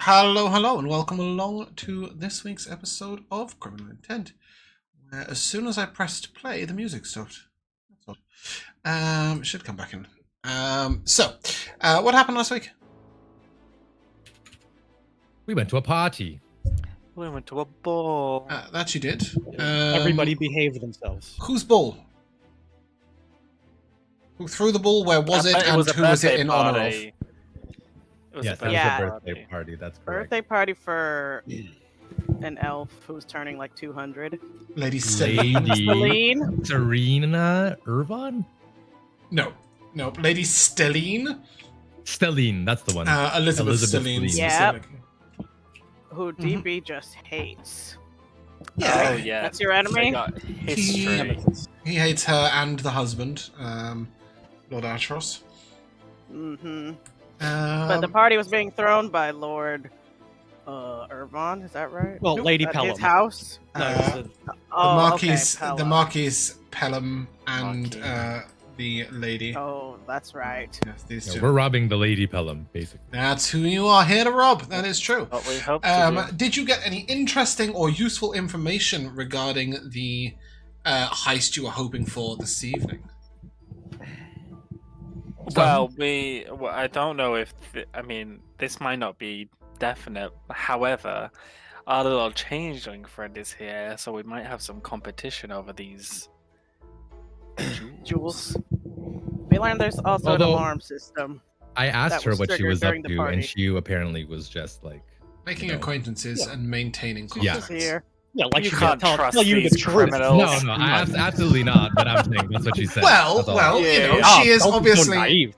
Hello, hello, and welcome along to this week's episode of Criminal Intent, where as soon as I pressed play, the music stopped. That's odd. It should come back in. What happened last week? We went to a party. We went to a ball. That you did. Everybody behaved themselves. Whose ball? Who threw the ball? Where was it? And who was it in honor of? It was Yes, a it was birthday a birthday party. That's correct. Birthday party for an elf who's turning like 200. Lady Stelline. Celine? Serena Irvine? No. Lady Stelline. Stelline, that's the one. Elizabeth Stelline. Yep. specifically. Who DB just hates. Yeah. Oh yeah, That's your enemy? They got history. He hates her and the husband, Lord Ashros. Mm-hmm. But the party was being thrown by Lord Irvine, is that right? Well, Lady At Pelham. his house? No, it was The Marquis Pelham and the lady. Oh, that's right. Yes, these Yeah, two. we're robbing the Lady Pelham, basically. That's who you are here to rob. That is true. What we hope to do. Did you get any interesting or useful information regarding the heist you were hoping for this evening? Well, I don't know if this might not be definite. However, our little changeling friend is here, so we might have some competition over these Jules. We learned there's also an Although- alarm system. I asked That her was what she triggered was up during the to, party. and she apparently was just like, Making No. acquaintances and maintaining Yeah. contacts. Here. Yeah, like You she can't can't trust tell you the these truth. criminals. no, absolutely not. But I'm saying that's what she said. Well, That's all. you Yeah. know, Oh, she is don't be so obviously. naive.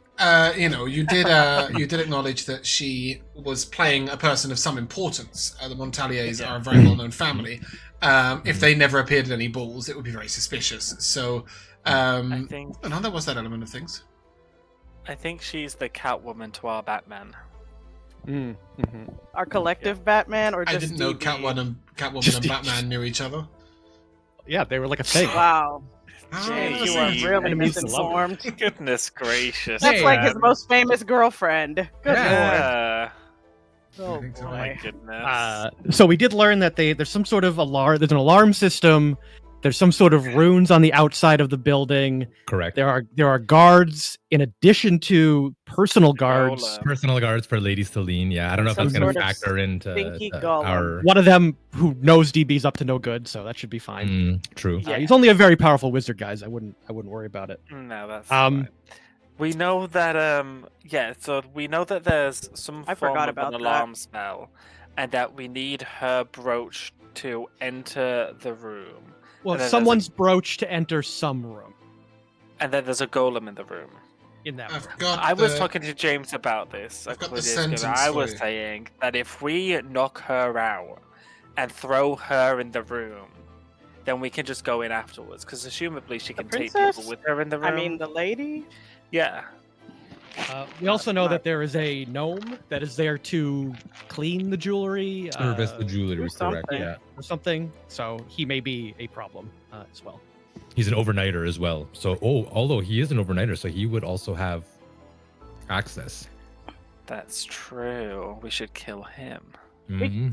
You did acknowledge that she was playing a person of some importance. The Montaliers are a very well-known family. If they never appeared at any balls, it would be very suspicious. So, I think there was that element of things. she's the Catwoman to our Batman. Our collective Batman, or just I didn't know DB? Catwoman and Batman knew each other. Yeah, they were like a thing. Wow. Oh, James, Jeez. you are really Enemies to lovers. misinformed. Goodness gracious! That's like his man. most famous girlfriend. Good Yeah. lord. Oh I think so. Oh my boy. goodness. So we did learn that there's some sort of alarm. There's an alarm system. There's some sort of runes on the outside of the building. Correct. There are guards in addition to personal guards. Golem. Personal guards for Lady Stelline. Yeah, I don't know if Some that's going to sort of factor into stinky golem. our. One of them who knows DB's up to no good, so that should be fine. True. Yeah. He's only a very powerful wizard, guys. I wouldn't worry about it. No, that's Um, fine. We know that so we know that there's some I form forgot of about an that. alarm spell, and that we need her brooch to enter the room, Well, And then there's someone's brooch to enter some room and then there's a golem in the room. in that I've room. got. I was the- talking to James about this. a I've got couple the of days ago, and sentence I for was you. saying that if we knock her out and throw her in the room, then we can just go in afterwards, because assumably she The can take princess? people with her in the room. I mean, the lady? yeah. We also know not- that there is a gnome that is there to clean the jewelry. Service the jewelry, or correct? something. Yeah. Or something. So he may be a problem as well. He's an overnighter as well. So, although he is an overnighter, so he would also have access. That's true. We should kill him.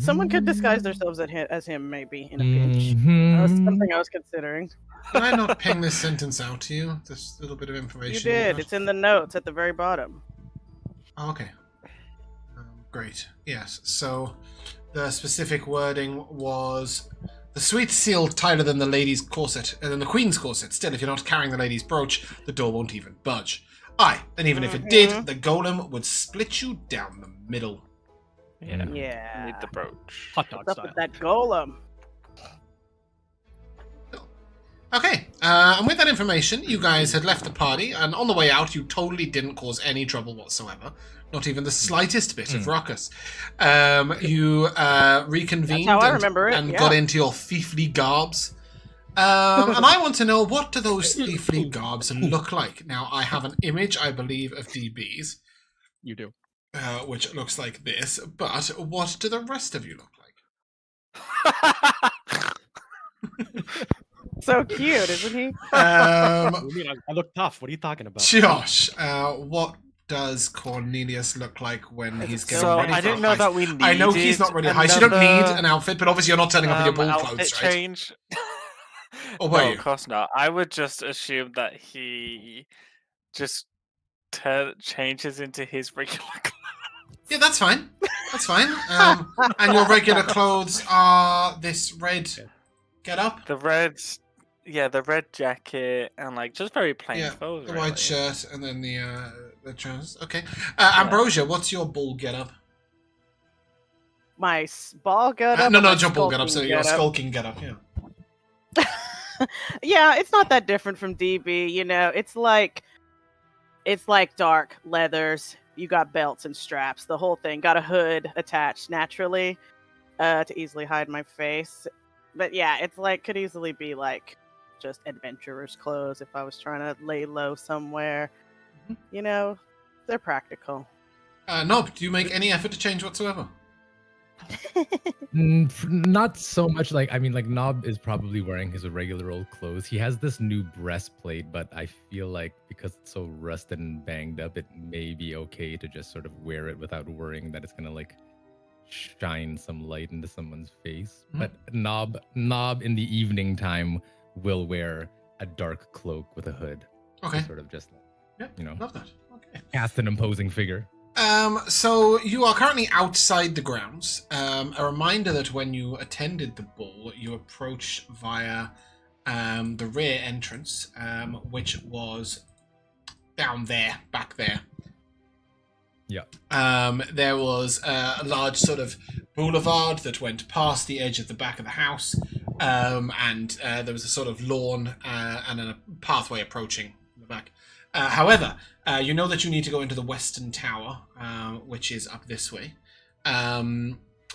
Someone could disguise themselves as him, maybe, in a pinch. Mhm. That was something I was considering. Did I not ping this sentence out to you? This little bit of information. You did. got? It's in the notes at the very bottom. Oh, okay. Great. Yes. So the specific wording was the sweet seal tighter than the lady's corset, and then the queen's corset. Still, if you're not carrying the lady's brooch, the door won't even budge. Aye, and even if it did, the golem would split you down the middle. Yeah. Yeah. Need the brooch. Hot dog What's up style. with that golem? Okay, and with that information, you guys had left the party, and on the way out, you totally didn't cause any trouble whatsoever. Not even the slightest bit of ruckus. You reconvened That's how I remember it, and yeah. got into your thiefly garbs. And I want to know, what do those thiefly garbs look like? Now, I have an image, I believe, of DB's, You do. which looks like this, but what do the rest of you look like? So cute, isn't he? Um, I look tough. What are you talking about? Josh, what does Cornelius look like when he's getting So ready for I didn't a know heist? that we needed. I know he's not really a heist. You don't need an outfit, but obviously you're not turning up in your ball outfit clothes, right? change. Or were No, you? of course not. I would just assume that he just changes into his regular clothes. Yeah, that's fine. That's fine. And your regular clothes are this red get up? The red, the red jacket and like just very plain clothes. The really. white shirt and then the trousers. Okay. Ambrosia, what's your ball get up? My ball get up. No, or my not your ball get up. So skulking your get up? skulking get up. Yeah. Yeah, it's not that different from DB. You know, it's like dark leathers. You got belts and straps. The whole thing. Got a hood attached naturally to easily hide my face. But yeah, it's like could easily be like just adventurer's clothes if I was trying to lay low somewhere. You know, they're practical. Gnob, do you make any effort to change whatsoever? Not so much. Like Gnob is probably wearing his regular old clothes. He has this new breastplate, but I feel like because it's so rusted and banged up, it may be okay to just sort of wear it without worrying that it's gonna like shine some light into someone's face. But Gnob in the evening time will wear a dark cloak with a hood. Okay. To sort of just Love that. Okay. cast an imposing figure. So you are currently outside the grounds. A reminder that when you attended the ball, you approached via the rear entrance, which was down there, back there. Yeah. There was a large sort of boulevard that went past the edge of the back of the house, and there was a sort of lawn and then a pathway approaching the back. However, you know that you need to go into the Western Tower, which is up this way. A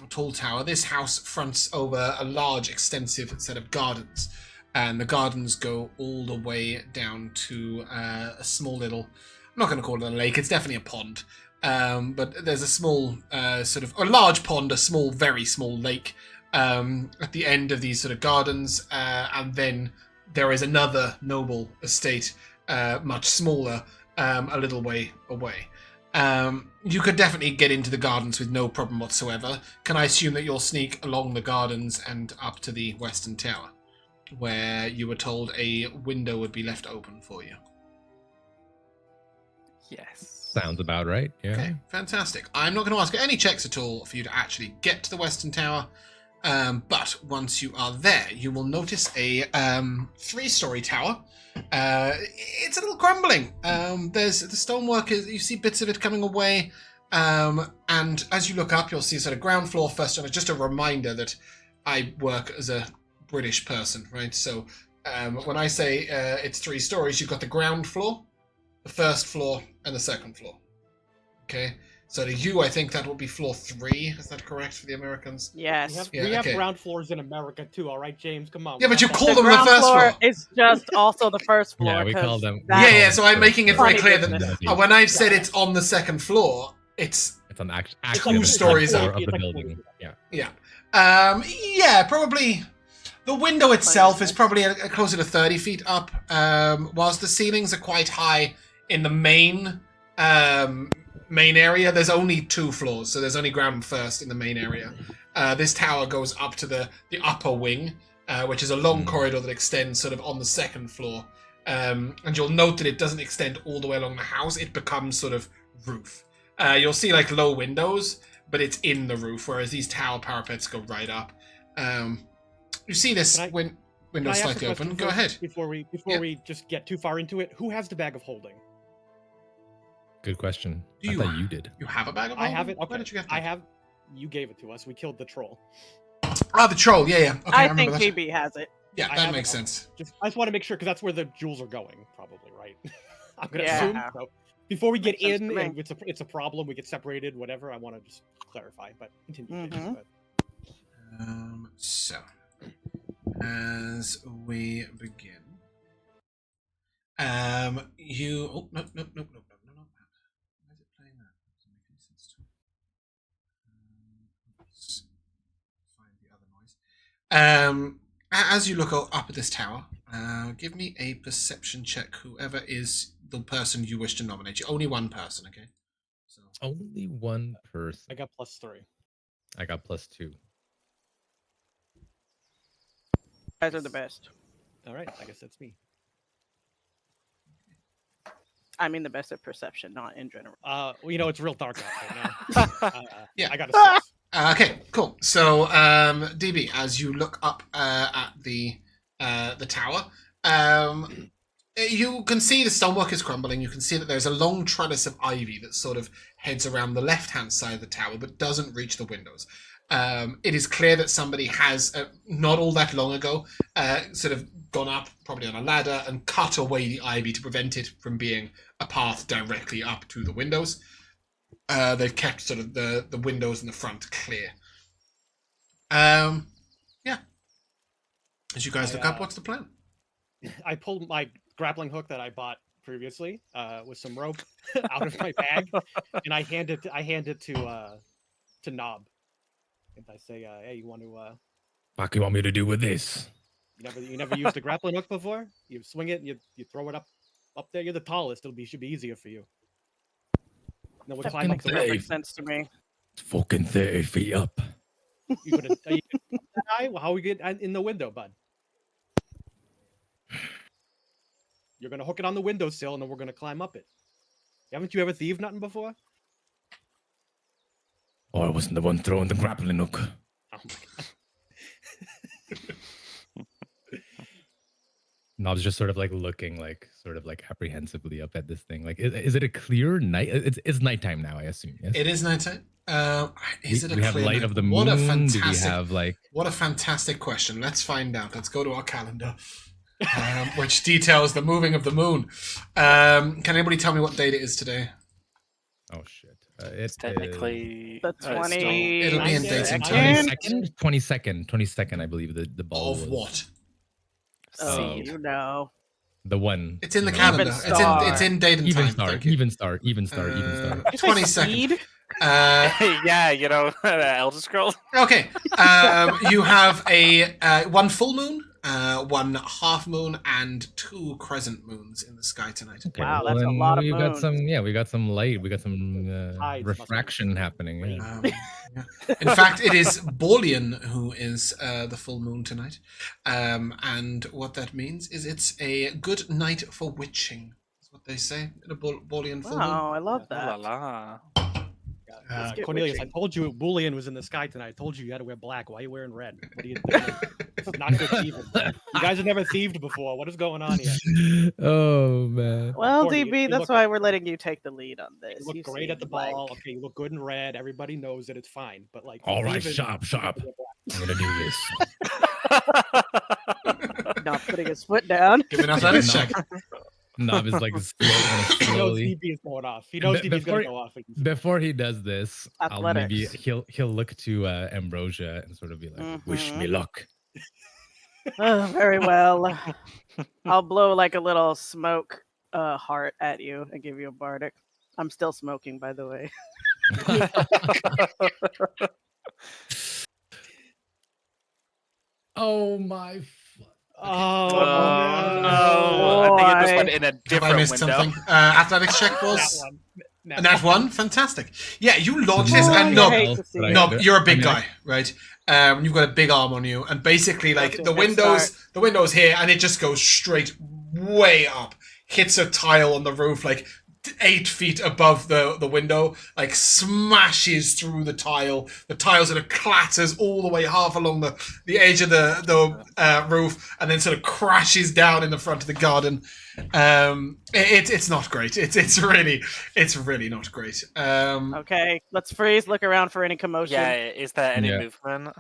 tall tower. This house fronts over a large, extensive set of gardens, and the gardens go all the way down to a small little. I'm not going to call it a lake. It's definitely a pond. But there's a small, a large pond, a small, very small lake at the end of these sort of gardens, and then there is another noble estate, much smaller, a little way away. You could definitely get into the gardens with no problem whatsoever. Can I assume that you'll sneak along the gardens and up to the Western Tower, where you were told a window would be left open for you? Yes. Sounds about right. Yeah. Okay, fantastic. I'm not going to ask any checks at all for you to actually get to the Western Tower, but once you are there, you will notice a 3-story tower. It's a little crumbling. There's the stonework. You see bits of it coming away, and as you look up, you'll see sort of ground floor first. And just a reminder that I work as a British person, right? So when I say it's 3 stories, you've got the ground floor, the first floor, and the second floor. Okay, so to you, I think that will be floor 3. Is that correct for the Americans? Yes. We have ground floors in America too. All right, James, come on. Yeah, but you call The them the ground first floor floor. is just also the first floor. Yeah, we 'cause call them. that- Yeah, so I'm making it very Funny clear business. that when I've said it's on the second floor, it's It's on the It's actual Two stories floor up. of It's the like building. 40. Yeah. yeah, probably. The window itself is probably closer to 30 feet up, whilst the ceilings are quite high in the main area. There's only 2 floors, so there's only ground first in the main area. This tower goes up to the upper wing, which is a long corridor that extends sort of on the second floor. And you'll note that it doesn't extend all the way along the house. It becomes sort of roof. You'll see like low windows, but it's in the roof, whereas these tower parapets go right up. You see this Can I window ask a slightly question open. Go first ahead. Before we just get too far into it, who has the bag of holding? Good question. Do I you- thought you did. You have a bag of I holding? have it. Where Okay, did you get I that? have. You gave it to us. We killed the troll. Ah, the troll. Yeah. Okay, I remember think that. GB has it. Yeah, I that have makes it. sense. I just want to make sure because that's where the jewels are going, probably, right? I'm gonna Yeah. assume. So before we get Makes sense in to me. and it's a problem, we get separated, whatever. I want to just clarify, but continue. Mhm. But So, as we begin, you. Oh, no. Why is it playing that? Doesn't make any sense to me. Let's find the other noise. As you look up at this tower, Give me a perception check, whoever is the person you wish to nominate. Only one person, okay? So Only one person. I got +3. I got +2. You guys are the best. All right, I guess that's me. I mean, the best at perception, not in general. Well, it's real dark out right now. Yeah. I got a 6. okay, cool. So DB, as you look up at the tower, you can see the stonework is crumbling. You can see that there's a long trellis of ivy that sort of heads around the left-hand side of the tower, but doesn't reach the windows. It is clear that somebody has, not all that long ago, sort of gone up, probably on a ladder, and cut away the ivy to prevent it from being a path directly up to the windows. They've kept sort of the windows in the front clear. Yeah. As you guys look up, what's the plan? I pulled my grappling hook that I bought previously with some rope out of my bag, and I hand it to Gnob. And I say, "Hey, you want to? What do you want me to do with this? You never used a grappling hook before? You swing it, and you throw it up there. You're the tallest. Should be easier for you. No, we'll That climb up makes the perfect wall. sense to me. It's fucking 30 feet up. Are you gonna die? Well, how we get in the window, bud? You're gonna hook it on the windowsill, and then we're gonna climb up it. Haven't you ever thieved nothing before? Oh, I wasn't the one throwing the grappling hook. Oh my god. Nob's just sort of like looking apprehensively up at this thing. Like, is it a clear night? It's nighttime now, I assume. Yes? It is nighttime. Is it a we have clear light night? of the What a moon? Do we fantastic, have like? what a fantastic question. Let's find out. Let's go to our calendar, which details the moving of the moon. Can anybody tell me what date it is today? Oh shit! It's technically The 20. It'll be in dates and Second? times. 22nd, I believe the ball Of was. what? Oh, seed. you know. The one. It's in the you calendar. star. It's in date and Even time. star. Thank you. Even star. Even star. 22nd. Seed? Yeah, the Elder Scrolls. Okay. You have a one full moon, one half moon, and 2 crescent moons in the sky tonight. Okay, Wow, well, that's a then lot of we got moons. some. Yeah, we got some light. We got some Tides must be refraction happening. Yeah. Yeah. In fact, it is Borlean who is the full moon tonight. And what that means is it's a good night for witching. That's what they say in a Borlean full moon. Wow, I love La that. la. Let's get Cornelius, I witching. told you Boolean was in the sky tonight. I told you had to wear black. Why are you wearing red? What are you doing? It's not good thieving. You guys have never thieved before. What is going on here? Oh man. Well, Corny, DB, you that's look- why we're letting you take the lead on this. You look You great at the seem like- ball. Okay, you look good in red. Everybody knows that it's fine. But like, All right, thieving- sharp. I'm gonna do this. Not putting his foot down. Give me an athletics check. Knob is like He knows slowly. DB is going off. He knows Be- DB's before- going to go off. Before he does this, I'll maybe Athletics. he'll look to Ambrosia and sort of be like, "Wish me luck." Oh, very well. I'll blow like a little smoke heart at you and give you a bardic. I'm still smoking, by the way. Oh my! Oh, Oh, no. I think it just went Boy. in a Have I different missed window. something? Athletics check That was one. Nat 1. Fantastic. Yeah, you launch this, Oh, and I Nob, hate to see it. Nob, you're a big I mean, guy, right? You've got a big arm on you, and basically, like Off to the a good windows here, and it just goes straight way up, hits a tile on the roof, like 8 feet above the window, like smashes through the tile. The tile sort of clatters all the way half along the edge of the roof, and then sort of crashes down in the front of the garden. It's not great. It's really not great. Okay, let's freeze. Look around for any commotion. Yeah, is there any Yeah. movement?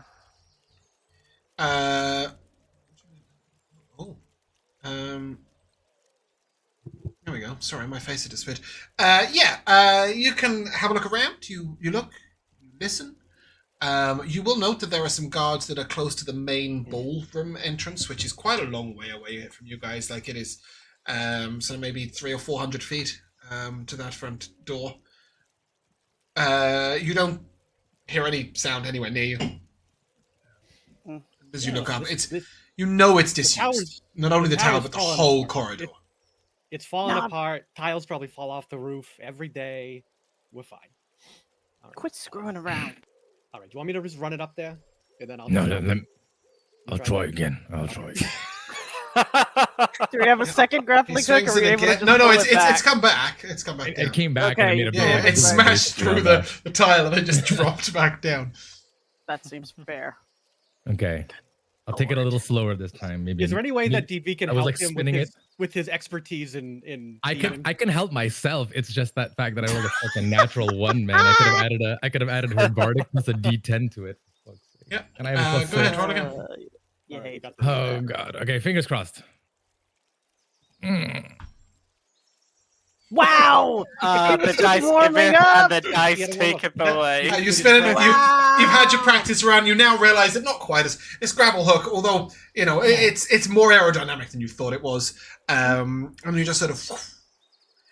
There we go. Sorry, my face had disappeared. You can have a look around. You look, you listen. You will note that there are some guards that are close to the main ballroom entrance, which is quite a long way away from you guys. Like it is, so maybe 300 or 400 feet to that front door. You don't hear any sound anywhere near you. As you look up, You know it's The disused. tower's- Not only the tower, tower's but the falling whole apart. corridor. It's falling Nah. apart. Tiles probably fall off the roof every day. We're fine. All right. Quit screwing around. All right. Do you want me to just run it up there, and then I'll No, just- I'll try again. I'll try again. Do we have a second He grappling hook? swings Or are we it able to again. just No, pull it's it back? come back. It's come back down. It came back Okay, and I made a yeah, Yeah, big it right. smashed through the tile and then just dropped back down. That seems fair. Okay. I'll take it a little slower this time. Maybe. Is there any way maybe- that DB can I was, help like, him spinning with his expertise in I thieving? can help myself. It's just that fact that I rolled a fucking natural 1, man. I could have added her bardic plus a D10 to it. Fuck's sake. Yeah. And I have a plus Go ahead, 6. roll again. Yeah, Alright, we you got did this. Oh god. Okay, fingers crossed. Wow! The was just dice give warming it, up. and the dice Yeah, take it away. You spin it. You've had your Wow. practice run. You now realize that not quite as this grapple hook, although you know it's more aerodynamic than you thought it was. And you just sort of,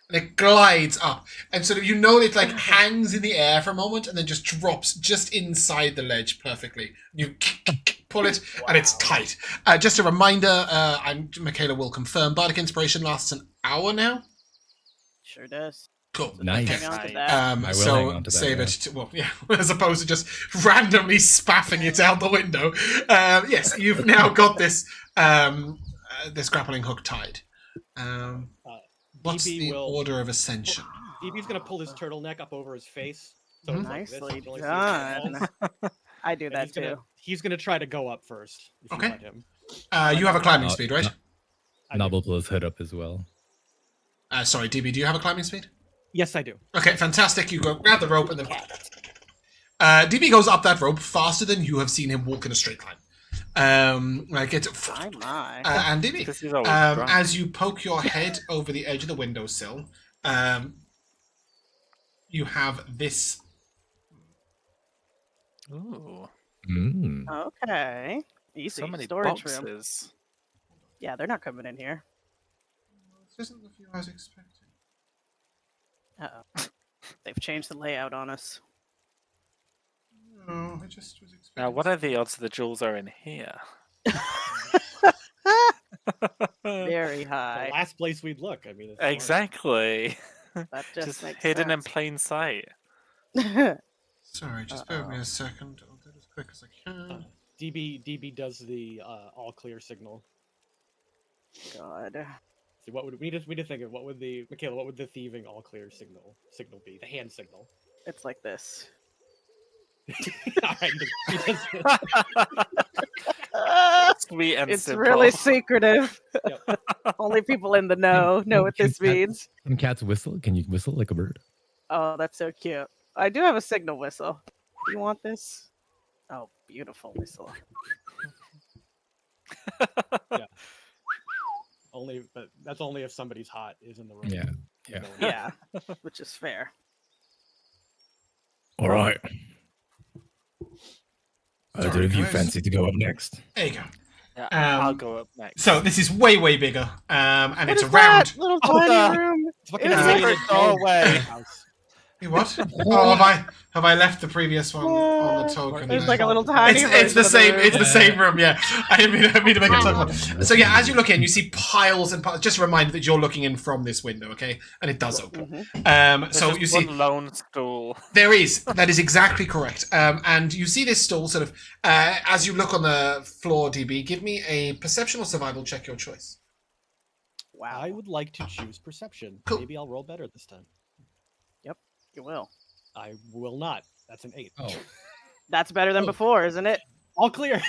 and it glides up, and sort of you know it like hangs in the air for a moment, and then just drops just inside the ledge perfectly. You pull it, and it's tight. Just a reminder, Mikayla will confirm. Bardic Inspiration lasts an hour now. Sure does. Cool. Nice. Hang on to Nice. that. I will hang So on to that, save yeah. it. Well, yeah, as opposed to just randomly spaffing it out the window. Yes, you've now got this this grappling hook tied. What's DB the will- order of ascension? DB's gonna pull his turtleneck up over his face. So it's like this, Nicely you can only see his eyeballs. done. I do And that too. he's gonna try to go up first. If Okay. You let him. You have a climbing Uh, speed, right? I do. Novel pull his hood up as well. Sorry, DB, do you have a climbing speed? Yes, I do. Okay, fantastic. You go grab the rope and then. DB goes up that rope faster than you have seen him walk in a straight line. Like it's. My my. And DB, This is always drunk. as you poke your head over the edge of the windowsill, you have this. Ooh, Mm. Okay. Easy. so many Storage room. boxes. Yeah, they're not coming in here. This isn't the view I was expecting. Uh-oh. They've changed the layout on us. No, I just was expecting. Now, what are the odds the jewels are in here? Very The high. last place we'd look. I mean, it's fine. Exactly. That just, Just makes hidden in sense. plain sight. Sorry, just bear with me Uh-oh. a second. I'll do it as quick as I can. DB does the all clear signal. God. See, what would we just think of? What would the Mikayla? What would the thieving all clear signal be? The hand signal. It's like this. All right. he does it. Sweet and It's simple. really secretive. Yep. Only people in the know know what this means. Can cats whistle? Can you whistle like a bird? Oh, that's so cute. I do have a signal whistle. You want this? Oh, beautiful whistle. But that's only if somebody's hot is in the room. Yeah. You Yeah. know, Yeah, which is fair. All right. Sorry, Either of you guys. fancy to go up next? There you go. Yeah, I'll Um, go up next. So this is way, way bigger, and What it's is around. that little Oh, tiny the- room? It's fucking It's amazing. like a doorway. House. You what? Oh, have I left the previous one on the token? There's Yeah. like a little tiny. It's the version of same. room. It's the same room. Yeah, I didn't mean to make it token one. So yeah, as you look in, you see piles and piles. Just a reminder that you're looking in from this window, okay? And it does open. Mhm. So There's you just see one lone stool. there is. That is exactly correct. And you see this stool sort of as you look on the floor. DB, give me a perception or survival check, your choice. Wow, I would like to choose perception. Cool. Maybe I'll roll better this time. you will. I will not. That's an 8. Oh, That's better than Oh. before, isn't it? All clear.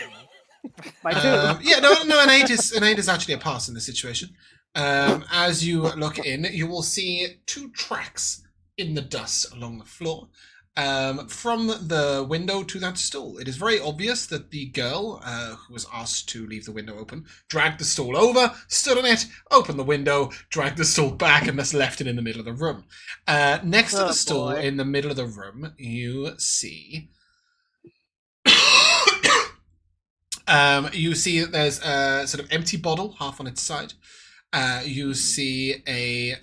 By two. Yeah, no, an 8 is actually a pass in this situation. As you look in, you will see 2 tracks in the dust along the floor. From the window to that stool. It is very obvious that the girl who was asked to leave the window open dragged the stool over, stood on it, opened the window, dragged the stool back, and thus left it in the middle of the room. Next to Oh, the stool boy. in the middle of the room, you see. You see that there's a sort of empty bottle, half on its side. You see a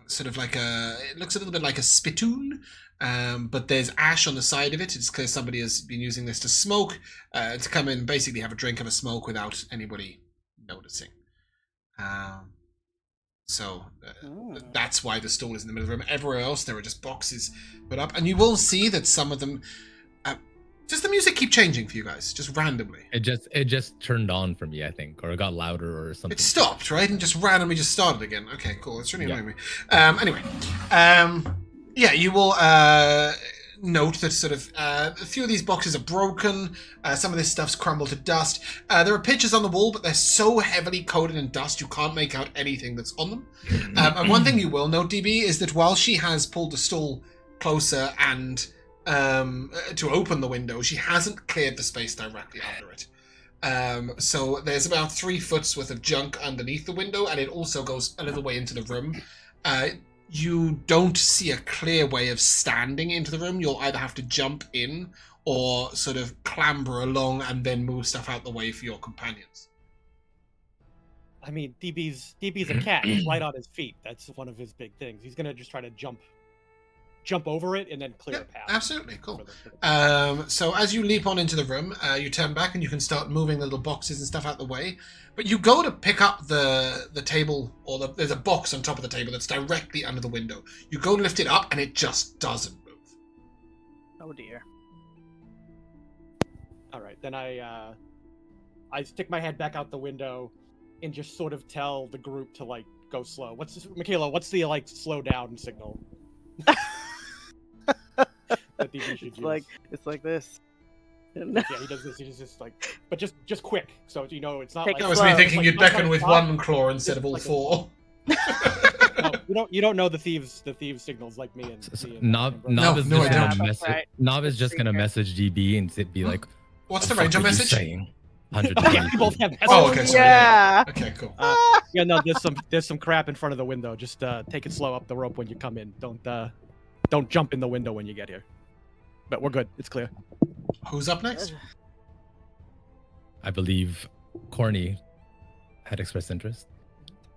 sort of like a. It looks a little bit like a spittoon But there's ash on the side of it. It's clear somebody has been using this to smoke, to come in and basically have a drink of a smoke without anybody noticing. So that's why the stall is in the middle of the room. Everywhere else, there are just boxes put up. And you will see that some of them... does the music keep changing for you guys, just randomly? It just turned on for me, I think, or it got louder or something. It stopped, right? And just randomly just started again. Okay, cool. That's really annoying me. Anyway. Yeah, you will note that sort of a few of these boxes are broken. Some of this stuff's crumbled to dust. There are pictures on the wall, but they're so heavily coated in dust you can't make out anything that's on them. And one thing you will note, DB, is that while she has pulled the stall closer and to open the window, she hasn't cleared the space directly under it. So there's about 3 foot's worth of junk underneath the window, and it also goes a little way into the room. You don't see a clear way of standing into the room. You'll either have to jump in or sort of clamber along and then move stuff out the way for your companions. I mean, DB's a cat. He's light on his feet. That's one of his big things. He's gonna just try to jump over it and then clear a path. Absolutely, cool. So as you leap on into the room, you turn back and you can start moving the little boxes and stuff out the way. But you go to pick up the table, or there's a box on top of the table that's directly under the window. You go to lift it up and it just doesn't move. Oh dear. All right, then I stick my head back out the window and just sort of tell the group to like go slow. Mikayla? What's the like slow down signal? That DB should use. It's like this. Yeah, he does this. He's just like, but just quick. So you know, it's not Take like That was me thinking like, you'd not beckon like with stop. one claw instead of all Like 4. No, you don't know the thieves signals like me and Nob No, is no, just I gonna don't. message. Right. Nob is just gonna message DB and be like, What's the "What range of fuck are you message? saying?" Yeah, 120 we both have feet. Oh, okay, sorry. Yeah. Okay, cool. Yeah, no, there's some crap in front of the window. Just take it slow up the rope when you come in. Don't jump in the window when you get here. But we're good. It's clear. Who's up next? I believe Corny had expressed interest.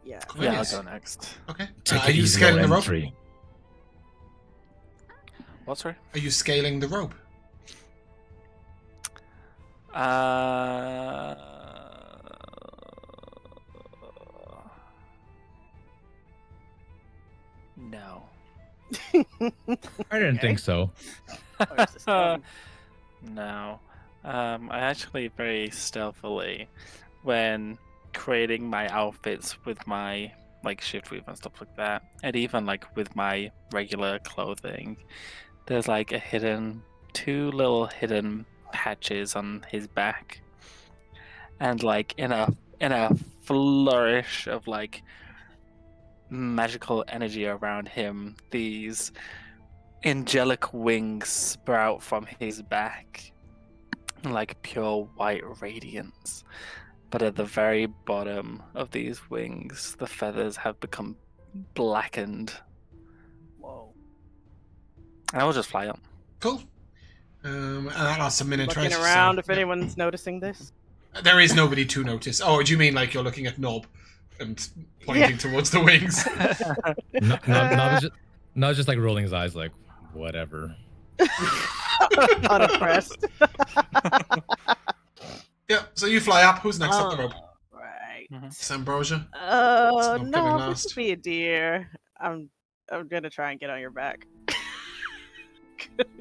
Yeah. Yeah, I'll Yes. go next. Okay. Take Are it you easy scaling on the rope? entry. What, sorry? Are you scaling the rope? No. I didn't think so. No. I actually very stealthily, when creating my outfits with my like shift weave and stuff like that, and even like with my regular clothing, there's like two little hidden patches on his back, and like in a flourish of like magical energy around him, these angelic wings sprout from his back, like pure white radiance. But at the very bottom of these wings, the feathers have become blackened. Whoa. And I will just fly up. Cool. And that lasts a minute, Looking right? around So, if yeah. anyone's noticing this. There is nobody to notice. Oh, do you mean like you're looking at Gnob and pointing towards the wings? Nob is just like rolling his eyes, like whatever. Unimpressed. Yeah, so you fly up. Who's next up the rope? Right. It's Ambrosia. Oh It's not coming no, last. this would be a deer. I'm gonna try and get on your back.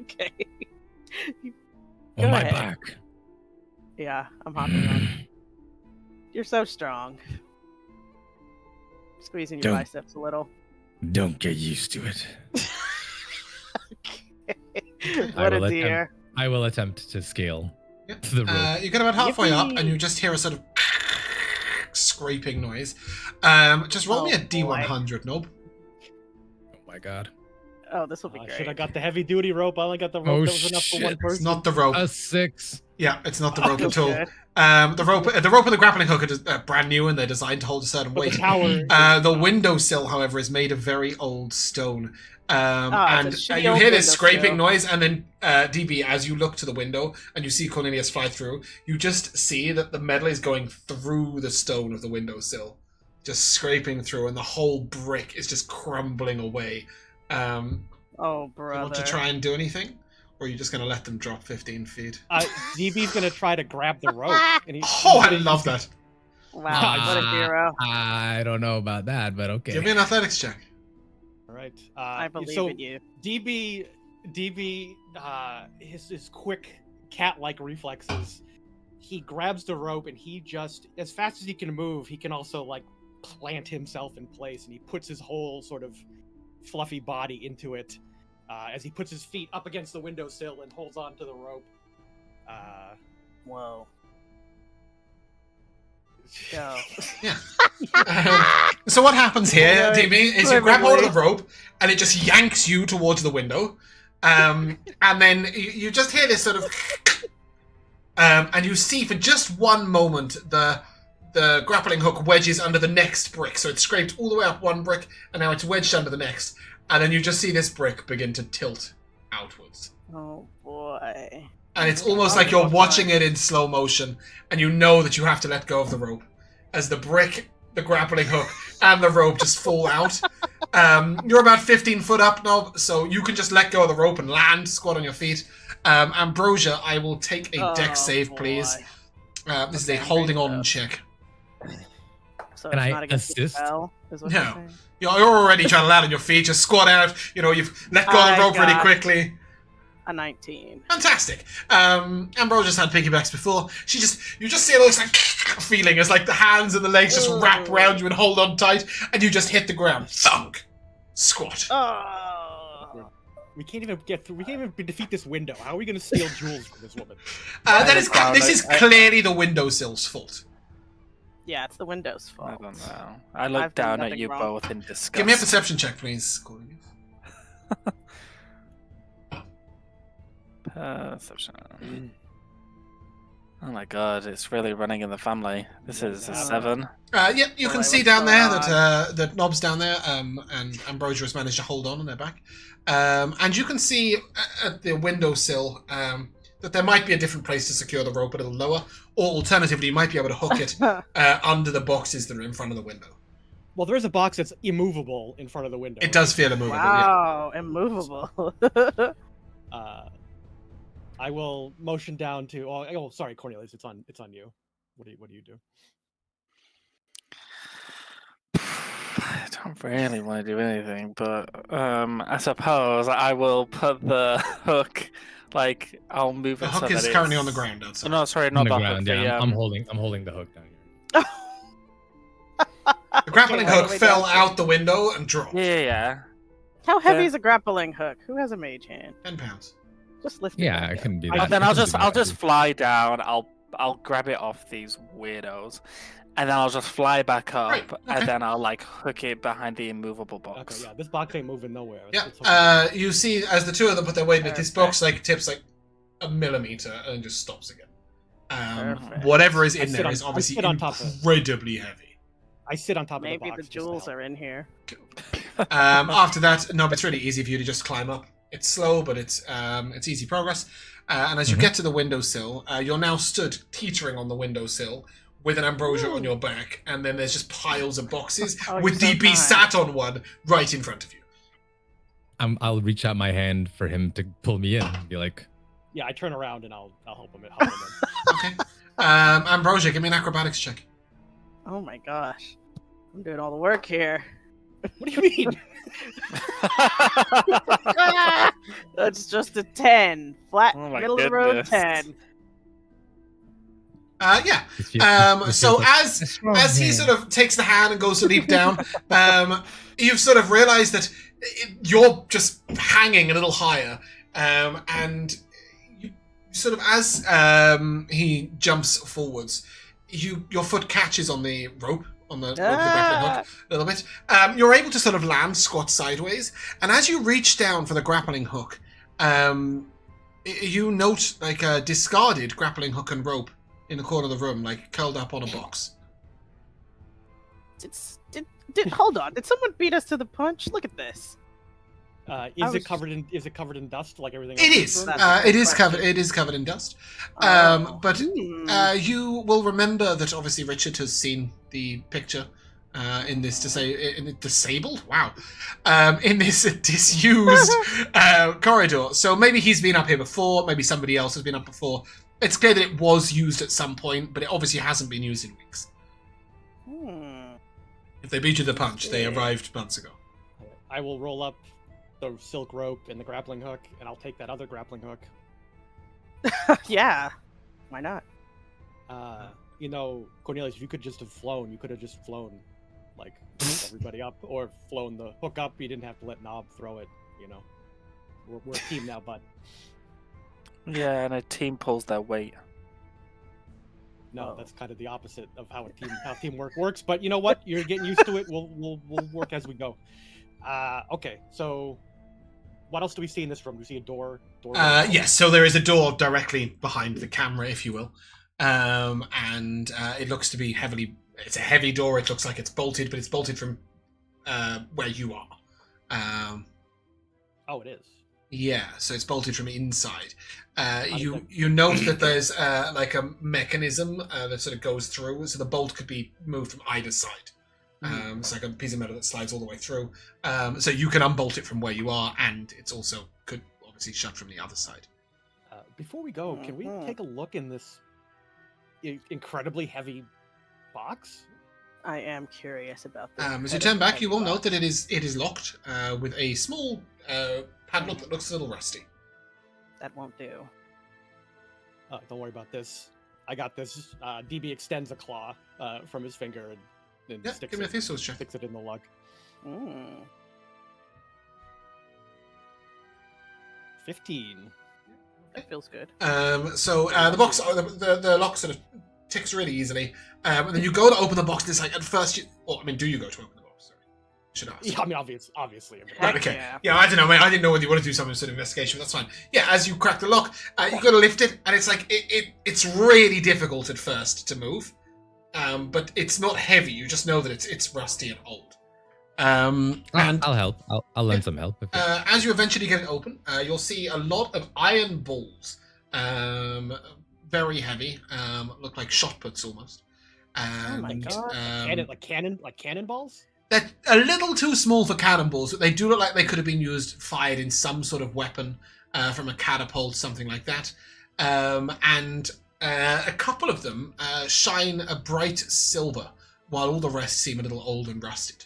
Okay. On Go my ahead. back. Yeah, I'm hopping on. You're so strong. Squeezing your Don't- biceps a little. Don't get used to it. What a will deer. I will attempt to scale Yep. to the rope. You get about halfway up, Yippee. and you just hear a sort of scraping noise. Just roll me a Oh, D100, Nob. Oh my god. Oh, this will be Should great. have got the heavy duty rope. I only got the rope Oh, that was enough for one shit. person. It's not the rope. A 6. Yeah, it's not the Oh, rope at all. good. The rope and the grappling hook are brand new, and they're designed to hold a certain But weight. the tower. The windowsill, however, is made of very old stone. it's And a shitty you old hear this windowsill. scraping noise, and then DB, as you look to the window and you see Cornelius fly through, you just see that the metal is going through the stone of the windowsill, just scraping through, and the whole brick is just crumbling away. Oh, You brother. want to try and do anything? Or are you just going to let them drop 15 feet? DB's gonna try to grab the rope. And Oh, I love that. Wow, what a hero. I don't know about that, but okay. Give me an athletics check. All right. I believe so in you. DB, his quick cat-like reflexes. He grabs the rope and he just, as fast as he can move, he can also like plant himself in place, and he puts his whole sort of fluffy body into it as he puts his feet up against the windowsill and holds on to the rope. Whoa. Go. Yeah. So what happens here, DB, is you grab hold of the rope and it just yanks you towards the window. And then you just hear this sort of... and you see for just one moment the grappling hook wedges under the next brick. So it's scraped all the way up one brick and now it's wedged under the next. And then you just see this brick begin to tilt outwards. Oh, boy. And it's almost like you're watching it in slow motion, and you know that you have to let go of the rope as the brick, the grappling hook, and the rope just fall out. You're about 15 foot up now, so you can just let go of the rope and land, squat on your feet. Ambrosia, I will take a dex save, please. This is a holding on check. So Can it's I not against the assist? spell, is what No. you're saying? You're already trying to land on your feet, just squat out. You know, you've let go of the I rope really got- quickly. A 19. Fantastic. Ambrosia's had piggybacks before. You just see this like feeling as like the hands and the legs just wrap around you and hold on tight, and you just hit the ground. Thunk. Squat. Oh. We can't even get through. We can't even defeat this window. How are we gonna steal jewels from this woman? This is clearly the windowsill's fault. Yeah, it's the Windows I fault. don't know. I look I've done down at nothing you wrong. both in disgust. Give me a perception check, please. Cornelius. Perception. Oh my god, it's really running in the family. This is a Yeah. 7. Yep, you can Alright, see what's down there going that Nob's down there, and Ambrosia has managed to hold on their back. And you can see at the windowsill that there might be a different place to secure the rope a little lower, or alternatively, you might be able to hook it under the boxes that are in front of the window. Well, there is a box that's immovable in front of the window. It does feel immovable. Yeah. Wow, immovable. I will motion down to. Oh, sorry, Cornelius. It's on you. What do you do? I don't really want to do anything, but I suppose I will put the hook. Like I'll move The it. hook so is that currently it's... on the ground outside. Oh, no, sorry, On not the the ground, hook. yeah. The, I'm holding the hook down here. The grappling Okay, hook all the way fell down. out the window and dropped. Yeah. How heavy Yeah. is a grappling hook? Who has a mage hand? 10 pounds. Just lift it Yeah, back I up. can be But that. then I I'll can just do that. fly down. I'll grab it off these weirdos, and then I'll just fly back up, Right, okay. and then I'll like hook it behind the immovable box. Okay, yeah, this box ain't moving nowhere. Yeah. Let's hope it You see, as the two of them put their weight in it, this box Perfect. like tips like a millimeter and just stops again. Perfect. Whatever is I in sit there on- is I obviously sit on top of it. incredibly heavy. I sit on top of the Maybe box. the just to jewels help. are in here. After that, no, it's really easy for you to just climb up. It's slow, but it's easy progress. And as you Mhm. get to the windowsill, you're now stood teetering on the windowsill with an Ambrosia on your back, and then there's just piles of boxes Oh, with you're so DB kind. sat on one right in front of you. I'll reach out my hand for him to pull me in. And be like, Yeah, I turn around and I'll help him. Okay. Ambrosia, give me an acrobatics check. Oh my gosh. I'm doing all the work here. What do you mean? That's just a 10. Flat, Oh my middle of the road goodness. 10. Yeah. this feels- So this feels like- as he sort of takes the hand and goes to leap down, you've sort of realized that you're just hanging a little higher, and you sort of as he jumps forwards, your foot catches on the rope. On the rope of the grappling hook a little bit. You're able to sort of land squat sideways, and as you reach down for the grappling hook, you note like a discarded grappling hook and rope in the corner of the room, like curled up on a box. Hold on. Did someone beat us to the punch? Look at this. Is was it covered in dust like everything? It else? is. That's a It good is covered. question. It is covered in dust. Oh. But Hmm. you will remember that obviously Richard has seen the picture in this disabled? Wow. In this disused corridor. So maybe he's been up here before, maybe somebody else has been up before. It's clear that it was used at some point, but it obviously hasn't been used in weeks. If they beat you to the punch, they arrived months ago. I will roll up the silk rope and the grappling hook, and I'll take that other grappling hook. Yeah. Why not? Cornelius, you could just have flown. You could have just flown, like, everybody up, or flown the hook up. You didn't have to let Gnob throw it, We're a team now, bud. Yeah, and a team pulls their weight. No, that's kind of the opposite of how teamwork works. But you know what? You're getting used to it. We'll work as we go. Okay, so what else do we see in this room? Do we see a door? Yes, so there is a door directly behind the camera, if you will. And it looks to be it's a heavy door. It looks like it's bolted, but it's bolted from where you are. Oh, it is. Yeah, so it's bolted from inside. You note that there's like a mechanism that sort of goes through, so the bolt could be moved from either side. It's like a piece of metal that slides all the way through. So you can unbolt it from where you are, and it's also could obviously shut from the other side. Before we go, can we take a look in this incredibly heavy box? I am curious about this. As you turn back, you will note that it is locked with a small padlock that looks a little rusty. That won't do. Don't worry about this. I got this. DB extends a claw from his finger and sticks give me a thistles check. Sticks it in the lug. 15. That feels good. So the box, the lock sort of ticks really easily, and then you go to open the box. And it's like at first, do you go to open the box? Sorry, should ask. Yeah, I mean, obviously. Right, okay. Yeah, I don't know. I didn't know whether you want to do some sort of investigation, but that's fine. Yeah, as you crack the lock, you got to lift it, and it's like it's really difficult at first to move, but it's not heavy. You just know that it's rusty and old. And I'll help. I'll lend some help. as you eventually get it open, you'll see a lot of iron balls, very heavy, look like shot puts almost. And, oh my god! Like cannonballs? They're a little too small for cannonballs, but they do look like they could have been fired in some sort of weapon, from a catapult, something like that. And a couple of them shine a bright silver, while all the rest seem a little old and rusted.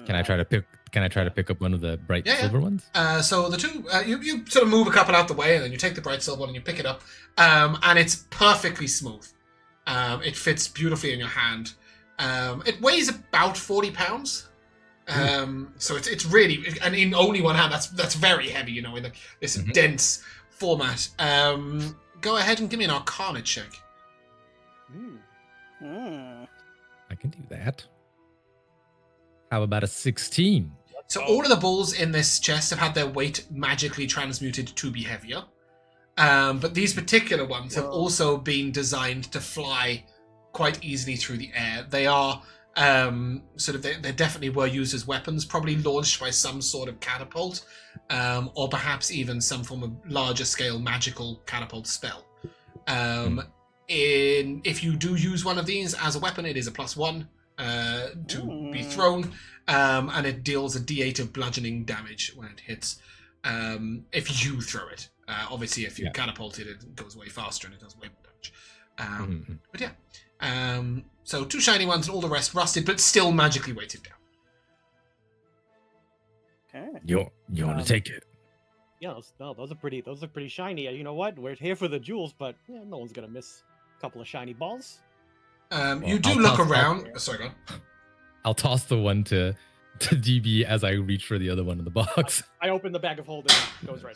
Can I try to pick up one of the bright silver ones? So the two, you sort of move a couple out the way, and then you take the bright silver one and you pick it up, and it's perfectly smooth. It fits beautifully in your hand. It weighs about 40 pounds. So it's really, and in only one hand, that's very heavy, in this dense format. Go ahead and give me an Arcana check. I can do that. How about a 16? So all of the balls in this chest have had their weight magically transmuted to be heavier. But these particular ones have also been designed to fly quite easily through the air. They are they definitely were used as weapons, probably launched by some sort of catapult, or perhaps even some form of larger scale magical catapult spell. If you do use one of these as a weapon, it is a +1 to be thrown, and it deals a d8 of bludgeoning damage when it hits. If you throw it, obviously, if you catapult it, it goes way faster and it does way more damage. But yeah, so 2 shiny ones and all the rest rusted, but still magically weighted down. Okay. You want to take it? Yeah, those are pretty shiny. You know what? We're here for the jewels, but no one's gonna miss a couple of shiny balls. You do look around. Sorry, go on. I'll toss the one to DB as I reach for the other one in the box. I open the bag of holding. It goes right.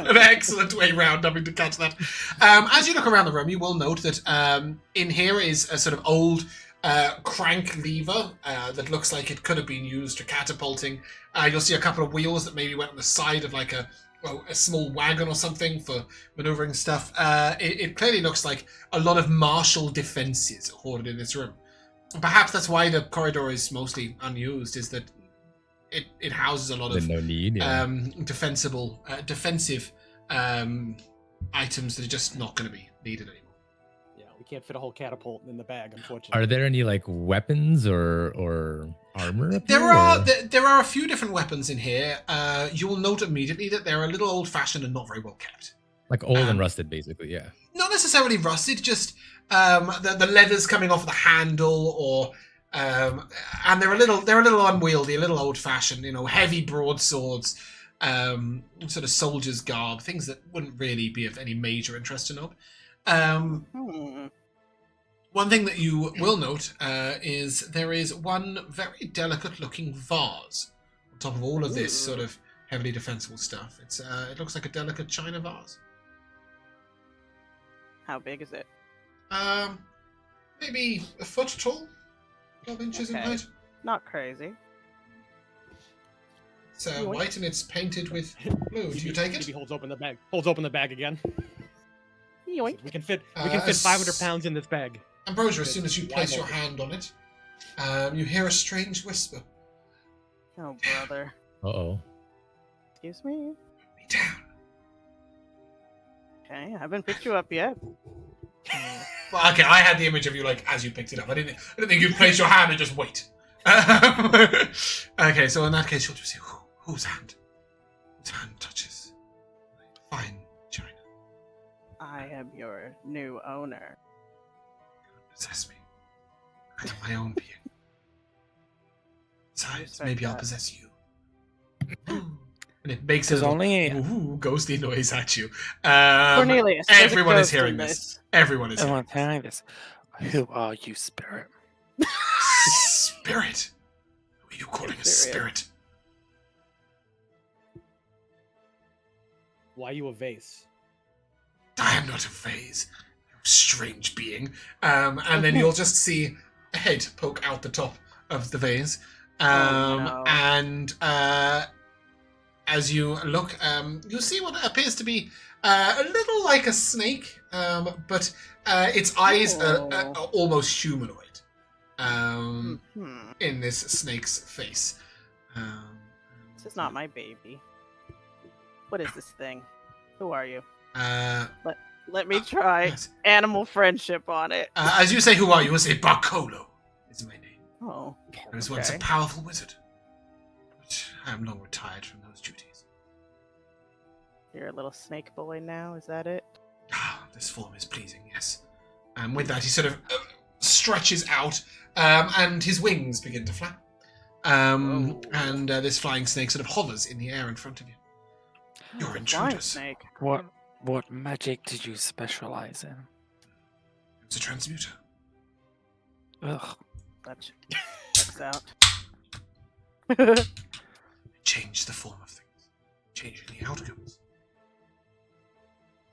An excellent way round, having to catch that. As you look around the room, you will note that in here is a sort of old crank lever that looks like it could have been used for catapulting. You'll see a couple of wheels that maybe went on the side of like a small wagon or something for maneuvering stuff. It clearly looks like a lot of martial defenses hoarded in this room. Perhaps that's why the corridor is mostly unused, is that it houses a lot of defensive items that are just not going to be needed anymore. Yeah, We can't fit a whole catapult in the bag, unfortunately. Are there any like weapons or armor? Up There here, are or- there are a few different weapons in here. You will note immediately that they're a little old-fashioned and not very well kept. like old and rusted, basically. Yeah. Not necessarily rusted, just the leather's coming off the handle, or and they're a little unwieldy, a little old-fashioned. You know, heavy broadswords, sort of soldier's garb, things that wouldn't really be of any major interest to Nob. One thing that you will note is there is one very delicate-looking vase on top of all of this sort of heavily defensible stuff. It looks like a delicate china vase. How big is it? Maybe a foot tall, 12 inches in Okay. height. Not crazy. It's white and it's painted with blue. Do you take DB it? holds open the bag. Holds open the bag again. Yoink. We can fit 500 pounds in this bag. Ambrosia, as soon as you place your hand on it, you hear a strange whisper. Oh, brother. Uh-oh. Excuse me. Me down. Okay, I haven't picked you up yet. Well, okay, I had the image of you like as you picked it up. I didn't think you'd place your hand and just wait. Okay, so in that case, you'll just see whose hand? Whose hand touches fine china? I am your new owner. Possess me. I am my own being. Besides, respect maybe I'll that. possess you. And it makes a There's little only ghostly noise at you. Cornelius, there's a Everyone is ghost in hearing this. Everyone is hearing everyone's hearing this. Who are you, spirit? this. Spirit. Who are you calling a Spirit. spirit? Why you a vase? I am not a vase. You strange being. And then you'll just see a head poke out the top of the vase. no. And as you look, you'll see what appears to be a little like a snake, but its eyes are almost humanoid in this snake's face. This is not my baby. What is this thing? Who are you? Let me try Yes. animal friendship on it. As you say, who are you? You say Barcolo is my name. Oh, I was once a okay. powerful wizard, but I am long retired from those duties. You're a little snake boy now, is that it? Ah, this form is pleasing, yes. With that, he sort of stretches out, and his wings begin to flap. And this flying snake sort of hovers in the air in front of you. You're Flying intruders. snake. What magic did you specialize in? It's a transmuter. Ugh. That checks out. Change the form of things, changing the outcomes.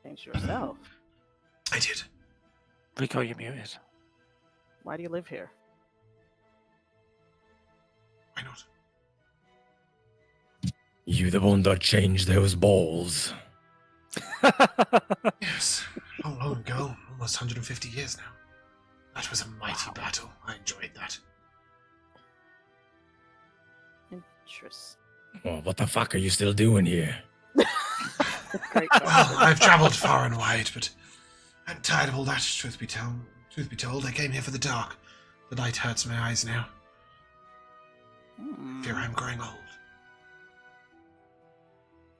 Change yourself. I did. Rico, you muted. Why do you live here? Why not? You the one that changed those balls. Yes, long, long ago, almost 150 years now. That was a mighty battle. I enjoyed that. Interesting. Oh, what the fuck are you still doing here? Great Well, I've travelled far and wide, but I'm tired of all that, truth be told. I came here for the dark. The light hurts my eyes now. I fear I'm growing old.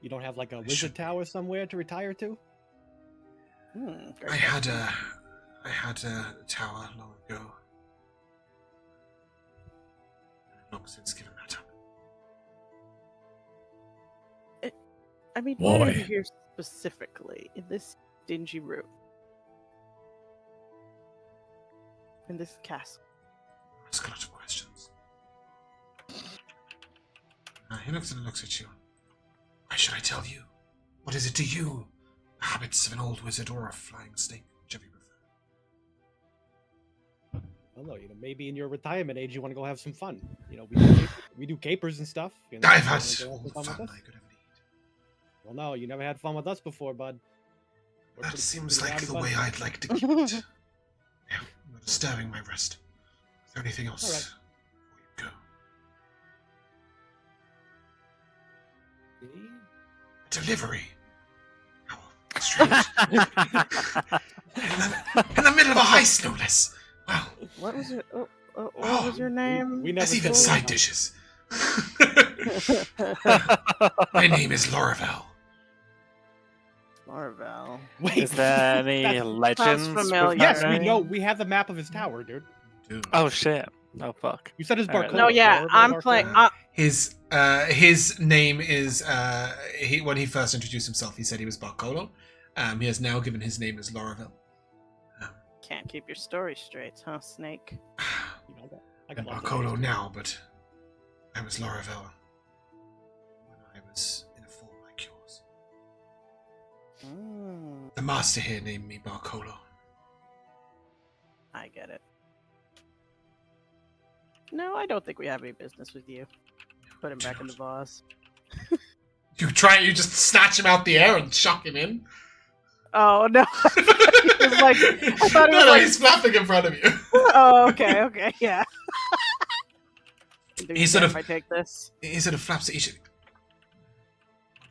You don't have like a wizard tower somewhere to retire to? I had a tower long ago. I've long since given that up. I mean, why are you Why? here specifically in this dingy room? In this castle? Ask a lot of questions. He looks at you. Why should I tell you? What is it to you? The habits of an old wizard or a flying snake, whichever you prefer. I don't know, maybe in your retirement age you want to go have some fun. We do capers and stuff. I've You had wanna go have some all the fun fun with I us? could ever need. Well, no, you never had fun with us before, bud. We're That pretty- seems pretty like rowdy the bunch. way I'd like to keep it. Yeah, I'm not disturbing my rest. Is there anything else All right. before you go? Delivery. How strange. In the middle of a heist, no less. Wow. What was it? What was your name? we never There's even saw side that. dishes. My name is Laravel. Marvel. Wait, Is there any that's- legends? with familiar. that Yes, we name? know. We have the map of his tower, dude. Dude. Oh shit! Oh fuck! You said his Alright. Barcode. No, yeah, I'm playing. His name is when he first introduced himself, he said he was Barcolo. He has now given his name as Laravel. Can't keep your story straight, huh, Snake? You know that. I I'm got lots of Barcolo names. now, but I was Laravel when I was in a form like yours. Mm, The master here named me Barcolo. I get it. No, I don't think we have any business with you. Put him back in the vase. You just snatch him out the air and chuck him in? Oh no! It was like, I thought it was no, like. he's flapping in front of you. Oh, okay, yeah. Do He you sort care of- if I take this? He sort of flaps at each.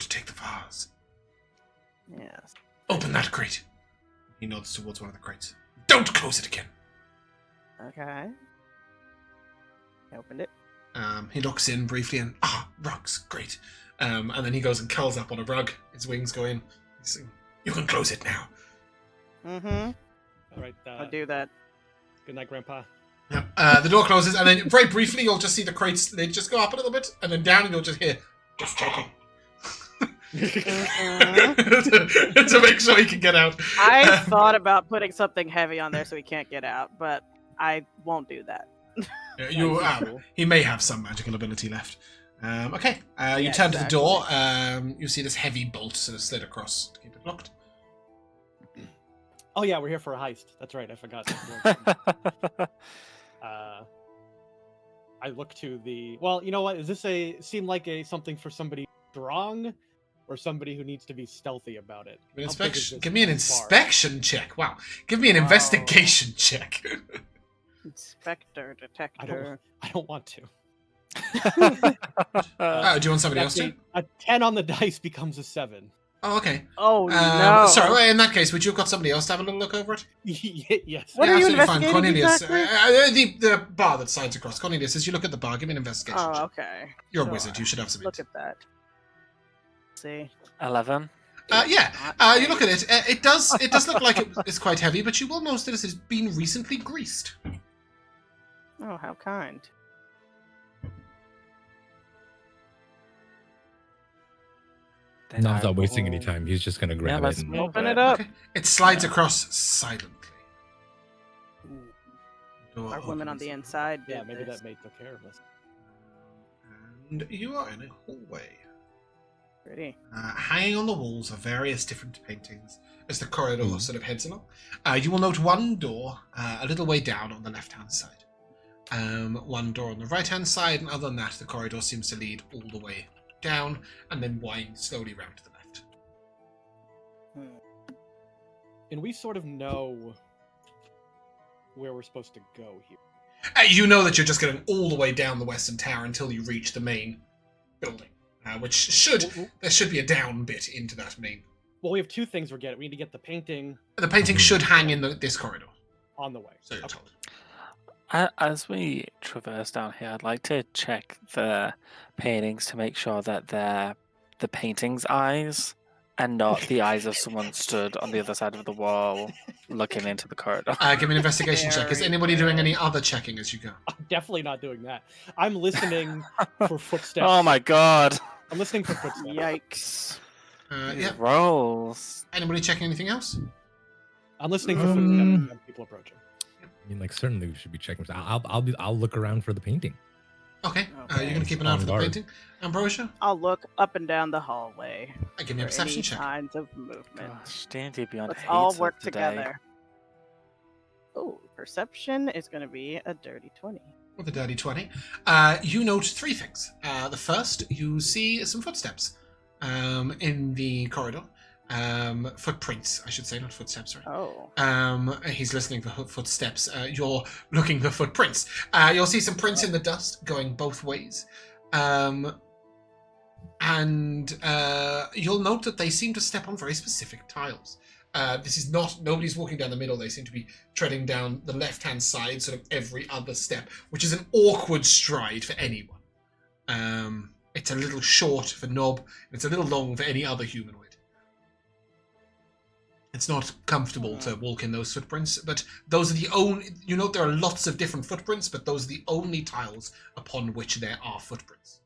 To take the vase. Yes. Open that crate. He nods towards one of the crates. Don't close it again. Okay. I opened it. He looks in briefly and rugs, great. And then he goes and curls up on a rug. His wings go in. He's saying, you can close it now. Mm-hmm. All right. I'll do that. Good night, Grandpa. Yeah. The door closes, and then very briefly you'll just see the crates. They just go up a little bit, and then down, and you'll just hear, just checking. Mhm. to make sure he can get out. I thought about putting something heavy on there so he can't get out, but I won't do that. He may have some magical ability left. Okay, you Yeah, turn to the exactly. door. You see this heavy bolt sort of slid across to keep it locked. Oh yeah, we're here for a heist. That's right. I forgot. I look to the. Well, you know what? Is this seem like something for somebody strong, or somebody who needs to be stealthy about it? Give me an How big is inspection. this Give me an bar? inspection check. Wow. Give me an Wow. investigation check. Inspector, I detector. don't want to. Do you want somebody else to? A 10 on the dice becomes a 7. Oh, okay. Oh no! Sorry. Well, in that case, would you have got somebody else to have a little look over it? Yes. What are you absolutely fine. investigating Cornelius, exactly? the bar that slides across. Cornelius, as you look at the bar, give me an investigation Oh, check. okay. You're a Sure. wizard. You should have some. Look at that. Let's see. 11. Yeah. Not You look at it. It does look like it's quite heavy, but you will notice that it has been recently greased. Oh, how kind. Then Nob's I not wasting any will- time. He's just gonna grab let's it. And... move Open it up. Okay. It slides across silently. Door Our women on the opens. inside. Yeah, did maybe this. that made took care of us. And you are in a hallway. Pretty. Hanging on the walls are various different paintings as the corridor Mhm. sort of heads along. You will note one door a little way down on the left-hand side. One door on the right-hand side, and other than that, the corridor seems to lead all the way down and then wind slowly round to the left. And we sort of know where we're supposed to go here. You know that you're just getting all the way down the western tower until you reach the main building, there should be a down bit into that main. Well, we have two things we're getting. We need to get the painting The painting should hang in this corridor, on the way. so you're Okay. told. As we traverse down here, I'd like to check the paintings to make sure that they're the painting's eyes and not the eyes of someone stood on the other side of the wall looking into the corridor. Give me an investigation check. Is Very anybody doing good. any other checking as you go? I'm definitely not doing that. I'm listening for footsteps. Oh my god! I'm listening for footsteps. Yikes. Yeah. Rolls. Anybody checking anything else? I'm listening for Um, footsteps and people approaching. I mean, like certainly we should be checking. I'll look around for the painting. Okay. Okay. You're going to keep an eye out On for the guard. painting. Ambrosia? I'll look up and down the hallway Give me a for perception any check. signs of movement. Gosh, D&D Beyond Let's hates all us work today. together. Oh, perception is going to be a dirty 20. With a dirty 20. You note three things. The first, you see some footsteps in the corridor. Footprints, I should say, not footsteps, sorry. Oh. He's listening for footsteps. You're looking for footprints. You'll see some prints in the dust going both ways. And you'll note that they seem to step on very specific tiles. This is not, nobody's walking down the middle. They seem to be treading down the left-hand side, sort of every other step, which is an awkward stride for anyone. It's a little short for Gnob, and it's a little long for any other humanoid. It's not comfortable to walk in those footprints, but those are the only... You note there are lots of different footprints, but those are the only tiles upon which there are footprints.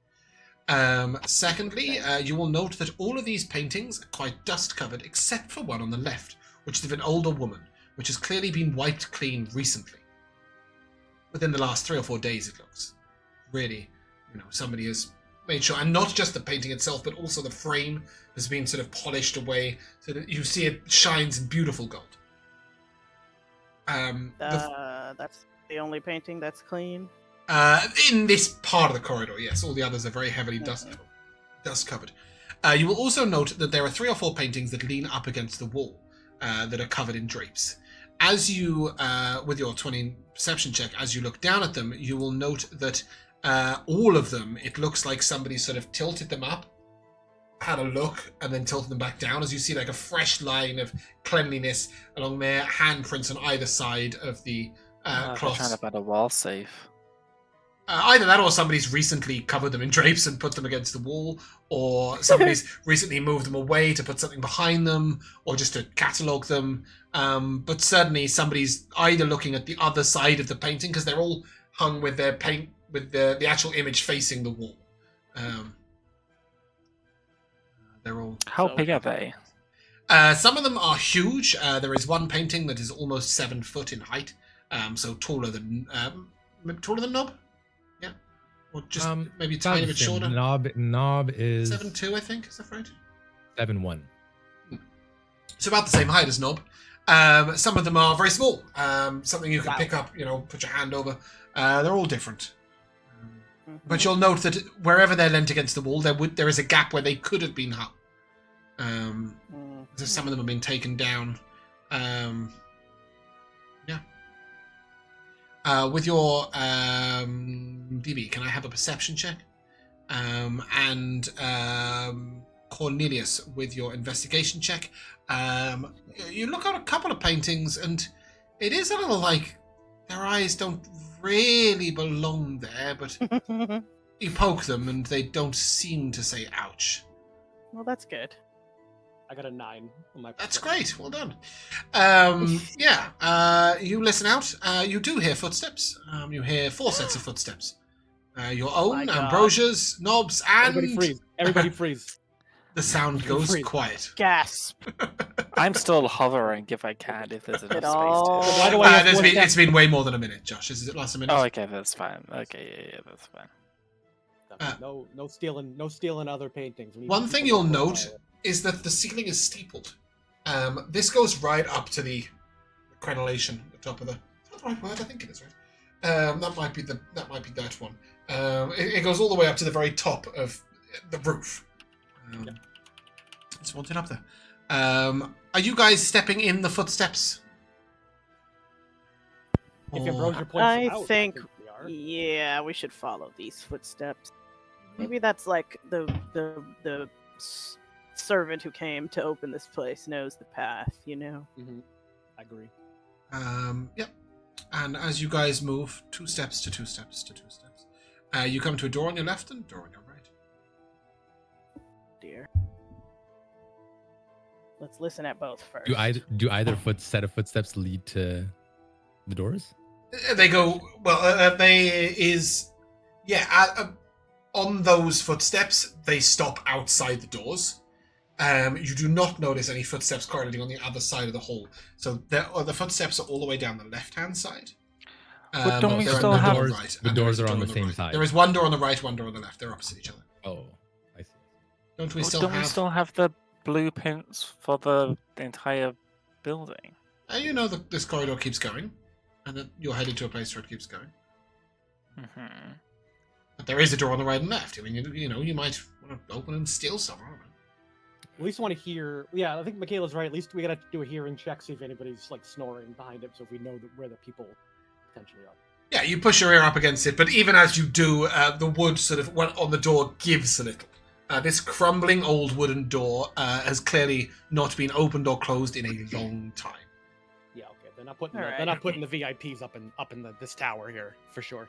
Secondly, you will note that all of these paintings are quite dust-covered, except for one on the left, which is of an older woman, which has clearly been wiped clean recently. Within the last 3 or 4 days, it looks. Really, somebody has made sure, and not just the painting itself, but also the frame has been sort of polished away, so that you see it shines in beautiful gold. That's the only painting that's clean. In this part of the corridor, yes. All the others are very heavily dust covered. You will also note that there are 3 or 4 paintings that lean up against the wall that are covered in drapes. As you, with your 20 perception check, as you look down at them, you will note that all of them, it looks like somebody sort of tilted them up, had a look, and then tilted them back down, as you see like a fresh line of cleanliness along their handprints on either side of the cross. Trying to build a wall safe. Either that, or somebody's recently covered them in drapes and put them against the wall, or somebody's recently moved them away to put something behind them, or just to catalogue them. But certainly somebody's either looking at the other side of the painting, because they're all hung with their paint, with the actual image facing the wall. They're all... How big are they? Some of them are huge. There is one painting that is almost 7 foot in height, so taller than Gnob. Yeah, or just maybe a tiny bit shorter. Gnob is 7'2", I think. Is that right? 7'1". So about the same height as Gnob. Some of them are very small. Something you can pick up, put your hand over. They're all different. But you'll note that wherever they're leant against the wall, there is a gap where they could have been hung. So some of them have been taken down. With your DB, can I have a perception check? And Cornelius, with your investigation check. You look at a couple of paintings, and it is a little like their eyes don't really belong there, but you poke them and they don't seem to say ouch. Well, that's good. I got a 9 on my. That's great. Well done. You listen out. You do hear footsteps. You hear 4 sets of footsteps. Your own, Ambrosia's, Knob's, and... Everybody freeze. Everybody freeze. The sound goes Freeze. quiet. Gasp. I'm still hovering if I can, if there's enough space all- to... Why do I have It's been way more than a minute, Josh. Is it last a minute? Oh, okay, that's fine. Okay, yeah, that's fine. No stealing other paintings. We need One to thing keep you'll them note quiet. is that the ceiling is steepled. This goes right up to the crenellation, the top of the... Is that the right word? I think it is right. That might be that one. It goes all the way up to the very top of the roof. It's wanted up there. Are you guys stepping in the footsteps? If Or- Ambrosia points I it out, think, we are. yeah, we should follow these footsteps. Maybe that's like the servant who came to open this place knows the path, Mm-hmm. I agree. Yep. And as you guys move 2 steps to 2 steps to 2 steps, you come to a door on your left and a door on your right. Dear. Let's listen at both first. Do either set of footsteps lead to the doors? They go, well, on those footsteps, they stop outside the doors. You do not notice any footsteps correlating on the other side of the hall. So the footsteps are all the way down the left-hand side. But don't we there are still no have- door on Doors- right, the and there doors is a are on door the same right. side. There is one door on the right, one door on the left. They're opposite each other. Oh, I see. Don't we Well, still don't have... we still have the blueprints for the entire building? You know that this corridor keeps going, and that you're headed to a place where it keeps going. Mm-hmm. But there is a door on the right and left. I mean, you might want to open and steal something. I don't know. At least want to hear. Yeah, I think Mikayla's right. At least we gotta do a hearing check, see if anybody's like snoring behind it, so if we know where the people potentially are. Yeah, you push your ear up against it, but even as you do, the wood sort of on the door gives a little. This crumbling old wooden door has clearly not been opened or closed in a long time. Yeah, okay. They're not putting Alright. they're not putting the VIPs up in this tower here for sure.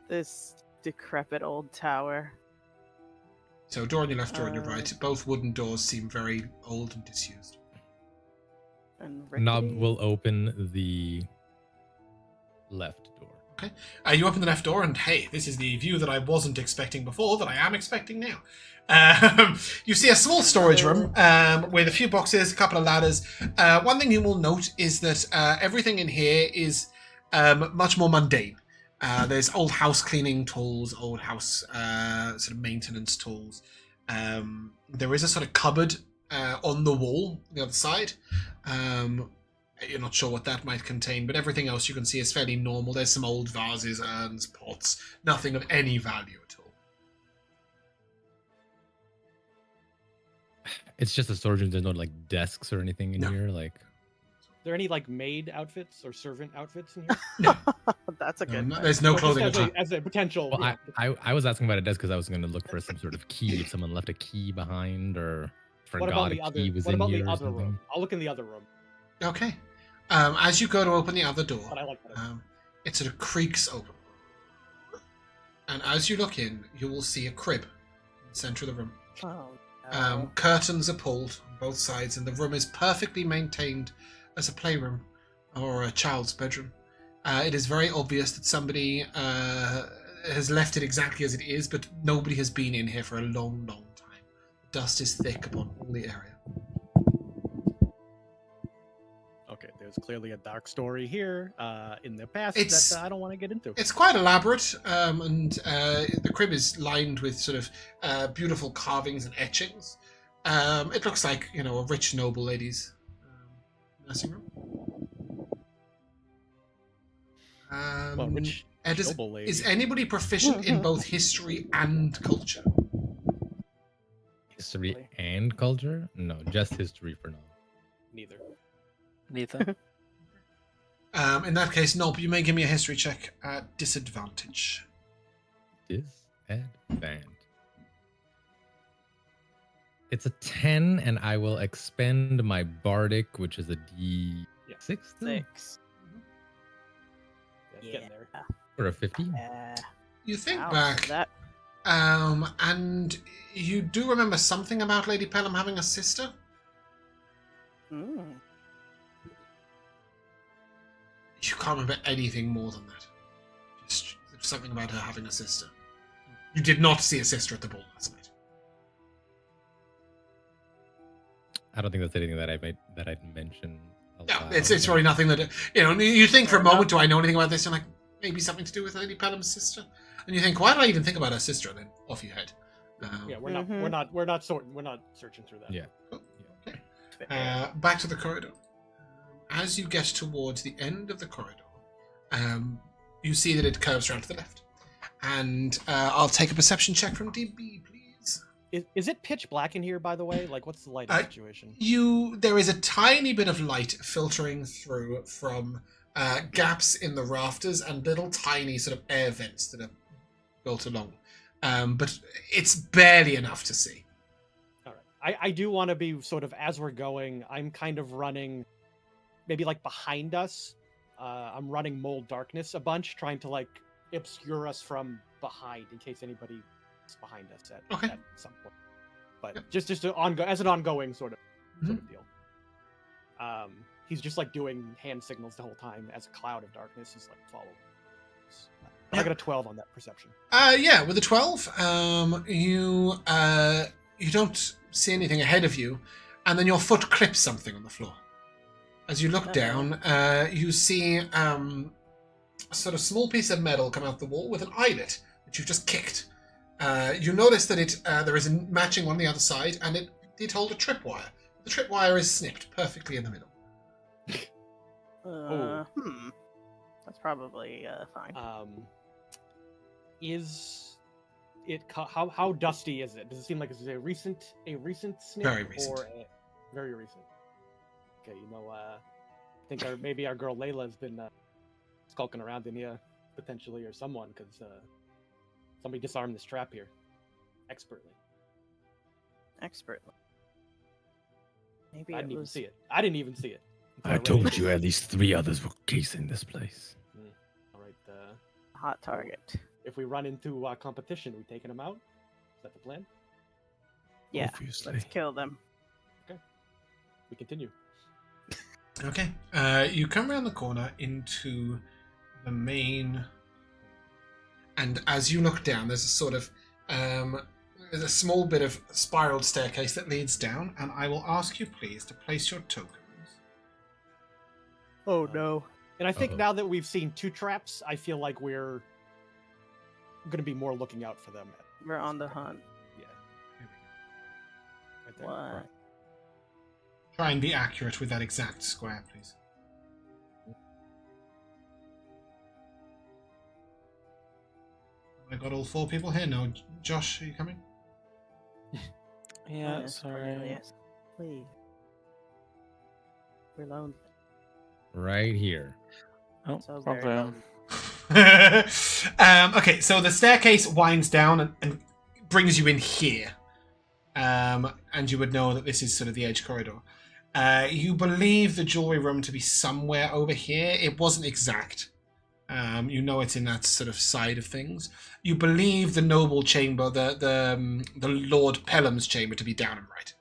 This decrepit old tower. So door on your left, door on your right. Both wooden doors seem very old and disused. And Gnob rickety. will open the left door. You open the left door, and hey, this is the view that I wasn't expecting before, that I am expecting now. You see a small storage room with a few boxes, a couple of ladders. One thing you will note is that everything in here is much more mundane. There's old house cleaning tools, old house sort of maintenance tools. There is a sort of cupboard on the wall on the other side. You're not sure what that might contain, but everything else you can see is fairly normal. There's some old vases, urns, pots, nothing of any value at all. It's just a storage room. There's no like desks or anything in No. here. Like, Are there any like maid outfits or servant outfits in here? That's a good. There's no Or just clothing at all. as a potential. well, yeah. I was asking about a desk because I was going to look for some sort of key. If someone left a key behind or What forgot about a the other? key was What in about here the or other something. room? I'll look in the other room. Okay. As you go to open the other door, But I like that. it sort of creaks open. And as you look in, you will see a crib in the center of the room. Oh, no. Curtains are pulled on both sides, and the room is perfectly maintained as a playroom or a child's bedroom. It is very obvious that somebody has left it exactly as it is, but nobody has been in here for a long, long time. Dust is thick upon all the area. Okay, there's clearly a dark story here in the past It's- that I don't want to get into. It's quite elaborate, and the crib is lined with sort of beautiful carvings and etchings. It looks like, a rich, noble lady's nursing room. Well, rich Ed, noble lady. is anybody proficient in both history and culture? History and culture? No, just history for now. Neither. Neither. In that case, Nob, you may give me a history check at disadvantage. Disadvantage. It's a 10, and I will expend my bardic, which is a D6 still? 6. Yeah, it's getting there. For a 50. You think Wow, back, that and you do remember something about Lady Pelham having a sister? mm. You can't remember anything more than that. Just something about her having a sister. You did not see a sister at the ball last night. I don't think that's anything that I'd mention. No, aloud. it's really nothing that you think for a moment, do I know anything about this? You're like, maybe something to do with Lady Pelham's sister, and you think, why did I even think about her sister? And then off you head. Yeah, we're not searching through that. Yeah. Back to the corridor. As you get towards the end of the corridor, you see that it curves around to the left. And I'll take a perception check from DB, please. Is it pitch black in here, by the way? Like, what's the lighting situation? There is a tiny bit of light filtering through from gaps in the rafters and little tiny sort of air vents that are built along. But it's barely enough to see. All right. I do want to be sort of, as we're going, I'm kind of running, maybe like behind us. I'm running Mold Darkness a bunch, trying to like obscure us from behind in case anybody's behind us at some point. But Yep. just as an ongoing sort of deal. He's just like doing hand signals the whole time as a cloud of darkness. He's like following. I got a 12 on that perception. With a 12, you don't see anything ahead of you, and then your foot clips something on the floor. As you look down, you see a sort of small piece of metal come out the wall with an eyelet, which you've just kicked. You notice that there is a matching one on the other side, and it did hold a tripwire. The tripwire is snipped perfectly in the middle. That's probably fine. Is it how dusty is it? Does it seem like it's a recent snip? Very recent. Or very recent. Okay, I think maybe our girl Layla's been skulking around in here potentially, or someone, because somebody disarmed this trap here. expertly. Expertly. Maybe I it didn't even was. see it. I didn't even see it. until I read it. told you at least 3 others were casing this place. All right. Hot target. If we run into competition, we taking them out? Is that the plan? Yeah. Obviously. Let's kill them. We continue. Okay. You come around the corner into the main, and as you look down, there's a sort of there's a small bit of spiraled staircase that leads down, and I will ask you please to place your tokens. Oh no. And I think Uh-oh. now that we've seen 2 traps, I feel like we're going to be more looking out for them. We're on the hunt. Yeah. Right there. What? Try and be accurate with that exact square, please. I got all 4 people here. No, Josh, are you coming? Yeah, Yes, sorry. Cornelius. Please. We're lonely. Right here. Oh, So very problem. lonely. Okay, so the staircase winds down and brings you in here. And you would know that this is sort of the edge corridor. You believe the jewelry room to be somewhere over here. It wasn't exact. You know it's in that sort of side of things. You believe the noble chamber, the Lord Pelham's chamber, to be down and right.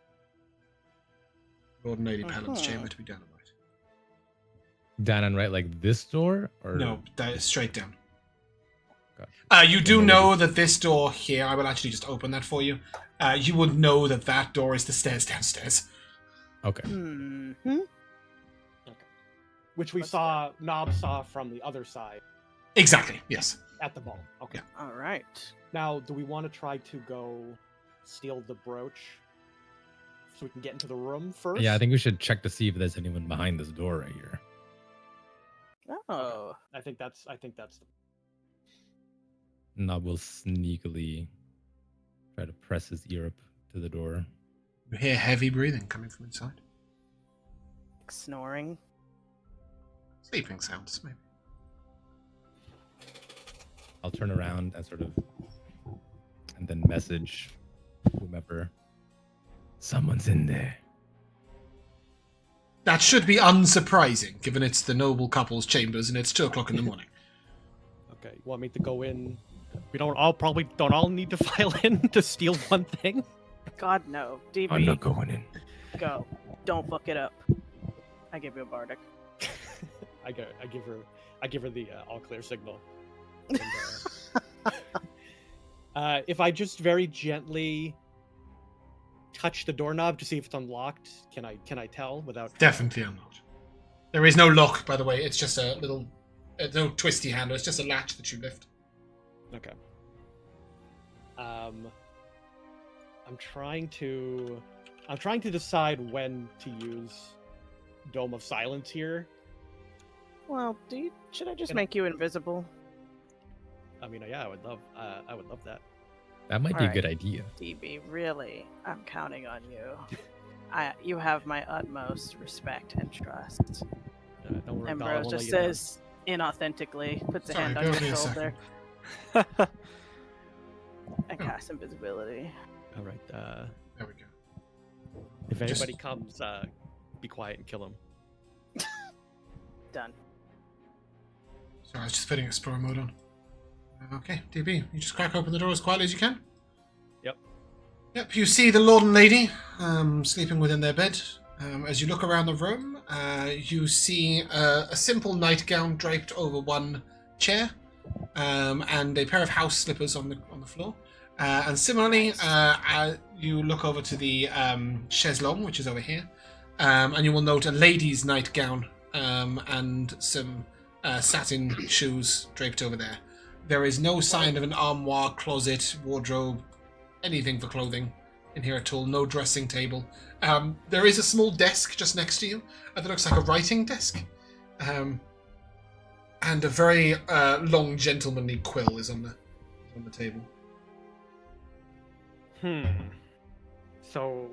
Lord and Lady Pelham's chamber to be down and right. Down and right, like this door? Or No, straight down. Got You do know that this door here, I will actually just open that for you. You would know that that door is the stairs downstairs. Okay. Mm-hmm. Which we What's saw, Gnob saw from the other side Exactly, yes. at the ball. Okay. Yeah. All right. Now, do we want to try to go steal the brooch so we can get into the room first? Yeah, I think we should check to see if there's anyone behind this door right here. Oh. I think that's the Nob will sneakily try to press his ear up to the door. You hear heavy breathing coming from inside. Snoring. Sleeping sounds, maybe. I'll turn around and sort of, and then message whomever. Someone's in there. That should be unsurprising, given it's the noble couple's chambers and it's 2 o'clock in the morning. Okay, you want me to go in? We don't all need to file in to steal one thing. God no. DB. I'm not going in. Go. Don't fuck it up. I give you a bardic. I give her the all clear signal. And, if I just very gently touch the doorknob to see if it's unlocked, can I tell without? Definitely unlocked. There is no lock, by the way. It's just a little, no twisty handle. It's just a latch that you lift. Okay. I'm trying to decide when to use Dome of Silence here. Well, should I just Can I- make you invisible? I mean, yeah, I would love that. That might be a Alright. good idea. DB, really, I'm counting on you. You have my utmost respect and trust. Don't worry, Bella, I won't Ambrosia let you down. says inauthentically, puts a Sorry, hand on bear your with me a shoulder, second. and casts invisibility. All right. There we go. If Just- anybody comes, be quiet and kill him. Done. Sorry, I was just putting Explorer mode on. Okay, DB, you just crack open the door as quietly as you can. Yep. Yep, you see the Lord and Lady sleeping within their bed. As you look around the room, you see a simple nightgown draped over one chair, and a pair of house slippers on the floor. And similarly, you look over to the chaise-longue, which is over here, and you will note a lady's nightgown and some satin shoes draped over there. There is no sign of an armoire, closet, wardrobe, anything for clothing in here at all. No dressing table. There is a small desk just next to you that looks like a writing desk. And a very long, gentlemanly quill is on the table. So,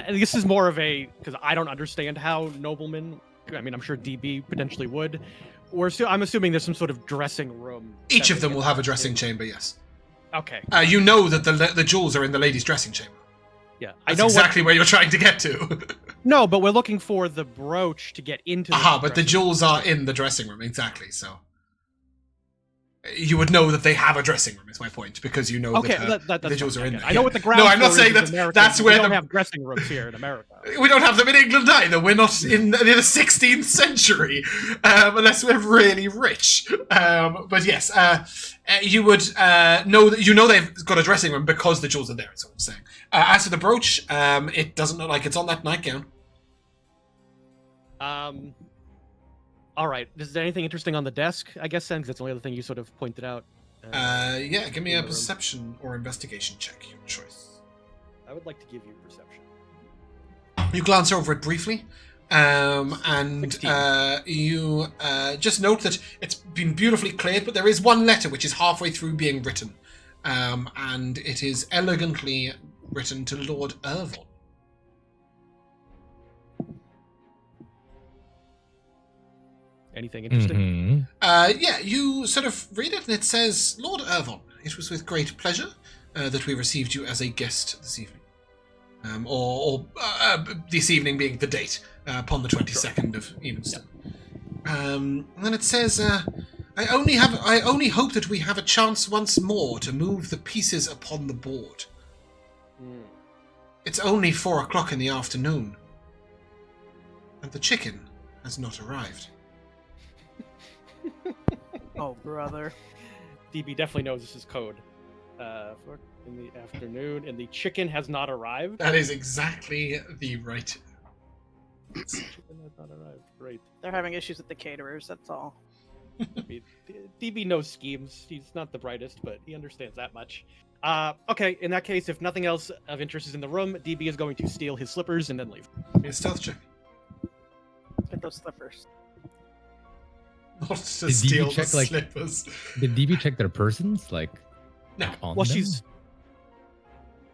this is more of a because I don't understand how noblemen. I mean, I'm sure DB potentially would. I'm assuming there's some sort of dressing room. Each that of they them will get have a locked dressing in. chamber, yes. Okay. You know that the jewels are in the lady's dressing chamber. Yeah. That's exactly where you're trying to get to. No, but we're looking for the brooch to get into the But the dressing jewels are in the dressing room, exactly, so... You would know that they have a dressing room, is my point, because you know that the jewels are in there. I know what the ground No, I'm not floor saying is in that America, that's but where we don't the... have dressing rooms here in America. We don't have them in England either. We're not in the 16th century, unless we're really rich. But yes, you would know that they've got a dressing room because the jewels are there. Is what I'm saying. As for the brooch, it doesn't look like it's on that nightgown. All right. Is there anything interesting on the desk? I guess then, because that's the only other thing you sort of pointed out. Yeah, give me in a the room. perception or investigation check, your choice. I would like to give you perception. You glance over it briefly, and 16. you just note that it's been beautifully cleared, but there is one letter which is halfway through being written, and it is elegantly written to Lord Ervon. Anything interesting? Yeah, you sort of read it, and it says, Lord Ervon, it was with great pleasure that we received you as a guest this evening. Or this evening being the date, upon the 22nd of Evenstone. And then it says, I only hope that we have a chance once more to move the pieces upon the board. It's only 4 o'clock in the afternoon, and the chicken has not arrived. Oh, brother. DB definitely knows this is code. 4 in the afternoon, and the chicken has not arrived. That is exactly the right. Chicken has not arrived. Great. They're having issues with the caterers, that's all. I mean, DB knows schemes. He's not the brightest, but he understands that much. Okay, in that case, if nothing else of interest is in the room, DB is going to steal his slippers and then leave. Give me a stealth check. Get those slippers. Not to Did steal DB the check, like- slippers. Did DB check their persons? Like, No. on Well, them? she's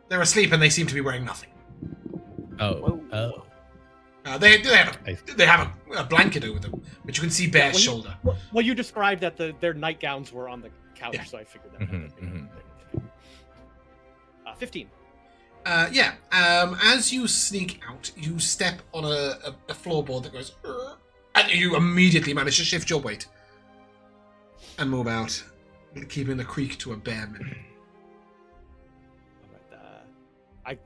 They're asleep and they seem to be wearing nothing. Oh. They I- have a blanket over them, but you can see bare well, you- shoulder. well, you described that their nightgowns were on the couch, Yeah. so I figured that. Mhm, 15. As you sneak out, you step on a floorboard that goes, and you immediately manage to shift your weight and move out, keeping the creak to a bare minimum. All right, I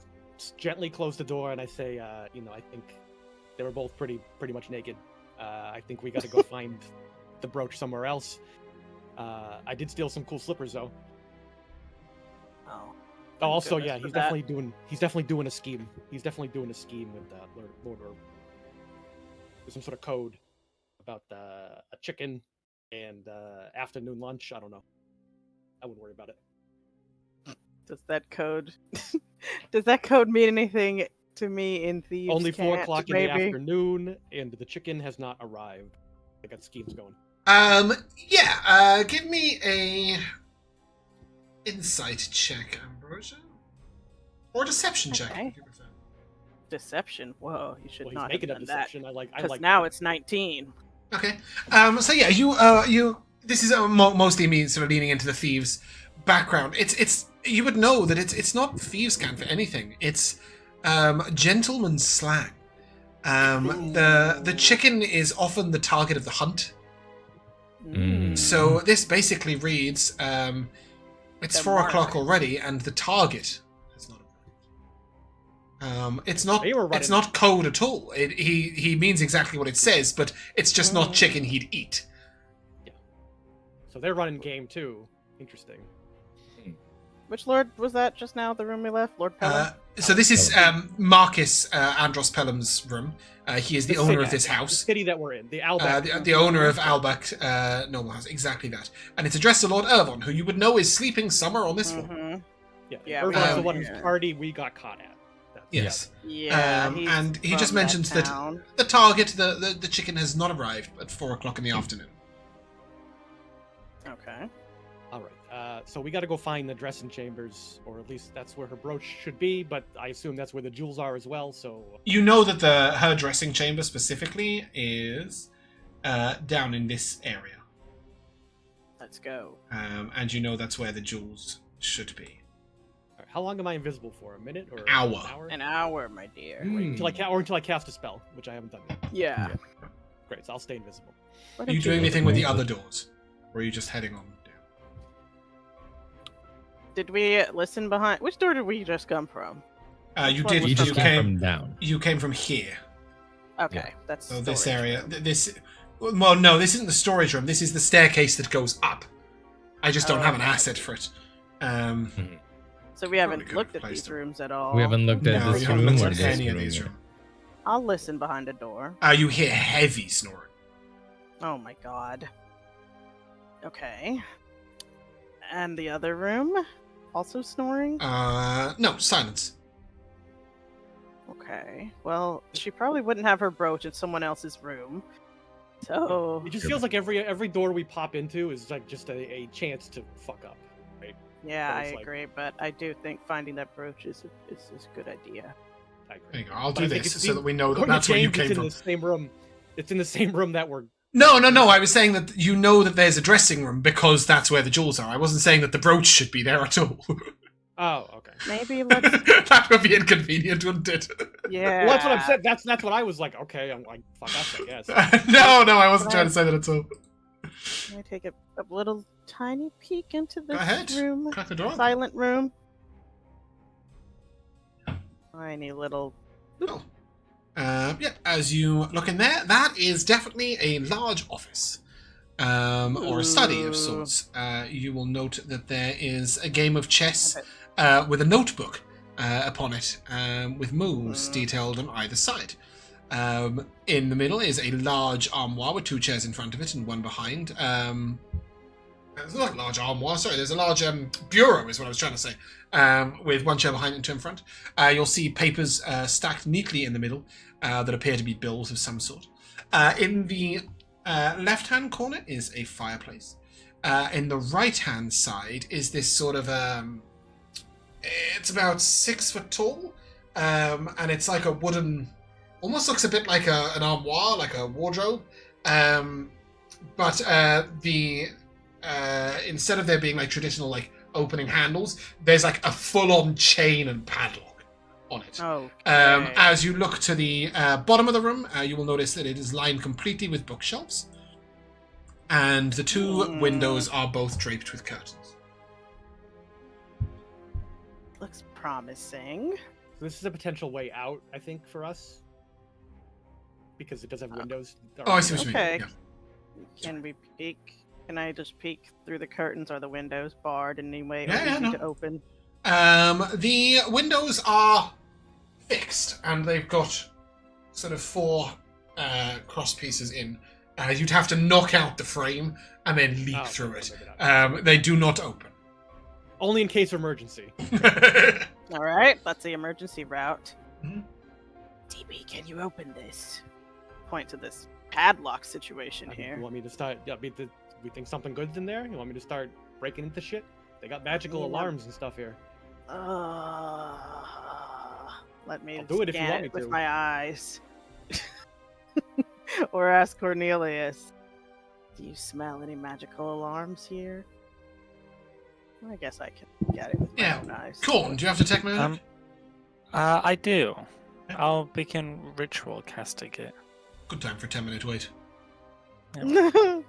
gently close the door and I say, I think they were both pretty much naked. I think we got to go find the brooch somewhere else. I did steal some cool slippers though. Oh. Oh, also, goodness yeah, for he's that. definitely doing a scheme. He's definitely doing a scheme with Lord Orb. There's some sort of code about a chicken and afternoon lunch. I don't know. I wouldn't worry about it. Does that code mean anything to me in Thieves' Only 4 Cant, o'clock in the maybe? afternoon, and the chicken has not arrived. I got schemes going. Give me a insight check, Ambrosia, or deception check. Okay. If you prefer. Deception. Whoa, you should Well, he's not have making a done that. deception. I Because like now it's 19. Okay. So yeah, you. This is mostly me sort of leaning into the thieves' background. It's you would know that it's not thieves' cant for anything. It's gentleman's slang. The chicken is often the target of the hunt. Mm. So this basically reads, it's The 4 mark. o'clock already, and the target has not arrived. It's not. They were It's running- not code at all. He means exactly what it says, but it's just not chicken he'd eat. So they're running game too. Interesting. Which lord was that just now, the room we left? Lord Pelham? So this is Marcus Andros Pelham's room. He is the owner of this The house. city that we're in, the Albeck. The owner of Albach Noble House, exactly that. And it's addressed to Lord Ervon, who you would know is sleeping somewhere on this floor. Mhm. Yeah, Yeah, Irvin's the um, one whose yeah. party we got caught at. That's- Yes. Yeah, he's and he from just mentions that town. the target, the chicken, has not arrived at 4 o'clock in the afternoon. Okay. All right. So we got to go find the dressing chambers, or at least that's where her brooch should be. But I assume that's where the jewels are as well. So You know that her dressing chamber specifically is down in this area. Let's go. And you know that's where the jewels should be. Alright, how long am I invisible for? A minute or Hour. An hour, my dear. Until I cast a spell, which I haven't done yet. Yeah. Great, so I'll stay invisible. What Are you did doing do? anything with the other doors? Or are you just heading on down? Did we listen behind? Which door did we just come from? You Which one did. was You the just You left? came came. from down. You came from here. Okay, that's So this storage area. room. This. Well, no, this isn't the storage room. This is the staircase that goes up. I just don't have an Okay. asset for it. So we haven't could've looked at replaced these them. rooms at all. We haven't looked at No, this you haven't room looked or at this any of room. these yet. rooms. I'll listen behind a door. You hear heavy snoring. Oh my god. Okay. And the other room? Also snoring? No, silence. Okay. Well, she probably wouldn't have her brooch in someone else's room. So, It just feels like every door we pop into is like just a chance to fuck up. yeah, So I it's like- agree, but I do think finding that brooch is a good idea. I agree. There you go. I'll But do I think this it's so that we know that According to that's where you James, came it's from. in the same room. It's in the same room that we're. No. I was saying that you know that there's a dressing room because that's where the jewels are. I wasn't saying that the brooch should be there at all. Oh, okay. Maybe let's. That would be inconvenient, wouldn't it? Yeah. Well, that's what I'm saying. That's what I was like. Okay, I'm like, fuck us, I guess. No, I wasn't trying to say that at all. Can I take a little tiny peek into this ahead. room? Crack the door. Silent room. Tiny little. Oh. Yeah, as you look in there, that is definitely a large office. Or a study of Ooh. sorts. You will note that there is a game of chess Okay. with a notebook upon it, with moves Mm. detailed on either side. In the middle is a large armoire with 2 chairs in front of it and one behind. There's not a large armoire, sorry, there's a large bureau is what I was trying to say, with 1 chair behind and 2 in front. You'll see papers stacked neatly in the middle that appear to be bills of some sort. In the left-hand corner is a fireplace. In the right-hand side is this sort of... it's about 6 foot tall, and it's like a wooden... Almost looks a bit like an armoire, like a wardrobe. But instead of there being like traditional like opening handles, there's like a full-on chain and padlock on it. Oh. As you look to the bottom of the room, you will notice that it is lined completely with bookshelves. And the 2 windows are both draped with curtains. Looks promising. So this is a potential way out, I think, for us. Because it does have windows. Oh, I see what you Okay. mean. Yeah. Can we peek? Can I just peek through the curtains? Are the windows barred in any way? Or Yeah, easy no. to open? The windows are fixed, and they've got sort of 4 cross pieces in. You'd have to knock out the frame and then leap through it. They do not open. Only in case of emergency. All right, that's the emergency route. Mhm. DB, can you open this? Point to this padlock situation here. You want me to start? Yeah, we think something good's in there. You want me to start breaking into shit? They got magical Yeah. alarms and stuff here. Let me I'll do it if you scan want me it with to. my eyes. Or ask Cornelius. Do you smell any magical alarms here? I guess I can get it with Yeah. my own eyes. Corn, do you have to take my Um, I do. I'll begin ritual casting it. Good time for a 10-minute wait. well,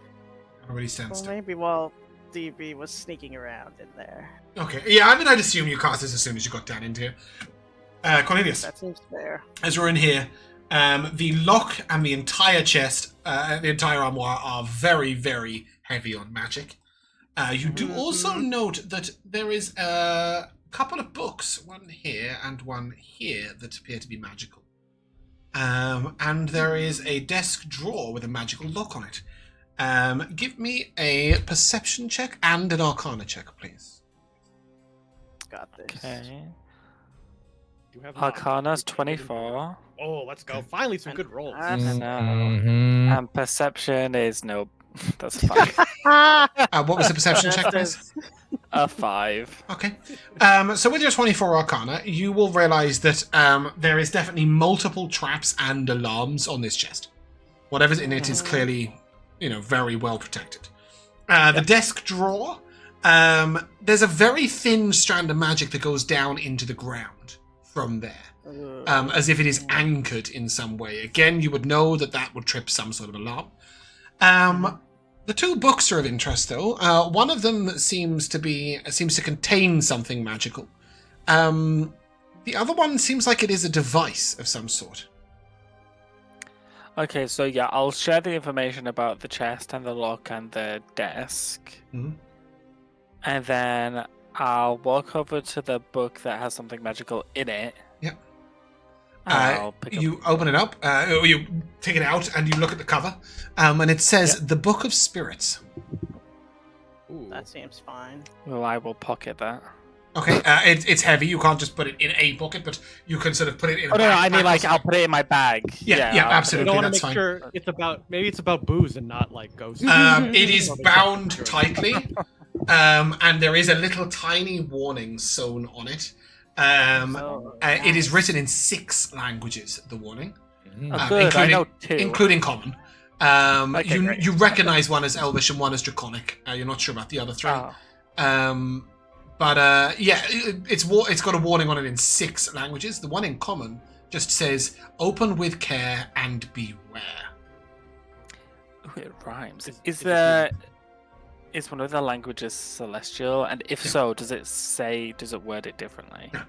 Everybody stands still. maybe while DB was sneaking around in there. Okay, yeah, I mean, I'd assume you cast this as soon as you got down into here. Cornelius, That seems fair. as we're in here, the lock and the entire chest, the entire armoire are very, very heavy on magic. You do also note that there is a couple of books, one here and one here, that appear to be magical. And there is a desk drawer with a magical lock on it. Give me a perception check and an arcana check, please. Got this. Okay. You have Arcana's 24. Oh, let's go! Finally, some good rolls. That's No. Mhm. And perception is nope. That's fine. What was the perception check, please? Justice. A 5. Okay. So with your 24 Arcana, you will realize that there is definitely multiple traps and alarms on this chest. Whatever's in it is clearly, very well protected. The desk drawer There's a very thin strand of magic that goes down into the ground from there. As if it is anchored in some way. Again, you would know that would trip some sort of alarm. The two books are of interest, though. One of them seems to contain something magical. The other one seems like it is a device of some sort. Okay, so yeah, I'll share the information about the chest and the lock and the desk. Mhm. And then I'll walk over to the book that has something magical in it. Yep. And I'll pick You open it up, or you take it out, and you look at the cover, and it says The Book of Spirits. Ooh. That seems fine. Well, I will pocket that. Okay, it's heavy. You can't just put it in a bucket, but you can sort of put it in a Oh no, I backpack mean or like I'll something. put it in my bag. Yeah, I'll put it- absolutely. I don't want that's to make fine. sure it's about. Maybe it's about booze and not like ghosts. It is bound tightly, and there is a little tiny warning sewn on it. It is written in 6 languages, the warning, Oh, good, I know 2. including Common. Okay, great. You recognize one as Elvish and one as Draconic. You're not sure about the other 3. Oh. But it's got a warning on it in 6 languages. The one in Common just says, "Open with care and beware." Ooh, it rhymes. Is Is one of the languages celestial? And if so, does it word it differently? No.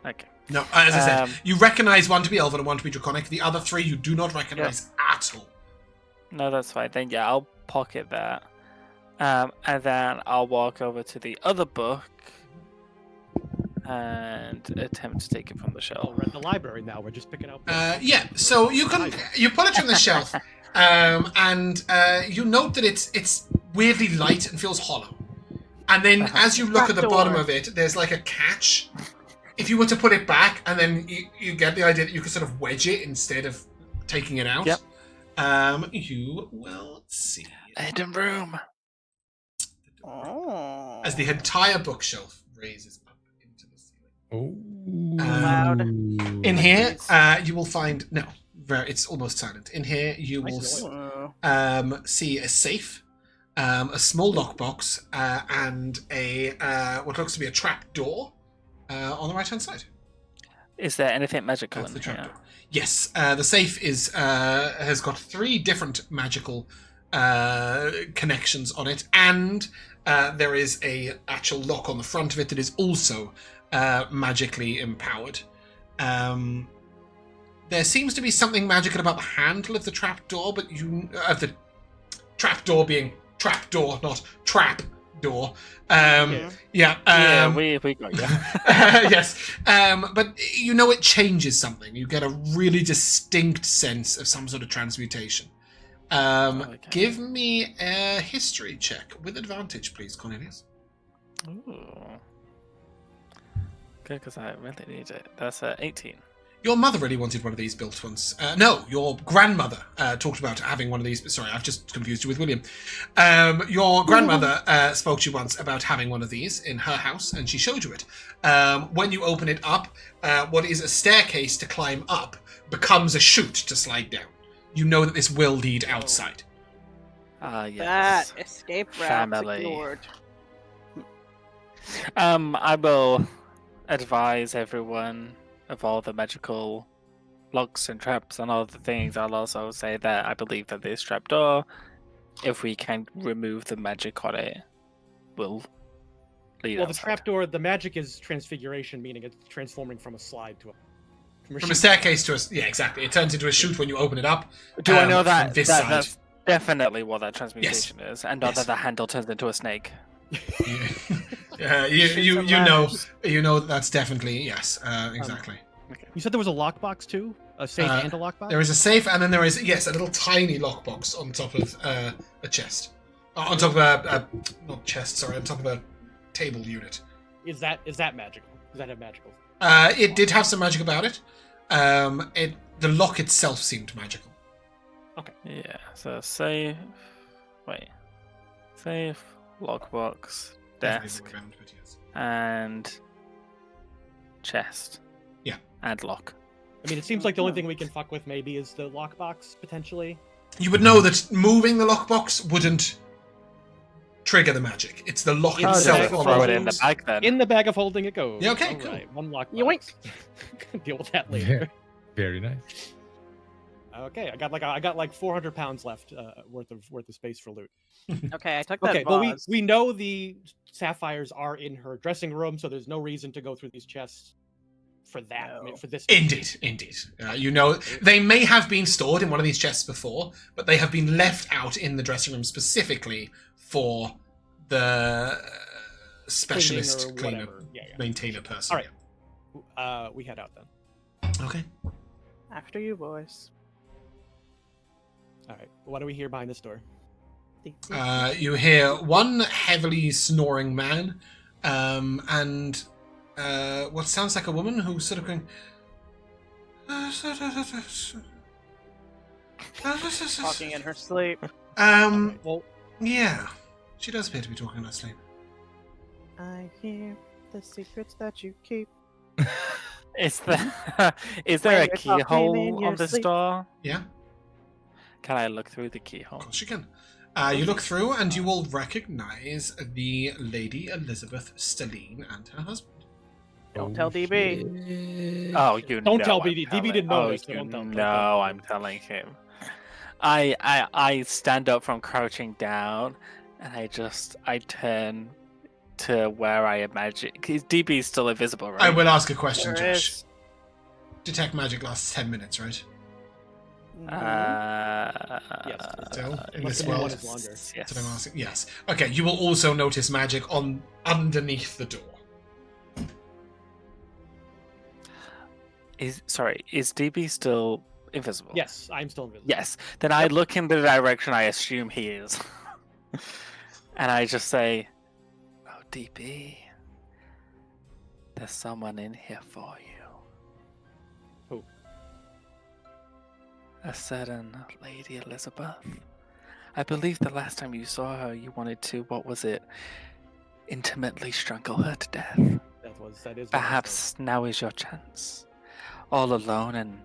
Okay. No, as I Um, said, you recognize one to be Elven and one to be Draconic. The other 3 you do not recognize at all. No, that's fine. Then yeah, I'll pocket that. And then I'll walk over to the other book and attempt to take it from the shelf. We're at the library now. We're just picking out. So you pull it from the shelf, and you note that it's weirdly light and feels hollow. And then as you look at the bottom of it, there's like a catch. If you were to put it back, and then you get the idea that you could sort of wedge it instead of taking it out. Yep. You will see. Hidden room. Oh. As the entire bookshelf raises up into the ceiling. Oh. Loud. In here, you will find it's almost silent. In here, you will see a safe, a small lockbox, and a what looks to be a trap door on the right-hand side. Is there anything magical That's in the trap here? door. Yes, the safe has got 3 different magical connections on it, and there is a actual lock on the front of it that is also magically empowered. There seems to be something magical about the handle of the trapdoor, but the trapdoor being trapdoor, not trap door. We got you. Yes, but it changes something. You get a really distinct sense of some sort of transmutation. Okay. Give me a history check with advantage, please, Cornelius. Ooh. Good, because I really need it. That's 18. Your mother really wanted one of these built once. No, your grandmother talked about having one of these. Sorry, I've just confused you with William. Your grandmother spoke to you once about having one of these in her house, and she showed you it. When you open it up, what is a staircase to climb up becomes a chute to slide down. You know that this will lead outside. Yes. That escape route Family. secured. I will advise everyone of all the magical locks and traps and all the things. I'll also say that I believe that this trapdoor, if we can remove the magic on it, will lead Well, the outside. trapdoor, the magic is transfiguration, meaning it's transforming from a slide to a. From a staircase to a... Yeah, exactly. It turns into a chute when you open it up. Do I know from that, this that side. that's definitely what that transmutation is, and not Yes. that the handle turns into a snake? You know that's definitely yes, exactly. You said there was a lockbox too, a safe and a lockbox. There is a safe, and then there is a little tiny lockbox on top of a chest, on top of a not chest, sorry, on top of a table unit. Is that magical? Does that have magical? It did have some magic about it. The lock itself seemed magical. Yeah, so safe, lockbox, Definitely desk, the way around, but yes. and chest. Yeah. And lock. I mean, it seems like the only thing we can fuck with maybe is the lockbox potentially. You would know that moving the lockbox wouldn't trigger the magic. It's the lock Oh, itself. just on throw the it in the locks. bag then. In the bag of holding it goes. Yeah, okay, All cool. right, one lock. Yoink. Deal with that later. Very nice. Okay, I got like 400 pounds left worth of space for loot. Okay, I took that Okay, but vase. we know the sapphires are in her dressing room, so there's no reason to go through these chests for that. I mean, No. for this. Indeed. You know, they may have been stored in one of these chests before, but they have been left out in the dressing room specifically for the specialist or cleaner, whatever. Yeah. maintainer person. All right. We head out then. Okay. After you, boys. All right. What do we hear behind this door? You hear one heavily snoring man, and what sounds like a woman who's sort of going. Talking in her sleep. Okay, well, Yeah, she does appear to be talking in her sleep. I hear the secrets that you keep. Is there is When there a you're talking in keyhole your on this sleep. door? Yeah, Can I look through the of keyhole? course you can. You look through, and you will recognize the Lady Elizabeth Stelline and her husband. Don't tell DB. Oh, you Don't know tell I'm BD. DB telling- didn't know oh, this, so you don't tell- don't know tell I'm telling him. I stand up from crouching down, and I turn to where I imagine. Because DB is still invisible, right? I will ask a question, There Josh. is. Detect magic lasts 10 minutes, right? Still, in Unless this the new one world. is longer. Yes. That's what I'm asking. Yes. Okay, you will also notice magic on underneath the door. Is DB still invisible? Yes, I'm still invisible. Yes. Then I look in the direction I assume he is, and I just say, "Oh, DB, there's someone in here for you." Who? A certain Lady Elizabeth. I believe the last time you saw her, you wanted to, what was it? Intimately strangle her to death. That is. what I said. Perhaps now is your chance. All alone and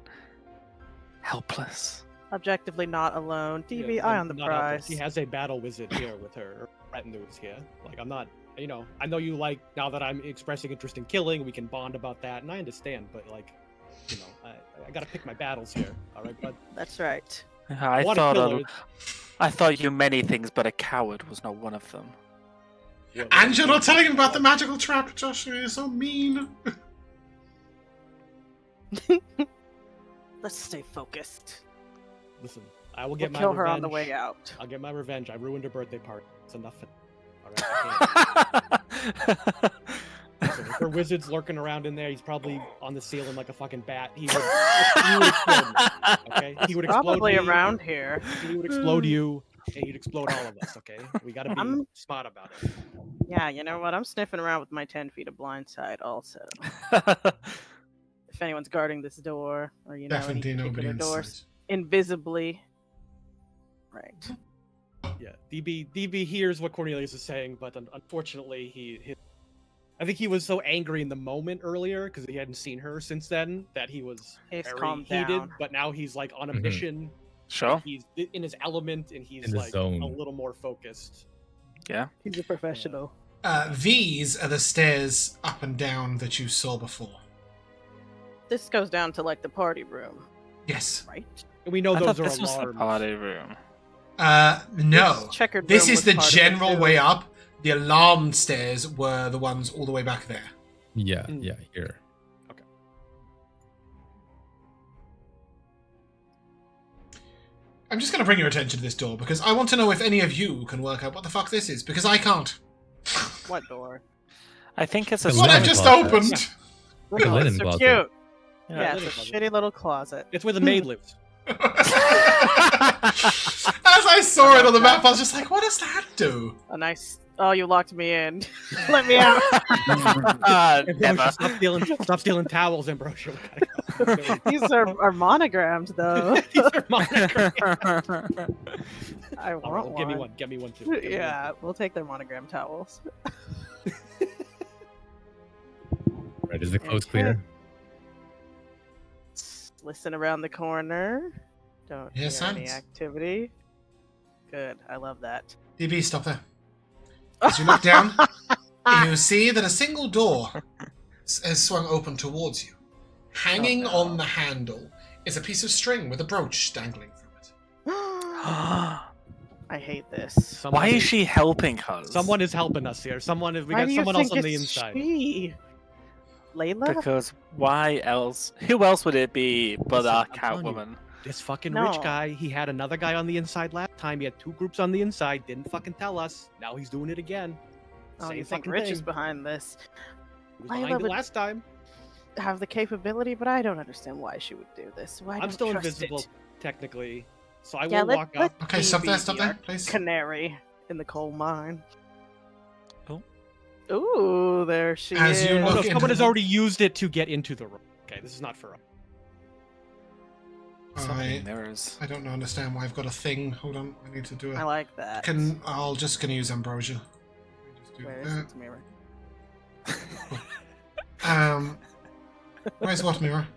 helpless. Objectively not alone. DB, Yeah, eye I'm on the not helpless. prize. She has a battle wizard here with her, or retinues here. Like, I'm not, I know you like, now that I'm expressing interest in killing, we can bond about that, and I understand, but, like, I gotta pick my battles here, alright, bud? That's right. I wanna thought kill her. I thought you many things, but a coward was not one of them. And you're not telling him about the magical trap, Josh. You're so mean. Let's stay focused. Listen, I will We'll get my kill revenge. her on the way out. I'll get my revenge. I ruined her birthday party. It's enough. Alright, listen, if her wizard's lurking around in there, he's probably on the ceiling like a fucking bat. He would explode me, okay? He would explode Probably me, around here. He would explode you, and he'd explode all of us, okay? We gotta be I'm- smart about it. Yeah, you know what? I'm sniffing around with my 10 feet of blindside also. If anyone's guarding this door, or, any Definitely nobody particular in doors, sight. invisibly. Right. Yeah, DB hears what Cornelius is saying, but unfortunately, I think he was so angry in the moment earlier because he hadn't seen her since then that he was He's very calmed heated. down. But now he's like on a Mhm. mission. Sure. He's in his element and he's In the like zone. a little more focused. He's a professional. These are the stairs up and down that you saw before. This goes down to like the party room, Yes. right? And we know I those thought are this was the alarms. party room. No. This checkered This room is was the part of it, general too. way up. The alarmed stairs were the ones all the way back there. Yeah, Mm. yeah, here. I'm just going to bring your attention to this door because I want to know if any of you can work out what the fuck this is because I can't. What door? I think it's a The What I've linen just closet. opened. The Oh, linen it's so closet. cute. Yeah, Yeah, linen it's a closet. shitty little closet. It's where the maid lives. As I saw it on the map, I was just like, what does that do? A nice. Oh, you locked me in. Let me out. Never. Stop stealing towels, Ambrosia. We gotta go. These are monogrammed though. These are monogrammed. I Oh, want well, one. give me one. Get me one too. Get me one, Yeah, we'll take their monogram towels. Right, is the close Okay. clear? Listen around the corner. Don't Yeah, hear any silence. activity. Good. I love that. DB, stop there. As you look down, you see that a single door has swung open towards you. Hanging on the handle is a piece of string with a brooch dangling from it. I hate this. Why is she helping us? Someone is helping us here. Someone is. We Why got do you someone else think on the it's inside. She? Layla? Because why else? Who else would it be but Listen, our I'm telling you. Catwoman? This fucking No. rich guy. He had another guy on the inside last time. He had 2 groups on the inside. Didn't fucking tell us. Now he's doing it again. Oh, Same you think fucking Rich thing. is behind this? He was Layla behind it would- last time. Have the capability, but I don't understand why she would do this. Why I'm don't still trust invisible, it? technically. So I Yeah, will walk up. Okay, stop there, please. Canary in the coal mine. Oh. Ooh, there she As is. you Oh, look no, into someone has the- already used it to get into the room. Okay, this is not for us. Something mirrors. I don't understand why I've got a thing. Hold on, I need to do I it. like that. I'll just gonna use Ambrosia. Let me just do Where is that. its mirror? Where's what mirror?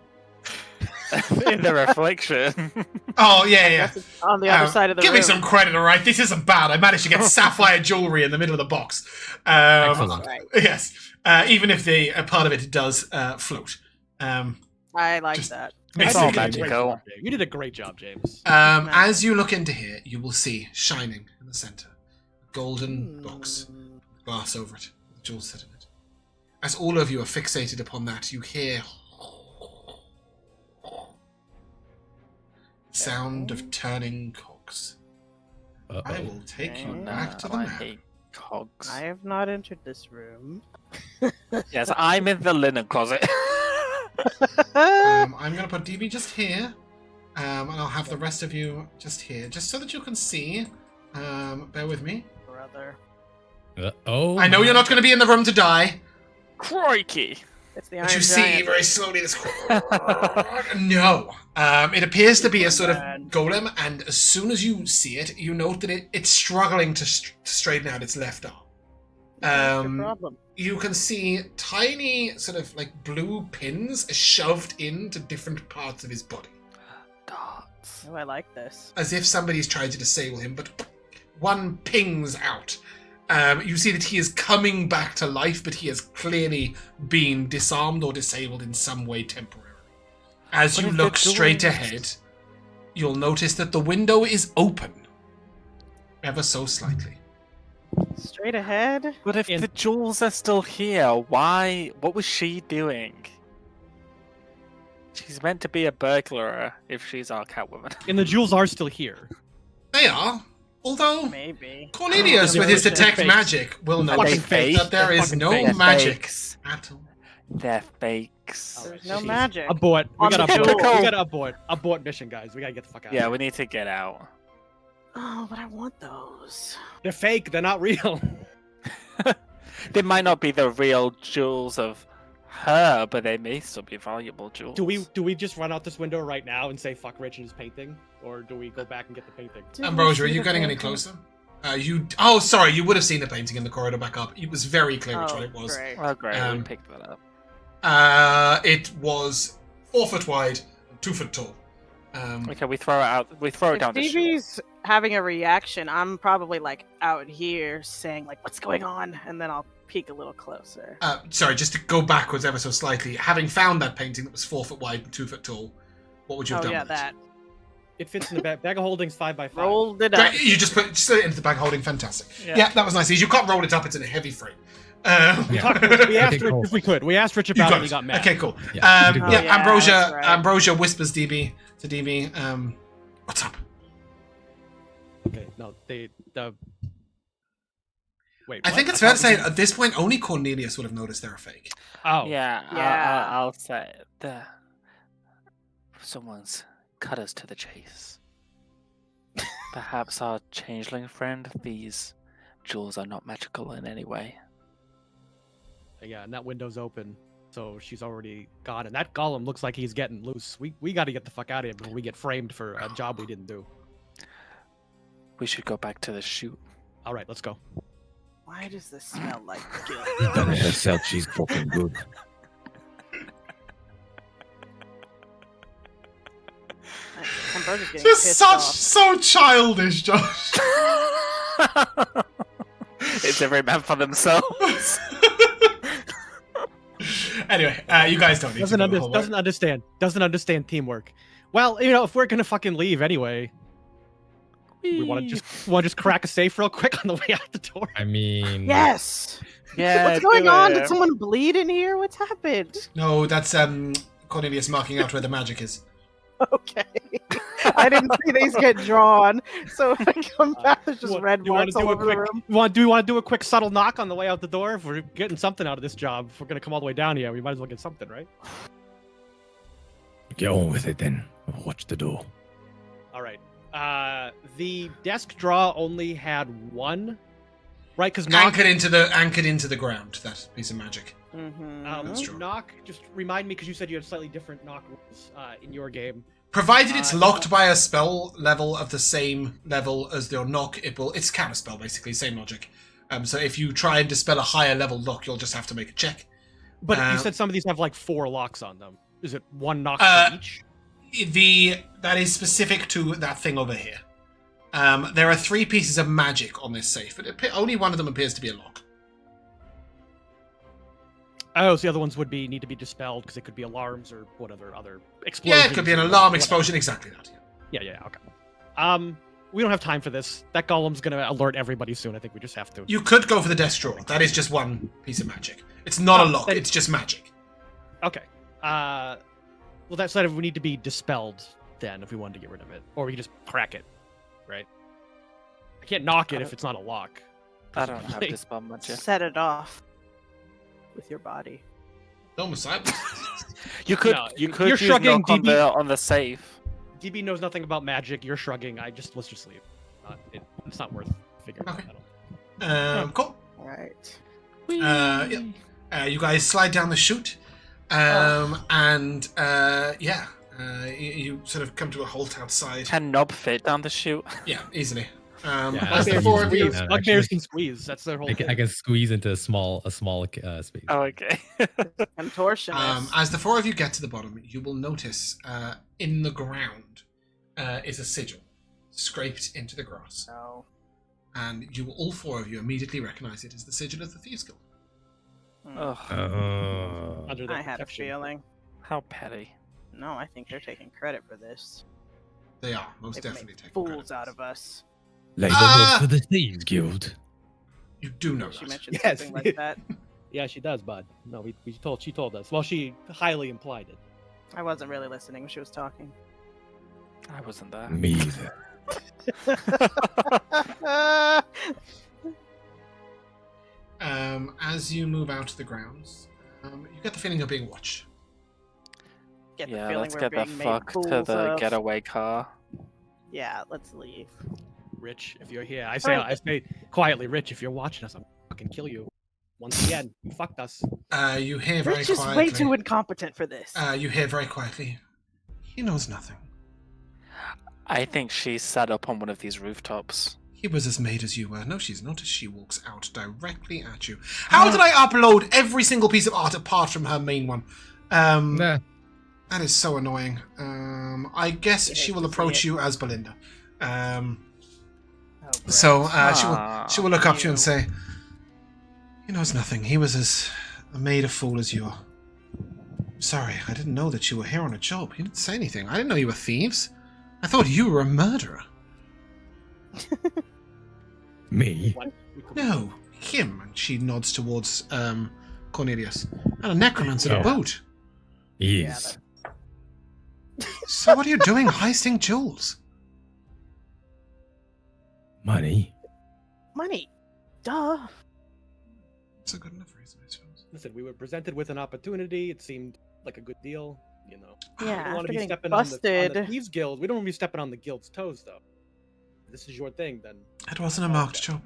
In the reflection. Oh yeah, yeah. Guess it's on the other side of the Give room. me some credit, all right? This isn't bad. I managed to get sapphire jewelry in the middle of the box. Excellent. Right. Yes, even if the a part of it does float. I like Just- that. It's Basically, all You did a great magical. job, James. You did a great job, James. as you look into here, you will see shining in the center a golden box, Hmm. glass over it, with jewels set in it. As all of you are fixated upon that, you hear sound of turning cogs. I Uh-oh. will take you Okay. back to the I map. hate cogs. I have not entered this room. Yes, I'm in the linen closet. I'm going to put DB just here, and I'll have the rest of you just here, just so that you can see. Bear with me. Brother. Oh. I know you're not going to be in the room to die, Crikey. It's the but Iron you see Giant. very slowly this. No, it appears to be a sort of Bad. golem, and as soon as you see it, you note that it's struggling to straighten out its left arm. What's your problem? You can see tiny sort of like blue pins shoved into different parts of his body, Darts. Oh, I like this. as if somebody's tried to disable him, but one pings out. You see that he is coming back to life, but he has clearly been disarmed or disabled in some way temporarily. As But you if look the straight doors- ahead, you'll notice that the window is open, ever so slightly. Straight ahead. But if In- the jewels are still here, why? What was she doing? She's meant to be a burglar if she's our Catwoman. And the jewels are still here. They are, although Maybe. Cornelius, They're with his fake. detect They're magic, will Are know they that fake? there They're is fucking no fake. They're magic fakes. at all. They're fakes. Oh, There's no jeez. magic. Abort. We On gotta the abort. jewel. We gotta abort. Abort mission, guys. We gotta get the fuck out. Yeah, of we here. need to get out. Oh, but I want those. They're fake. They're not real. They might not be the real jewels of her, but they may still be valuable jewels. Do we just run out this window right now and say fuck Rich and his painting, or do we go back and get the painting? Did we Ambrosia, are see you the getting any painting? closer? Oh, sorry, you would have seen the painting in the corridor back up. It was very clear which Oh, one it was. great. Oh, great, we Um, picked that up. It was 4 foot wide, 2 foot tall. Okay, we throw it out. We throw it If down the chute. Stevie's having a reaction, I'm probably like out here saying like, "What's going on?" And then I'll peek a little closer. Sorry, just to go backwards ever so slightly. Having found that painting that was 4 foot wide and 2 foot tall, what would you have Oh done yeah, with that. It fits in the bag of holdings 5x5. Rolled it it? up. Great, you just slid it into the bag holding. Fantastic. Yeah. Yeah, that was nice. You can't roll it up; it's in a heavy frame. We Okay, asked Rich cool. if we could. We asked Rich You about it. got And he got mad. Okay, cool. Yeah, you did Oh, great. yeah, Ambrosia. that's right. Ambrosia whispers DB to DB. What's up? Okay. No, the. Wait. I what? think it's fair to thought say we- at this point only Cornelius would have noticed they're a fake. Oh. Yeah, Yeah. I'll say someone's cut us to the chase. Perhaps our changeling friend. These jewels are not magical in any way. Yeah, and that window's open, so she's already gone. And that golem looks like he's getting loose. We got to get the fuck out of here before we get framed for a job we didn't do. We should go back to the chute. All right, let's go. Why does this smell like Done it guilt? herself. She's fucking good. Ambrosia's getting Just pissed such off. so childish, Josh. It's every man for themselves. Anyway, you guys don't need to go home. Doesn't understand teamwork. Well, if we're gonna fucking leave anyway, we want to just crack a safe real quick on the way out the door. I mean, Yes. Yeah. What's going on? Did someone bleed in here? What's happened? No, that's Cornelius marking out where the magic is. Okay. I didn't see these get drawn, so when I come back, there's just red marks all over the room. Do we want to do a quick subtle knock on the way out the door? If we're getting something out of this job, if we're gonna come all the way down here, we might as well get something, right? get on with it then. Watch the door. All right. The desk draw only had one, right? Because anchored into the ground. That piece of magic. Mm-hmm. That's true. Knock. Just remind me, because you said you had slightly different knock rules in your game. Provided it's locked by a spell level of the same level as your knock, it's counterspell basically, same logic. So if you try and dispel a higher level lock, you'll just have to make a check. But you said some of these have like 4 locks on them. Is it one knock for each? That is specific to that thing over here. There are 3 pieces of magic on this safe, but only one of them appears to be a lock. Oh, so the other ones would need to be dispelled because it could be alarms or whatever other explosions. Yeah, it could be an alarm, explosion, exactly that. Yeah, okay. We don't have time for this. That golem's gonna alert everybody soon. I think we just have to. You could go for the death drawer. That is just one piece of magic. It's not a lock. It's just magic. Okay. Well, that said, we need to be dispelled then if we wanted to get rid of it, or we can just crack it, right? I can't knock it if it's not a lock. I don't have dispel magic. Set it off with your body. No, Messiah. You could. No, You could. you're use shrugging, knock on the safe. DB knows nothing about magic. You're shrugging. Let's just leave. It's not worth figuring out. Cool. All right. You guys slide down the chute, and you sort of come to a halt outside. Can Gnob fit down the chute? Yeah, easily. Yeah, as the 4 of you, Bugbears can squeeze. That's their whole thing. I can squeeze into a small space. Oh, okay. Contortionist. as the 4 of you get to the bottom, you will notice in the ground is a sigil scraped into the grass. No. And all 4 of you immediately recognize it as the sigil of the Thieves Guild. Ugh, Under I had a protection. feeling. how petty. No, I think they're taking credit for this. They are most They've definitely made taking fools credit for out this. of us. Labor works for the Thieves Guild. You do know She that. mentioned Yes. something like that. Yeah, she does, bud. No, she told us. Well, she highly implied it. I wasn't really listening when she was talking. I wasn't there. Me either. As you move out of the grounds, you get the feeling you're being watched. Get the Yeah, feeling let's we're get the being made fuck to fools the of. getaway car. Yeah, let's leave. Rich, if you're here, I say quietly, Rich, if you're watching us, I'm fucking kill you. Once again, you fucked us. You hear very Rich is quietly. way too incompetent for this. You hear very quietly. He knows nothing. I think she sat up on one of these rooftops. He was as made as you were. No, she's not, as she walks out directly at you. How did I upload every single piece of art apart from her main one? Nah. That is so annoying. I guess You she hate will to see approach it. you as Belinda. Oh, So Ah, she will look up to you and you. say, "He knows nothing. He was as made a fool as you are. Sorry, I didn't know that you were here on a job. You didn't say anything. I didn't know you were thieves. I thought you were a murderer." Me? No, him. And she nods towards Cornelius. And a necromancer to Oh. boot. Yes. So what are you doing heisting jewels? Money. Money. Duh. That's a good enough reason, I suppose. Listen, we were presented with an opportunity. It seemed like a good deal, you know. Yeah, We don't want after to be getting stepping on the busted. Thieves Guild. We don't want to be stepping on the Guild's toes, though. If this is your thing, then It wasn't a marked job.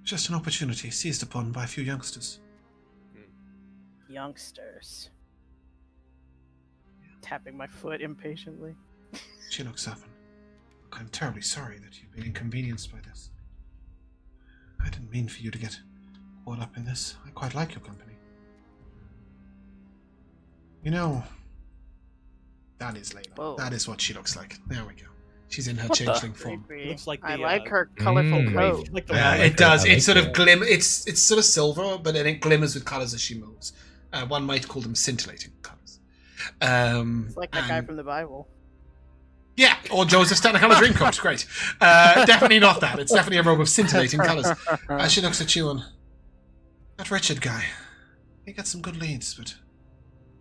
Just an opportunity seized upon by a few youngsters. Youngsters. Tapping my foot impatiently. She looks up and, "Look, I'm terribly sorry that you've been inconvenienced by this. I didn't mean for you to get caught up in this. I quite like your company. You know, that is Layla. Whoa. That is what she looks like. There we go. She's in her What the? changeling form. Creepy. Looks like I the, like her colorful Mm. coat. like the Yeah, one- it does. I It like sort of that. glim. It's sort of silver, but then it glimmers with colors as she moves. One might call them scintillating colors. It's like that guy from the Bible. Yeah, or Joseph Stanicol's raincoat. Great. Definitely not that. It's definitely a robe of scintillating colors. She looks at you and that Richard guy. He gets some good leads, but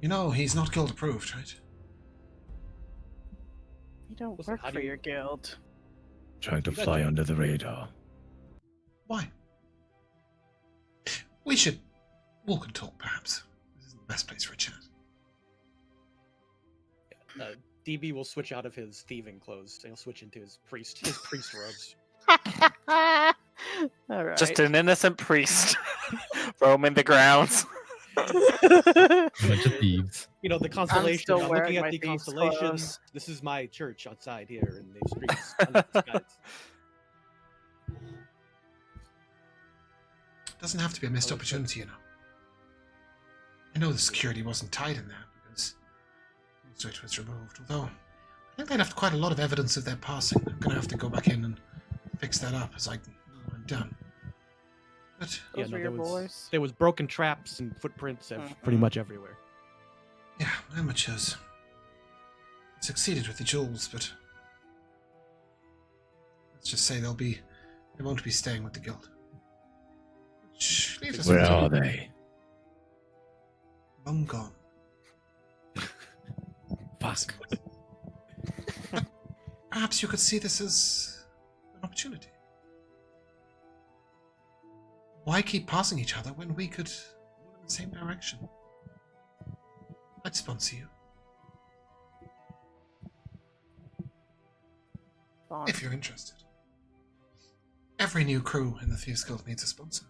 you know he's not guild approved, right? You don't Listen, work how do for you- your guild. Trying to You guys- fly under the radar. Why? We should walk and talk, perhaps. This isn't the best place for a chat. DB will switch out of his thieving clothes and he'll switch into his priest robes. All right. Just an innocent priest roaming the grounds. Bunch of thieves. You know, the constellation. still I'm wearing looking my at the thieves' constellation. clothes. This is my church outside here in the streets. under the skies. Doesn't have to be a missed opportunity, you know. I know the security wasn't tied in there because most of it was removed, although I think they left quite a lot of evidence of their passing. I'm going to have to go back in and fix that up as I'm done. But Those were your boys. there was broken traps and footprints pretty much everywhere. yeah, amateurs. Succeeded with the jewels, but let's just say they won't be staying with the guild. Which leaves us Where with are they? long gone. Fuck. Perhaps you could see this as an opportunity. Why keep passing each other when we could move in the same direction? I'd sponsor you, Fine. if you're interested. Every new crew in the Thieves Guild needs a sponsor.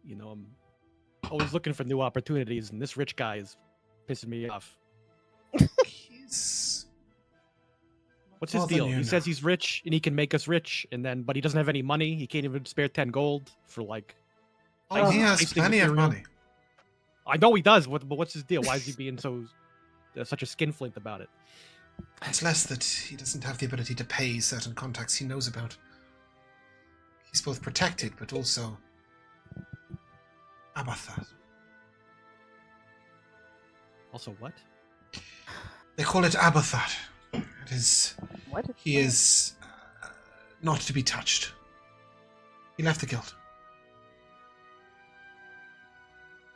You know, I'm always looking for new opportunities, and this rich guy is pissing me off. He's... What's his More than deal? you He says know. he's rich and he can make us rich, but he doesn't have any money. He can't even spare 10 gold for like. Oh, he has Tasting plenty of material. money. I know he does, but what's his deal? Why is he being such a skinflint about it? It's less that he doesn't have the ability to pay certain contacts he knows about. He's both protected, but also Abatha. Also, what? They call it Abathat. It is... What? He is not to be touched. He left the guild.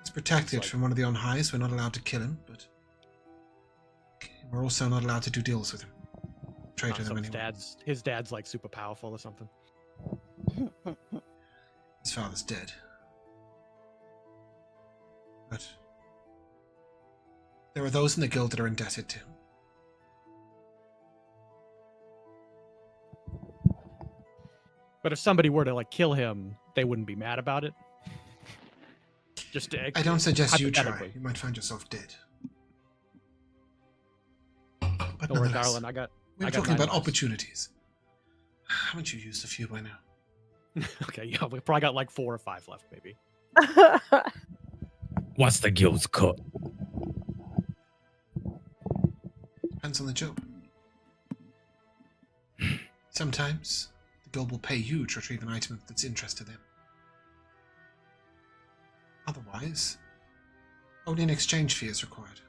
He's protected like- from one of the on-highs. We're not allowed to kill him, but we're also not allowed to do deals with him. Trade with him anyway. His dad's like super powerful or something. His father's dead. But there are those in the guild that are indebted to him. But if somebody were to like kill him, they wouldn't be mad about it. Just I don't suggest you try. hypothetically. You might find yourself dead. But Don't worry, nonetheless, darling. I got. we were I got talking 9 about lives. opportunities. Haven't you used a few by now? Okay, yeah, we probably got like 4 or 5 left, maybe. What's the guild's cut? Depends on the job. Sometimes the guild will pay you to retrieve an item that's interested in. Otherwise, only an exchange fee is required.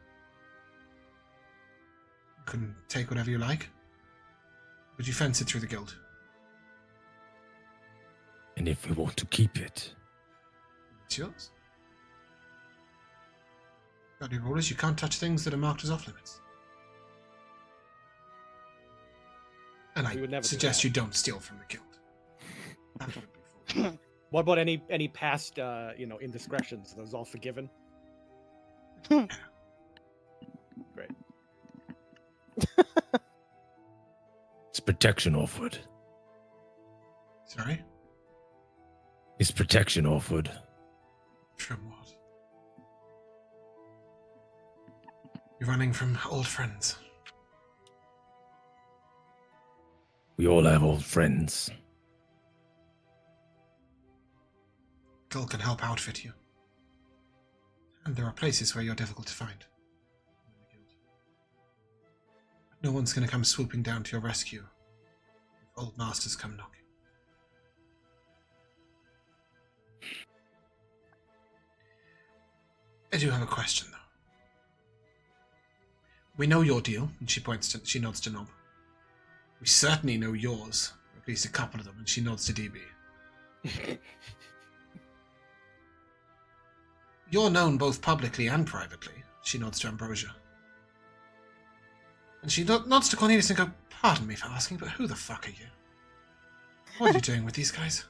You can take whatever you like, but you fence it through the guild. And if we want to keep it, It's yours. Got your orders, you can't touch things that are marked as off limits. And We would I never do suggest that. you don't steal from the guild. That would be foolish. What about any past indiscretions? Are those all forgiven? Great. it's protection offered. Sorry? It's protection offered. From what? You're running from old friends. We all have old friends. Guild can help outfit you. And there are places where you're difficult to find. No one's going to come swooping down to your rescue if old masters come knocking. I do have a question, though. We know your deal, and she nods to Gnob. We certainly know yours, or at least a couple of them, and she nods to DB. You're known both publicly and privately. She nods to Ambrosia. And she nods to Cornelius and go, pardon me for asking, but who the fuck are you? What are you doing with these guys?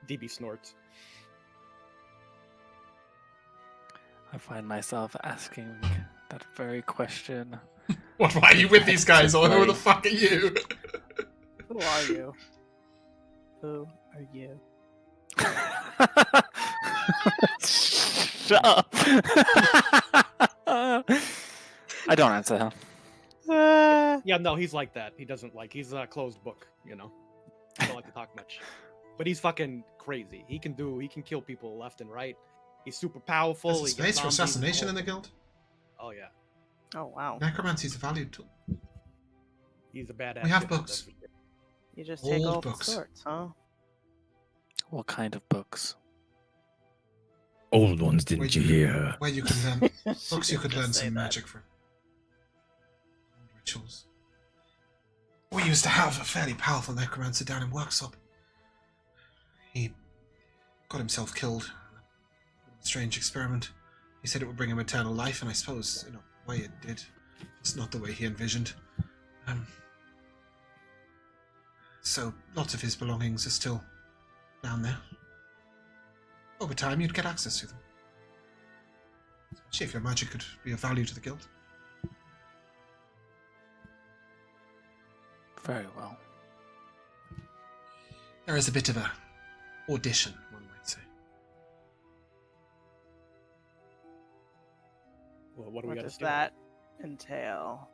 DB snorts. I find myself asking that very question. What, why are you with these guys, or who the fuck are you? Who are you? Who are you? Shut up. I don't answer him. Yeah, no, he's like that. He doesn't like. He's a closed book, you know. He don't like to talk much. But he's fucking crazy. He can kill people left and right. He's super powerful. There's a space for assassination in the guild. Oh yeah. Oh wow. Necromancy is a valued tool. He's a badass. We have kid, books. that's for sure. You just Old take all books. sorts, huh? What kind of books? Old ones, didn't you hear? Where you can learn books, you could learn some magic from. Rituals. We used to have a fairly powerful necromancer down in Worksop. He got himself killed. A strange experiment. He said it would bring him eternal life, and I suppose, in a way, it did. It's not the way he envisioned. So, lots of his belongings are still down there. Over time, you'd get access to them. See if your magic could be of value to the guild. Very well. There is a bit of a audition, one might say. Well, what do we What got to does do? that entail?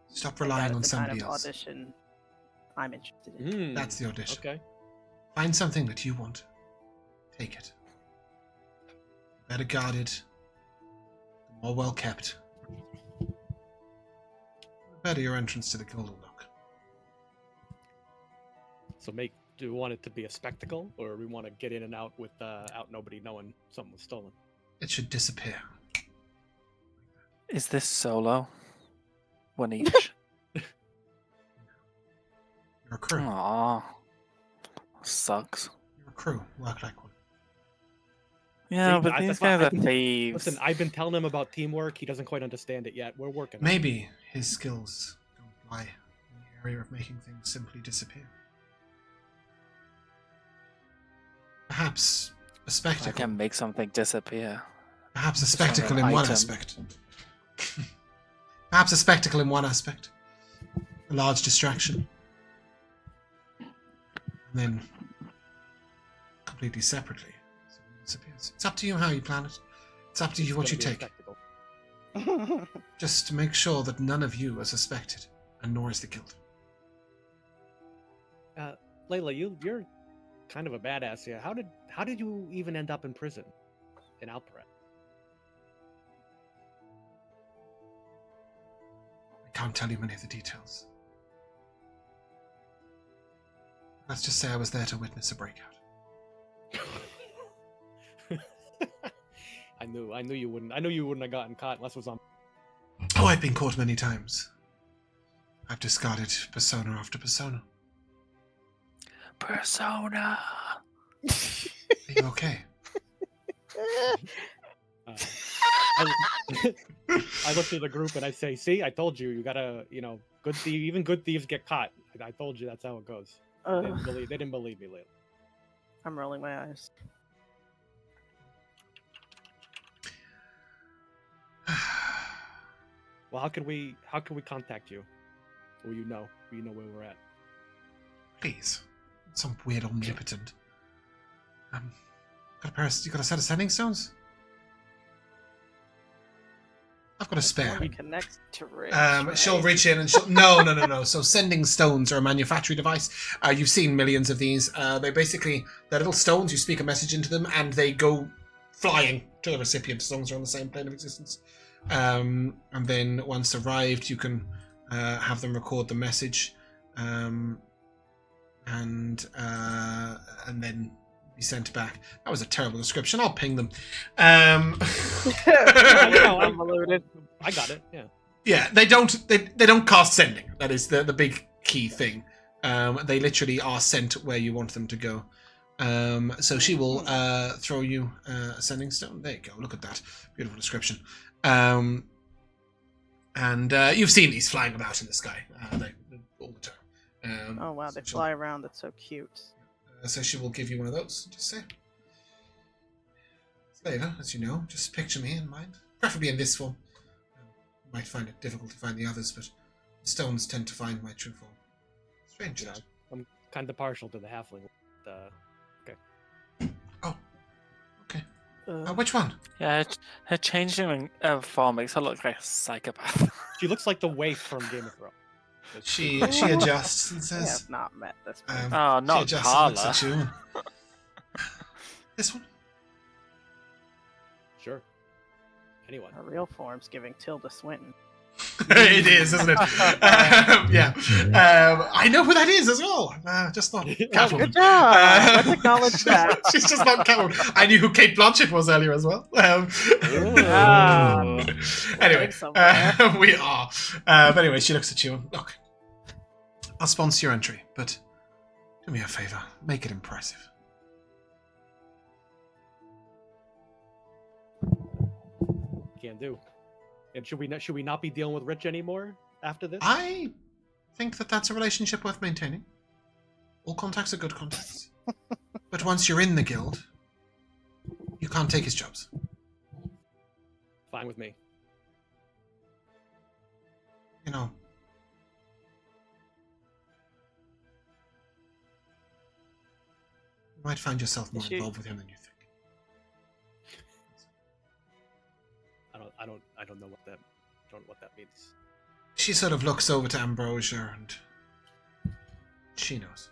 Stop That relying is on the somebody kind of else. audition I'm interested in. That's the audition. Okay. Find something that you want. Take it. Better guarded, the more well kept, the better your entrance to the guild will look. So do we want it to be a spectacle, or we want to get in and out without nobody knowing something was stolen? It should disappear. Is this solo? One each. You're a crew. Aww. Sucks. You're a crew. Work like one. Yeah, See, but these guys are thieves. Listen, I've been telling him about teamwork. He doesn't quite understand it yet. We're working. on it. Maybe his skills don't lie in the area of making things simply disappear. Perhaps a I spectacle. can make something disappear. Perhaps a Just on spectacle an in one item. aspect. Perhaps a spectacle in one aspect. A large distraction. And then, completely separately, something disappears. It's up to you how you plan it. It's up to you It's what you gonna be a take. spectacle. Just to make sure that none of you are suspected, and nor is the guild. Layla, you're kind of a badass here. How did you even end up in prison in Alperet? I can't tell you many of the details. Let's just say I was there to witness a breakout. I knew you wouldn't. I knew you wouldn't have gotten caught unless it was on. Oh, I've been caught many times. I've discarded persona after persona. Persona. Are you okay? I looked at the group and I say, "See, I told you. You gotta, even good thieves get caught. I told you that's how it goes." They didn't believe me, Layla. I'm rolling my eyes. Well, how can we contact you? Will you know where we're at? Please. Some weird omnipotent. You got a set of sending stones? I've got a spare. Only connects to Rich, She'll right? reach in and she'll... No. So sending stones are a manufacturing device. You've seen millions of these. They're little stones. You speak a message into them and they go flying to the recipient as long as they're on the same plane of existence. And then once arrived, you can have them record the message, and then be sent back. That was a terrible description. I'll ping them. No, I got it. Yeah. Yeah, they don't cast sending. That is the big key thing. They literally are sent where you want them to go. So she will throw you a sending stone. There you go. Look at that beautiful description. And you've seen these flying about in the sky all the time. Oh wow, they so fly around. That's so cute. So she will give you one of those. Just say, later, as you know, just picture me in mind, preferably in this form. You might find it difficult to find the others, but the stones tend to find my true form. Strange. You know, I'm kind of partial to the halfling. Oh, okay. Which one? Yeah, her changing form makes her look like a psychopath. She looks like the waif from Game of Thrones. She adjusts and I says, have not met this person. Oh, she not adjusts and looks Carla. at you and- This one? Sure. Anyone. Her real form's giving Tilda Swinton. It is, isn't it? Yeah. I know who that is as well. Just not Catwoman. Good job. Let's acknowledge that. She's just not Catwoman. I knew who Kate Blanchett was earlier as well. Ah. Anyway, somewhere. we are. But anyway, she looks at you and, look, I'll sponsor your entry, but do me a favor. Make it impressive. Can do. And should we not be dealing with Rich anymore after this? I think that that's a relationship worth maintaining. All contacts are good contacts. But once you're in the guild, you can't take his jobs. Fine with me. You know, you might find yourself more involved with him than you think. I don't know what that means. She sort of looks over to Ambrosia and she knows.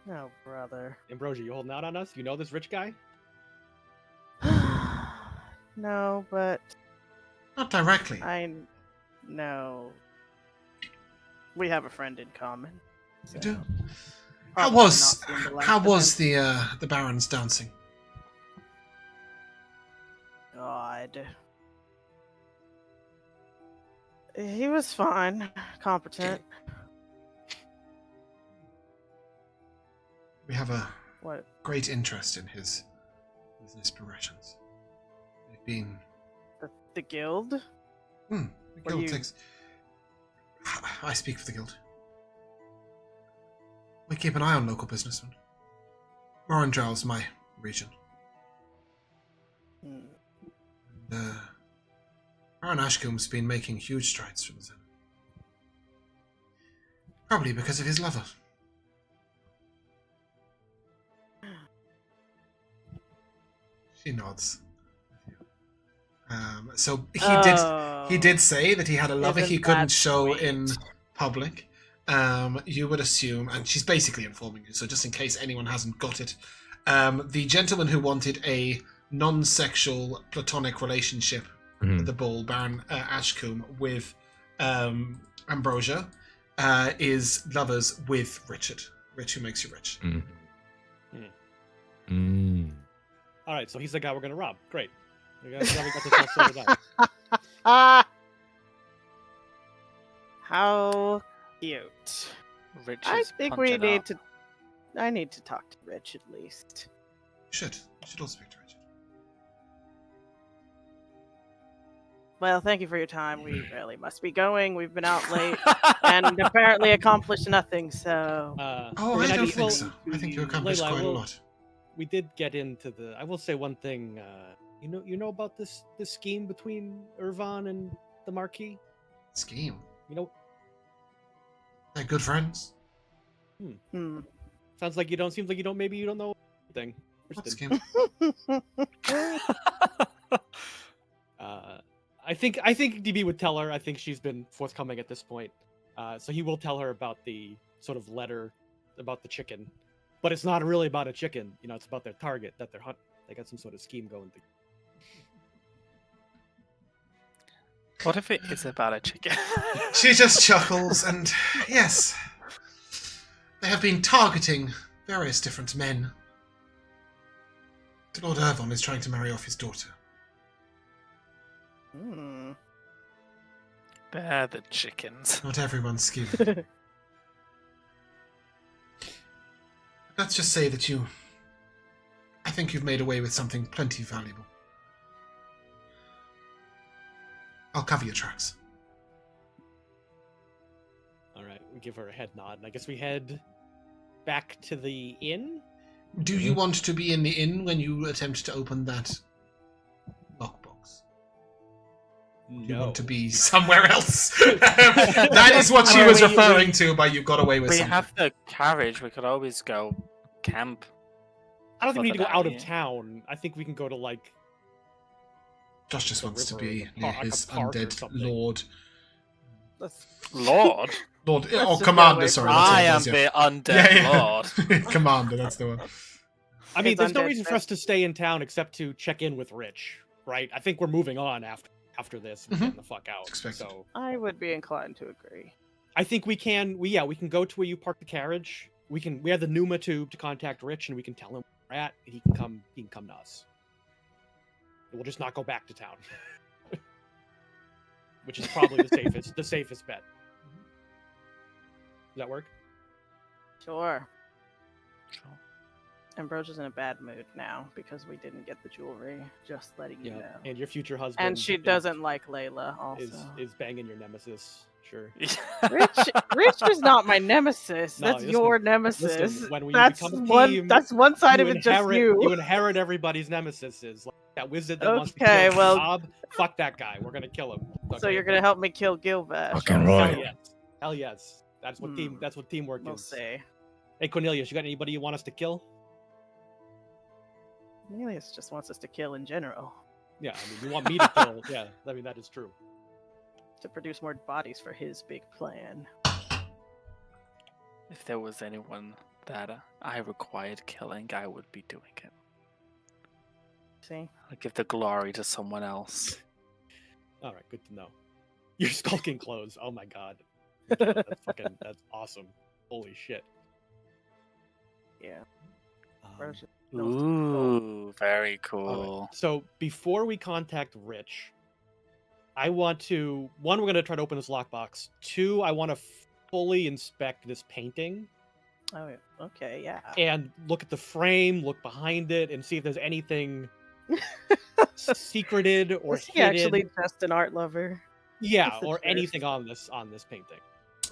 Oh, brother. Ambrosia, you holding out on us? You know this rich guy? No, but Not directly. I know we have a friend in common. You do. Probably How was not seeing the last how of was him. the Baron's dancing? God. He was fine, competent. We have a What? great interest in his business progressions. They've been The guild? the Were guild you- takes. I speak for the guild. We keep an eye on local businessmen. Morandrow's my region. Hmm. Baron Ashcombe's been making huge strides from the Zen. Probably because of his lover. She nods. So he did say that he had a lover he Isn't couldn't that show sweet? in public. You would assume, and she's basically informing you, so just in case anyone hasn't got it, the gentleman who wanted a non-sexual platonic relationship at the ball, Baron Ashcombe, with Ambrosia, is lovers with Richard. Rich who makes you rich. All right, so he's the guy we're gonna rob. Great. We got this all sorted out. How cute. Rich I is think we punching need up. to. I need to talk to Rich at least. You should all speak to Richard. Well, thank you for your time. We really must be going. We've been out late and apparently accomplished nothing. So Oh, I can don't be- think so. I think you accomplished Layla, quite a we'll- lot. We did get into the. I will say one thing. You know about this scheme between Irvan and the Marquis. Scheme. You know, They're good friends. hmm. sounds like you don't. Seems like you don't. Maybe you don't know anything. What scheme? I think DB would tell her. I think she's been forthcoming at this point. So he will tell her about the sort of letter about the chicken, but it's not really about a chicken. You know, it's about their target that they're hunting. They got some sort of scheme going. What if it is about a chicken? She just chuckles, and yes, they have been targeting various different men. Lord Irvon is trying to marry off his daughter. Hmm. They're the chickens. Not everyone's skilled. Let's just say that I think you've made away with something plenty valuable. I'll cover your tracks. All right, we give her a head nod, and I guess we head back to the inn. Do you want to be in the inn when you attempt to open that lockbox? You No. want to be somewhere else? That is what she was referring to by you got away with We something. have the carriage. We could always go camp. I don't think we need to go further out down of here. town. I think we can go to like Josh just the wants to river or be the near park- his a park or undead something. lord. Let's, Lord, Lord, Let's oh, just get commander, away sorry. from- That's what I it am was, yeah. the undead Lord. Commander, that's the one. I mean, It's there's no undead reason for dead. us to stay in town except to check in with Rich, right? I think we're moving on after this and Mhm. getting the fuck out. Expected. So I would be inclined to agree. I think we can we can go to where you park the carriage. We have the Numa tube to contact Rich, and we can tell him where we're at, and he can come to us. We'll just not go back to town. Which is probably the safest bet. Does that work? Sure. Ambrosia's in a bad mood now because we didn't get the jewelry. Just letting you know. And your future husband And she doesn't like Layla. Also, is banging your nemesis. Sure. Rich is not my nemesis. No, That's your nemesis. Listen, when you That's become a one. team, That's one side of you it. Just you. inherit everybody's nemesis. Like that wizard that wants to Okay, kill well- Gnob, fuck that guy. We're gonna kill him. So Okay? you're gonna help me kill Gilvash. Fucking Hell right. yes. Hell yes. That's what Hmm. That's what teamwork We'll is. see. Hey Cornelius, you got anybody you want us to kill? Cornelius just wants us to kill in general Yeah, I mean, you want me to kill? Yeah, I mean that is true. to produce more bodies for his big plan. If there was anyone that I required killing, I would be doing it. See, I'd give the glory to someone else. All right, good to know. Your skulking clothes. Oh my god. That's awesome. Holy shit. yeah. Um, Ambrosia- Ooh, very all right, cool. So before we contact Rich, I want to we're gonna try to open this lockbox. 2, I want to fully inspect this painting Oh, okay, yeah. and look at the frame, look behind it, and see if there's anything secreted or Was he hidden. actually just an art lover? Yeah, That's the or truth. anything on this painting.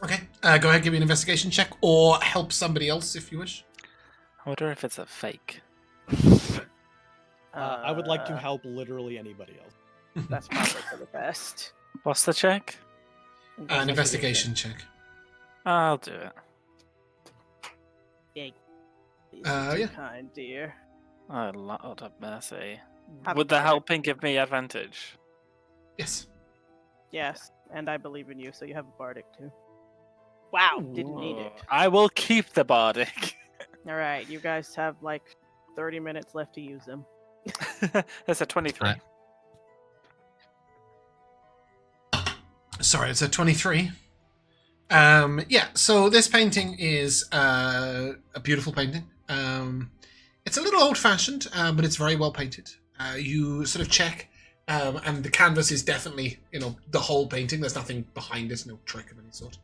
Okay, go ahead, give me an investigation check, or help somebody else if you wish. I wonder if it's a fake. I would like to help literally anybody else. That's probably for the best. What's the check? An investigation check. I'll do it. Please be too yeah. kind, dear. Oh, Lord have mercy. Have Would the fun. helping give me advantage? Yes. Yes, and I believe in you, so you have a bardic too. Wow, didn't need it. I will keep the bardic. All right, you guys have like 30 minutes left to use them. That's a 23. Sorry, it's a 23. Yeah, so this painting is a beautiful painting. It's a little old-fashioned, but it's very well painted. You sort of check, and the canvas is definitely, the whole painting. There's nothing behind it, no trick of any sort.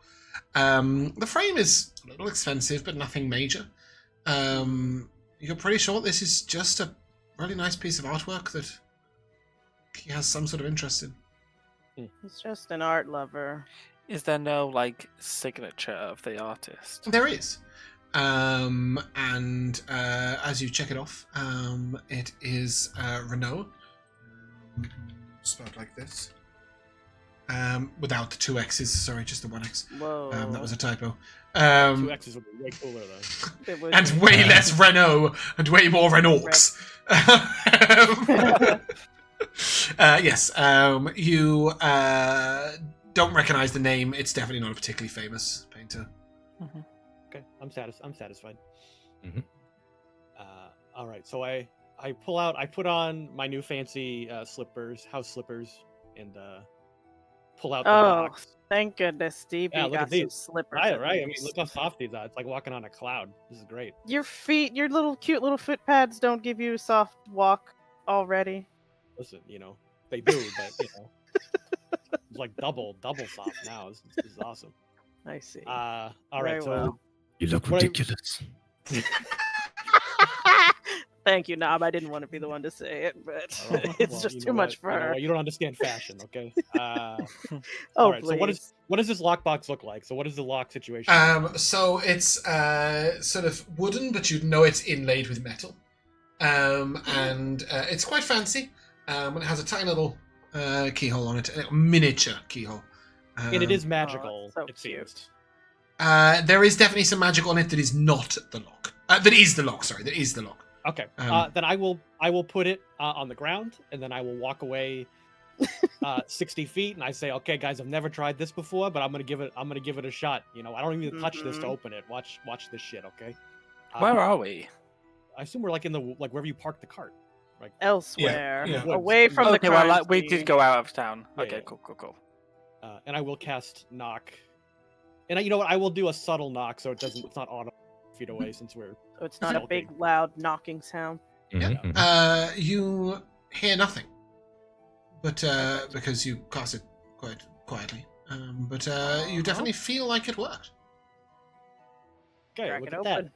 The frame is a little expensive, but nothing major. You're pretty sure this is just a really nice piece of artwork that he has some sort of interest in. He's just an art lover. Is there no signature of the artist? There is. And as you check it off, it is Renault. Spelled like this. Without the 2 X's, sorry, just the 1 X. Whoa. That was a typo. 2 X's would be way cooler though. It was And way less Renault and way more Renaults. Yes, you don't recognize the name. It's definitely not a particularly famous painter. Okay, I'm satisfied. Mhm. All right, so I put on my new fancy house slippers, and pull out the Oh, box. thank goodness, DB Yeah, look got at some these. slippers. Right, at right. I mean, least. look how soft these are. It's like walking on a cloud. This is great. Your feet, your little cute little foot pads don't give you a soft walk already. Listen, they do, but it's like double soft now. This is awesome. I see. All Very right, so well. You look What I- ridiculous. Thank you, Knob. I didn't want to be the one to say it, but well, it's just too much for her. You don't understand fashion, okay? Oh, all right. please. So what does this lockbox look like? So what is the lock situation? So it's sort of wooden, but you'd know it's inlaid with metal. And it's quite fancy. It has a tiny little keyhole on it, a miniature keyhole. And it is magical. so it cute. seems. There is definitely some magic on it that is not the lock. That is the lock. Sorry, that is the lock. Okay. Um, Then I will put it on the ground, and then I will walk away 60 feet, and I say, "Okay, guys, I've never tried this before, but I'm gonna give it a shot. I don't even touch this to open it. Watch this shit, okay?" Where are we? I assume we're like in the where you park the cart. Elsewhere, yeah. away from the Okay, well, crime we scene. did go out of town. Yeah, Okay, yeah. cool. And I will cast knock, and you know what? I will do a subtle knock, so it's not auto feet away since we're. So it's not a big, loud knocking sound. Mhm, mhm. You hear nothing, but because you cast it quite quietly. But you definitely feel like it worked. Okay, Crack look it at that. open.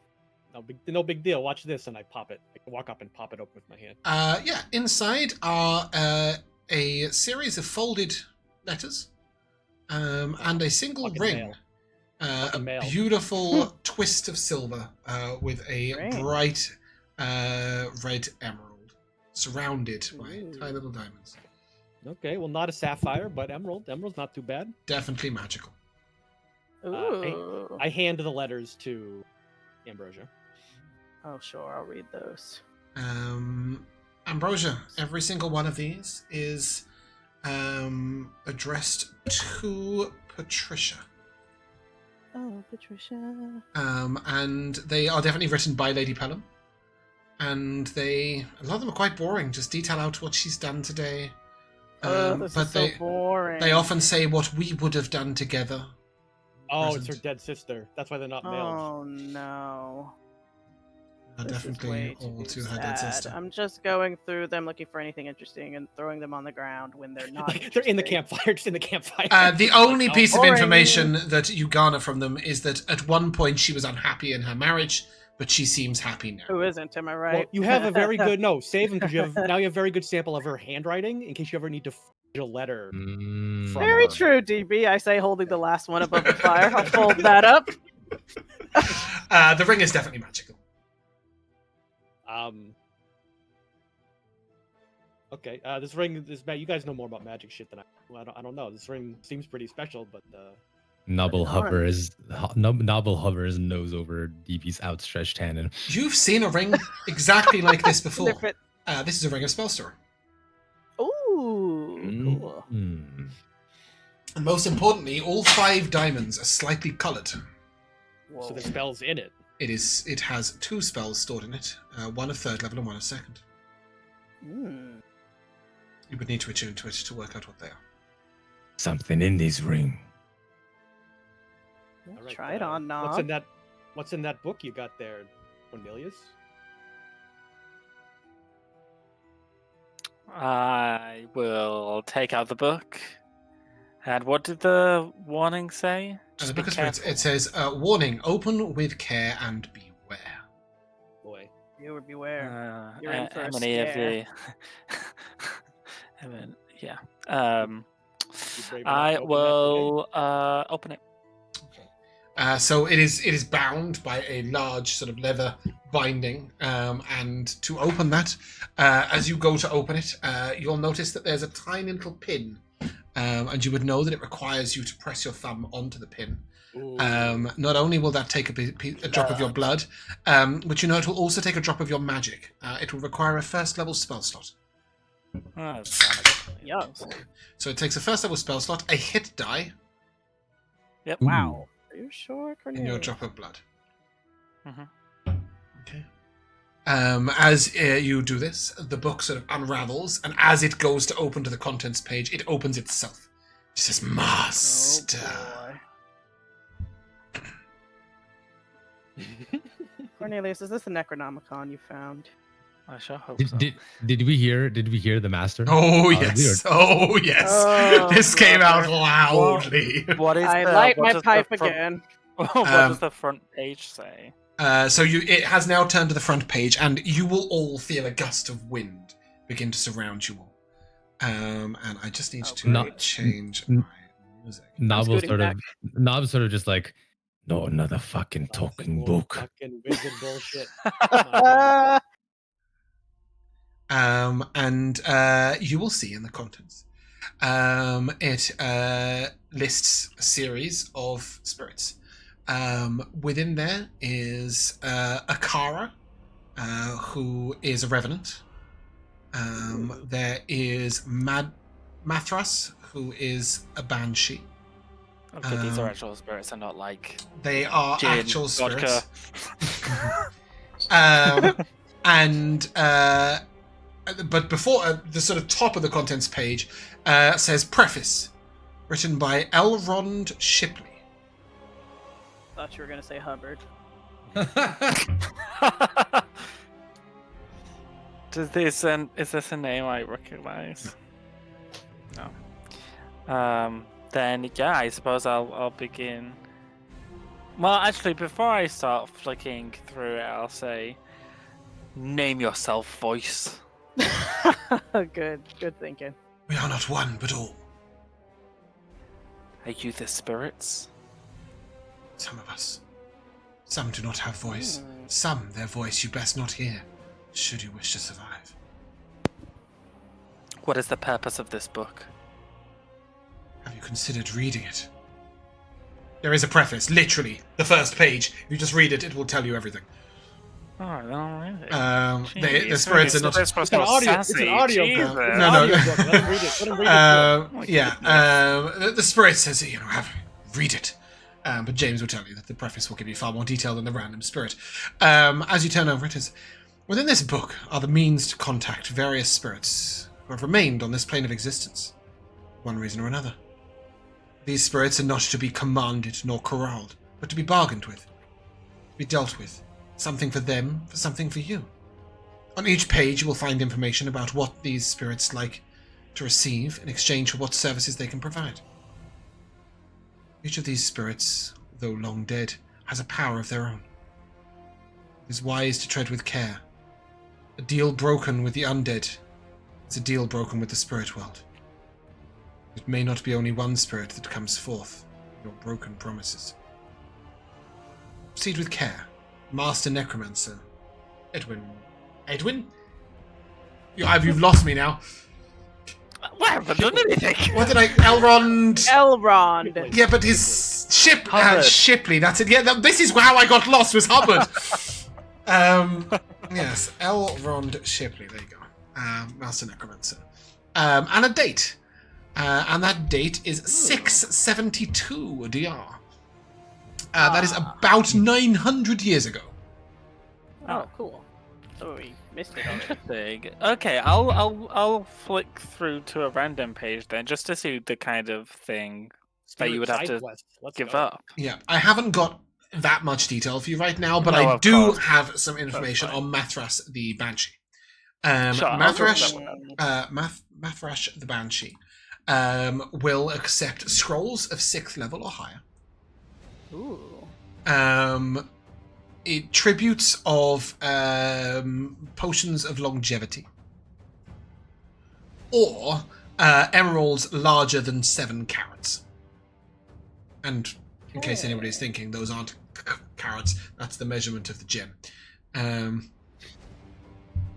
No big deal. Watch this, and I pop it. I can walk up and pop it open with my hand. Yeah, inside are a series of folded letters and a single Fucking ring. mail. A Fucking mail. beautiful twist of silver with a Great. bright red emerald surrounded by Ooh. tiny little diamonds. Okay, well, not a sapphire, but emerald. Emerald's not too bad. Definitely magical. Ooh. I hand the letters to Ambrosia. Oh, sure. I'll read those. Ambrosia, every single one of these is addressed to Patricia. Oh, Patricia. And they are definitely written by Lady Pelham. And a lot of them are quite boring, just detail out what she's done today. This but is so boring. they often say what we would have done together. Oh, it's her Present. dead sister. That's why they're not mailed. Oh no. This is Definitely way all too to her dead sad. sister. I'm just going through them looking for anything interesting and throwing them on the ground when they're not. They're in the interesting. campfire, just in the campfire. The only Like, piece of boring. information that you garner from them is that at one point she was unhappy in her marriage, but she seems happy now. Who isn't? Am I right? Well, you have a very good save them because you have a very good sample of her handwriting in case you ever need to forge a letter. Mm. From Very her. true, DB. I say, holding the last one above the fire. I'll fold that up. The ring is definitely magical. Okay, this ring is you guys know more about magic shit than I don't know. This ring seems pretty special, but Nobble Put it on. hovers nose over DB's outstretched hand and You've seen a ring exactly like this before. Sniff it. This is a ring of spellstory. Ooh, cool. Mm. And most importantly, all 5 diamonds are slightly coloured. Whoa. so the spell's in it. It has 2 spells stored in it, one of 3rd level and one of 2nd. Mm. You would need to attune to it to work out what they are. Something in this ring. All right, Try it on, Knob. What's in that book you got there, Cornelius? I will take out the book. And what did the warning say? As a Just be book of spirits, careful. it says, warning, open with care and beware. Boy, You would beware. Uh, You're in for a how many of scare. the... yeah. you brave enough I to open that will open it. So it is bound by a large sort of leather binding, and to open that, as you go to open it, you'll notice that there's a tiny little pin, and you would know that it requires you to press your thumb onto the pin. Ooh. Not only will that take a drop of your blood, but you know it will also take a drop of your magic. It will require a 1st level spell slot. Oh, that's fine. Yuck. So it takes a 1st level spell slot, a hit die, Yep. Wow. Are you sure, in Cornelius? your drop of blood. Mhm. Okay. As you do this, the book sort of unravels, and as it goes to open to the contents page, it opens itself. She says, Master. Cornelius, is this the Necronomicon you found? I sure hope Did, so. did we hear the master? Oh, Weird. yes. Oh, yes. Oh, This came out brother. loudly. What is I the, light what my does the pipe front- again. what does the front page say? So it has now turned to the front page, and you will all feel a gust of wind begin to surround you all. And I just need to Not- change n- my music. Nob will scooting Nob's sort of just like, no, another fucking talking More book. Fucking wizard bullshit. And you will see in the contents. It lists a series of spirits. Within there is Akara, who is a revenant. There is Mathras, who is a banshee. Okay, these are actual spirits and not like They are gin, actual vodka. spirits. But before the sort of top of the contents page says preface, written by Elrond Shipley. Thought you were gonna say Hubbard. is this a name I recognize? No. Then yeah, I suppose I'll begin. Well, actually, before I start flicking through it, I'll say, "Name yourself, voice." Good thinking. We are not one, but all. Are you the spirits? Some of us. Some do not have voice. Some, their voice you best not hear, should you wish to survive. What is the purpose of this book? Have you considered reading it? There is a preface, literally. The first page. If you just read it, it will tell you everything. Alright, alright. The spirits are not... It's an audio. It's an audio book. No, no. Audio book. Let him read it. Let him read it. The spirit says, read it. But James will tell you that the preface will give you far more detail than the random spirit. As you turn over, it is, within this book are the means to contact various spirits who have remained on this plane of existence, for one reason or another. These spirits are not to be commanded nor corralled, but to be bargained with, to be dealt with. Something for them, for something for you. On each page you will find information about what these spirits like to receive in exchange for what services they can provide. Each of these spirits, though long dead, has a power of their own. It is wise to tread with care. A deal broken with the undead is a deal broken with the spirit world. It may not be only one spirit that comes forth in your broken promises. Proceed with care. Master Necromancer. Edwin? You've lost me now. Well, I haven't done anything. What did I... Elrond... Elrond. Yeah, but his ship... Hubbard. Shipley, that's it. Yeah, this is how I got lost, was Hubbard. Yes, Elrond Shipley. There you go. Master Necromancer. And a date. And that date is 672 DR. That is about 900 years ago. Oh, cool. So we missed it already. Interesting. Okay, I'll flick through to a random page then, just to see the kind of thing that you would have to give up. Yeah, I haven't got that much detail for you right now, but No, I of do course. have some information fine. on Mathras the Banshee. Sure, I'll go with that one. Mathras the Banshee will accept scrolls of 6th level or higher. Ooh. Tributes of potions of longevity, or emeralds larger than 7 carats. And in case anybody's thinking, those aren't carats. That's the measurement of the gem.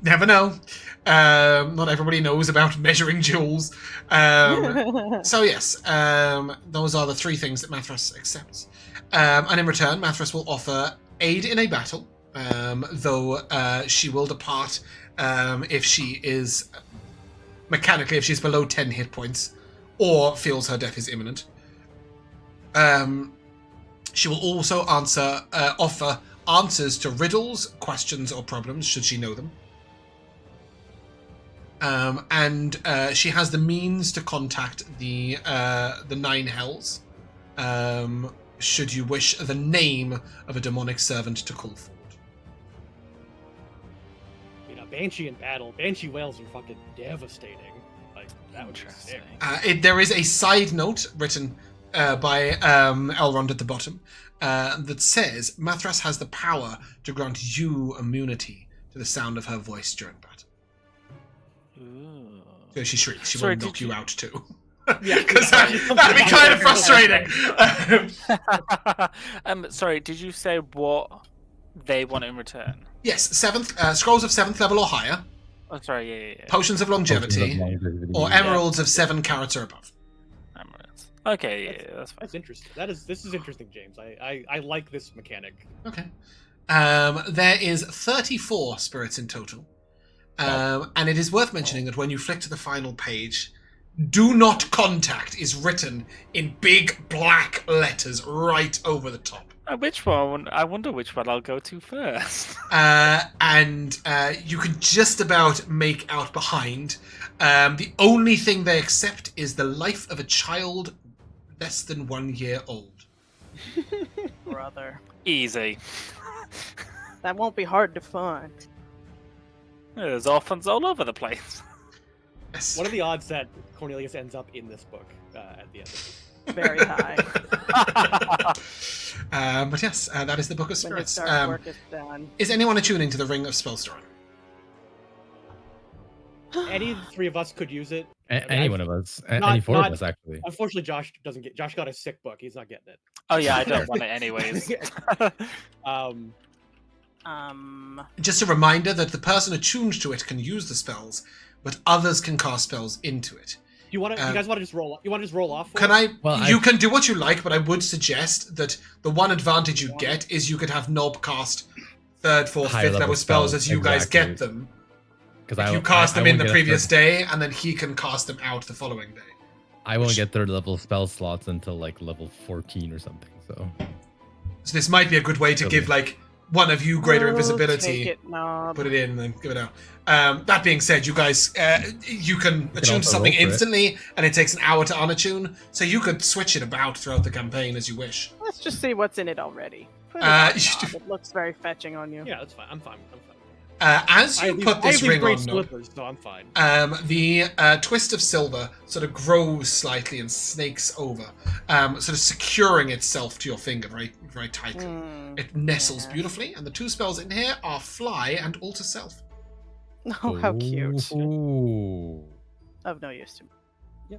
Never know. Not everybody knows about measuring jewels. So yes, those are the 3 things that Mathras accepts. And in return, Mathras will offer aid in a battle, though she will depart if she is mechanically, if she's below 10 hit points or feels her death is imminent. She will also offer answers to riddles, questions, or problems should she know them. and she has the means to contact the Nine Hells. Should you wish the name of a demonic servant to call forward. You know, Banshee in battle. Banshee wails are fucking devastating. Like that would be Interesting. sick. There is a side note written by Elrond at the bottom that says Mathras has the power to grant you immunity to the sound of her voice during battle. Ooh. So she shrieks, she Sorry, will knock did you you- out too. Yeah, Because that'd be kind of frustrating. Sorry, did you say what they want in return? Yes, scrolls of 7th level or higher, Oh, sorry, yeah. potions of longevity, or Yeah. emeralds of 7 carats or above. Emeralds. Okay, yeah, that's fine. That's interesting. This is interesting, James. I like this mechanic. Okay. There is 34 spirits in total. And it is worth mentioning that when you flick to the final page, "Do not contact" is written in big black letters right over the top. Which one? I wonder which one I'll go to first. And you can just about make out behind. The only thing they accept is the life of a child less than 1 year old. Brother. Easy. That won't be hard to find. There's orphans all over the place. Yes. What are the odds that Cornelius ends up in this book at the end of it? Very high. But yes, that is the Book of When his Spirits. dark work is done. Is anyone attuning to the Ring of Spellstoring? Any of the three of us could use it. Any one of us. Any Not- four not- of us, actually. Unfortunately, Josh doesn't get. Josh got a sick book. He's not getting it. Oh yeah, I don't want it anyways. Just a reminder that the person attuned to it can use the spells, but others can cast spells into it. You want to? You guys want to just roll? You want to just roll off? for Can it? I? Well, You can do what you like, but I would suggest that the one advantage you get is you could have Gnob cast 3rd, 4th, Higher 5th level level spells spells, as you guys exactly. get them. Because If you cast them in won't the get a previous third- day, and then he can cast them out the following day. I won't get 3rd level spell slots until like level 14 or something. So So this might be a good way to give like one of you greater Oh, invisibility. Take it, Knob. Put it in and then give it out. That being said, you guys, you can attune to also something roll for it. instantly, and it takes an hour to unattune, so you could switch it about throughout the campaign as you wish. Let's just see what's in it already. Put it Uh, on, you Knob. should- It looks very fetching on you. Yeah, that's fine. I'm fine. I'm fine. As I you have put these- this I have ring these great on, Nob, slippers, so I'm fine. the twist of silver sort of grows slightly and snakes over, sort of securing itself to your finger very, very tightly. Mm. It nestles yes. beautifully, and the two spells in here are Fly and Alter Self. Oh, how cute. Ooh. Of no use to me. No,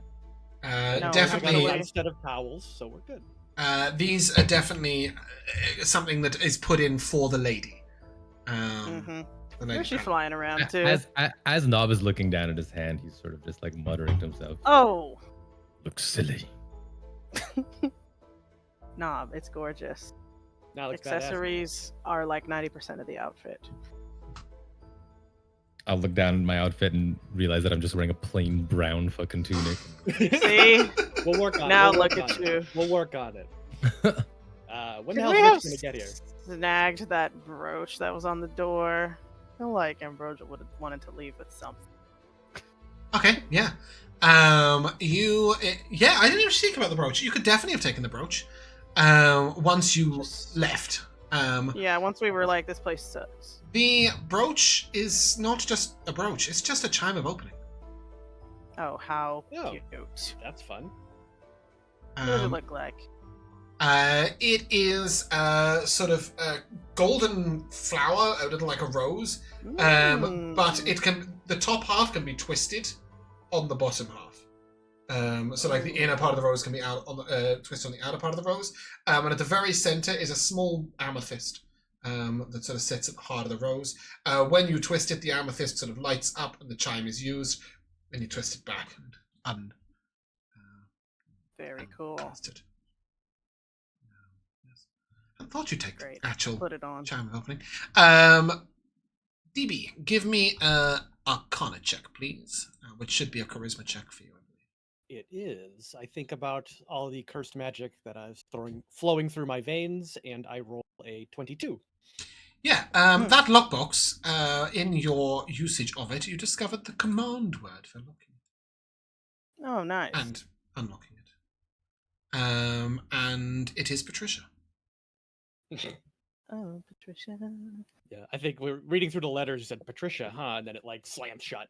I got Definitely, a instead of towels, so we're good. these are definitely something that is put in for the lady. Mm-hmm. The lady Where's she friend. flying around too? As Nob is looking down at his hand, he's sort of just like muttering to himself. Oh, Looks silly. Knob, it's gorgeous. Now it's badass. Accessories are like 90% of the outfit. I'll look down at my outfit and realize that I'm just wearing a plain brown fucking tunic. See? We'll work on it. Now We'll look work at on it. you. We'll work on it. When the Could hell's we Rich have gonna get here? snagged that brooch that was on the door? I feel like Ambrosia would have wanted to leave with something. Okay, yeah. I didn't even think about the brooch. You could definitely have taken the brooch once you Just- left. Yeah, once we were like, this place sucks. The brooch is not just a brooch; it's just a chime of opening. Oh, how Oh. cute. That's fun. What does it look like? It is sort of a golden flower, a little like a rose, but it can the top half can be twisted on the bottom half. So like the inner part of the rose can be out on the twisted on the outer part of the rose, and at the very center is a small amethyst that sort of sits at the heart of the rose. When you twist it, the amethyst sort of lights up, and the chime is used. Then you twist it back and Very cool. cast it. Yes. I thought you'd take Great. the actual Put it on. chime of opening. DB, give me a Arcana check, please, which should be a Charisma check for you, I believe. It is. I think about all the cursed magic that I was flowing through my veins, and I roll a 22. Yeah, that lockbox, in your usage of it, you discovered the command word for locking it. Oh, nice. And unlocking it. And it is Patricia. Oh, Patricia. Yeah, I think we're reading through the letters. You said Patricia, huh? And then it like slammed shut.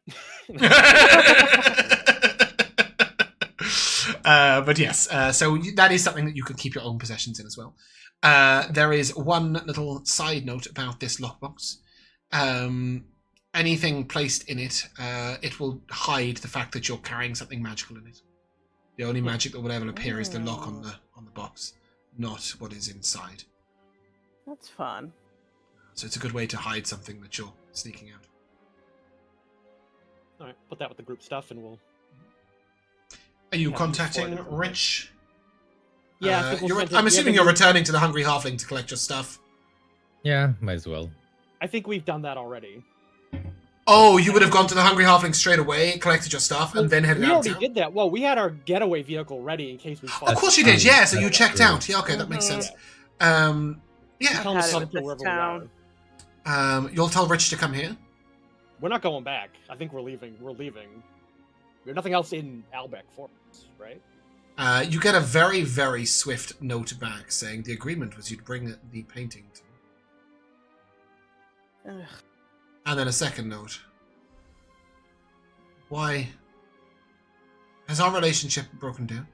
But yes, so that is something that you can keep your own possessions in as well. There is one little side note about this lockbox. Anything placed in it, it will hide the fact that you're carrying something magical in it. The only magic that will ever appear is the lock on the box, not what is inside. That's fun. So it's a good way to hide something that you're sneaking out. All right, put that with the group stuff, and we'll. Are you Yeah, contacting just for it. Rich? Yeah, I think we'll send it- I'm we assuming haven't you're been- returning to the Hungry Halfling to collect your stuff. Yeah, might as well. I think we've done that already. Oh, you would have gone to the Hungry Halfling straight away, collected your stuff, and then headed We out of already town? did that. Well, we had our getaway vehicle ready in case we. Of course you did, yeah, so you That's checked true. out. Yeah, okay, that makes Mhm. sense. Yeah. Tell them Had to it come with to this wherever town. we are. You'll tell Rich to come here? We're not going back. I think we're leaving. We're leaving. There's nothing else in Albeck for us, right? You get a very, very swift note back saying the agreement was you'd bring the painting to me. Ugh. And then a second note. Why? Has our relationship broken down?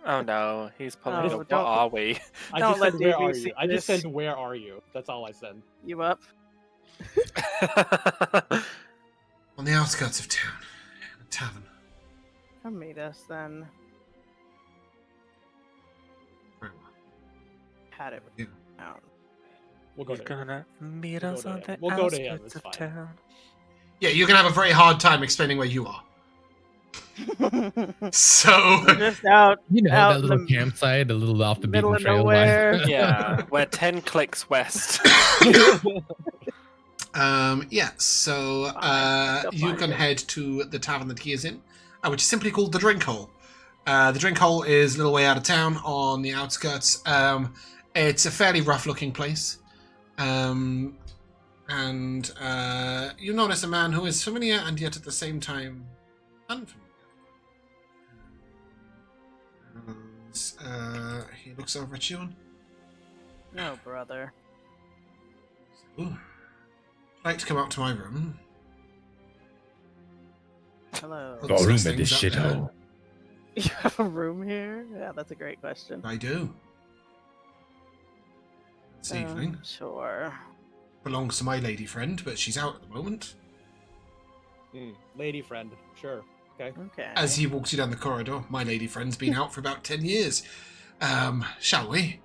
Oh no, he's pulling Oh, up. What don't- are we? I Don't just let said, where DB are see you? I just this. said, where are you? That's all I said. You up? On the outskirts of town. In a tavern. Come meet us then. Very well. Had it with Yeah. town. We'll go You're there. gonna meet We'll us go to on the him. We'll go to him, outskirts it's of fine. town. Yeah, you're going to have a very hard time explaining where you are. So... Just out You know, Out that in little the campsite, a little off the middle beaten of trail nowhere. line. Yeah, we're 10 clicks west. Yeah, so Fine, you find can it. head to the tavern that he is in, which is simply called the Drink Hole. The Drink Hole is a little way out of town on the outskirts. It's a fairly rough-looking place. And you notice a man who is familiar and yet at the same time unfamiliar. He looks over at you and... No, brother. Ooh. Like to come out to my room? Hello. Well, Got a room Those in this things up there. shithole. You have a room here? Yeah, that's a great question. I do. This evening. Sure. Belongs to my lady friend, but she's out at the moment. Lady friend, sure. Okay. Okay. As he walks you down the corridor, my lady friend's been out for about 10 years. Shall we?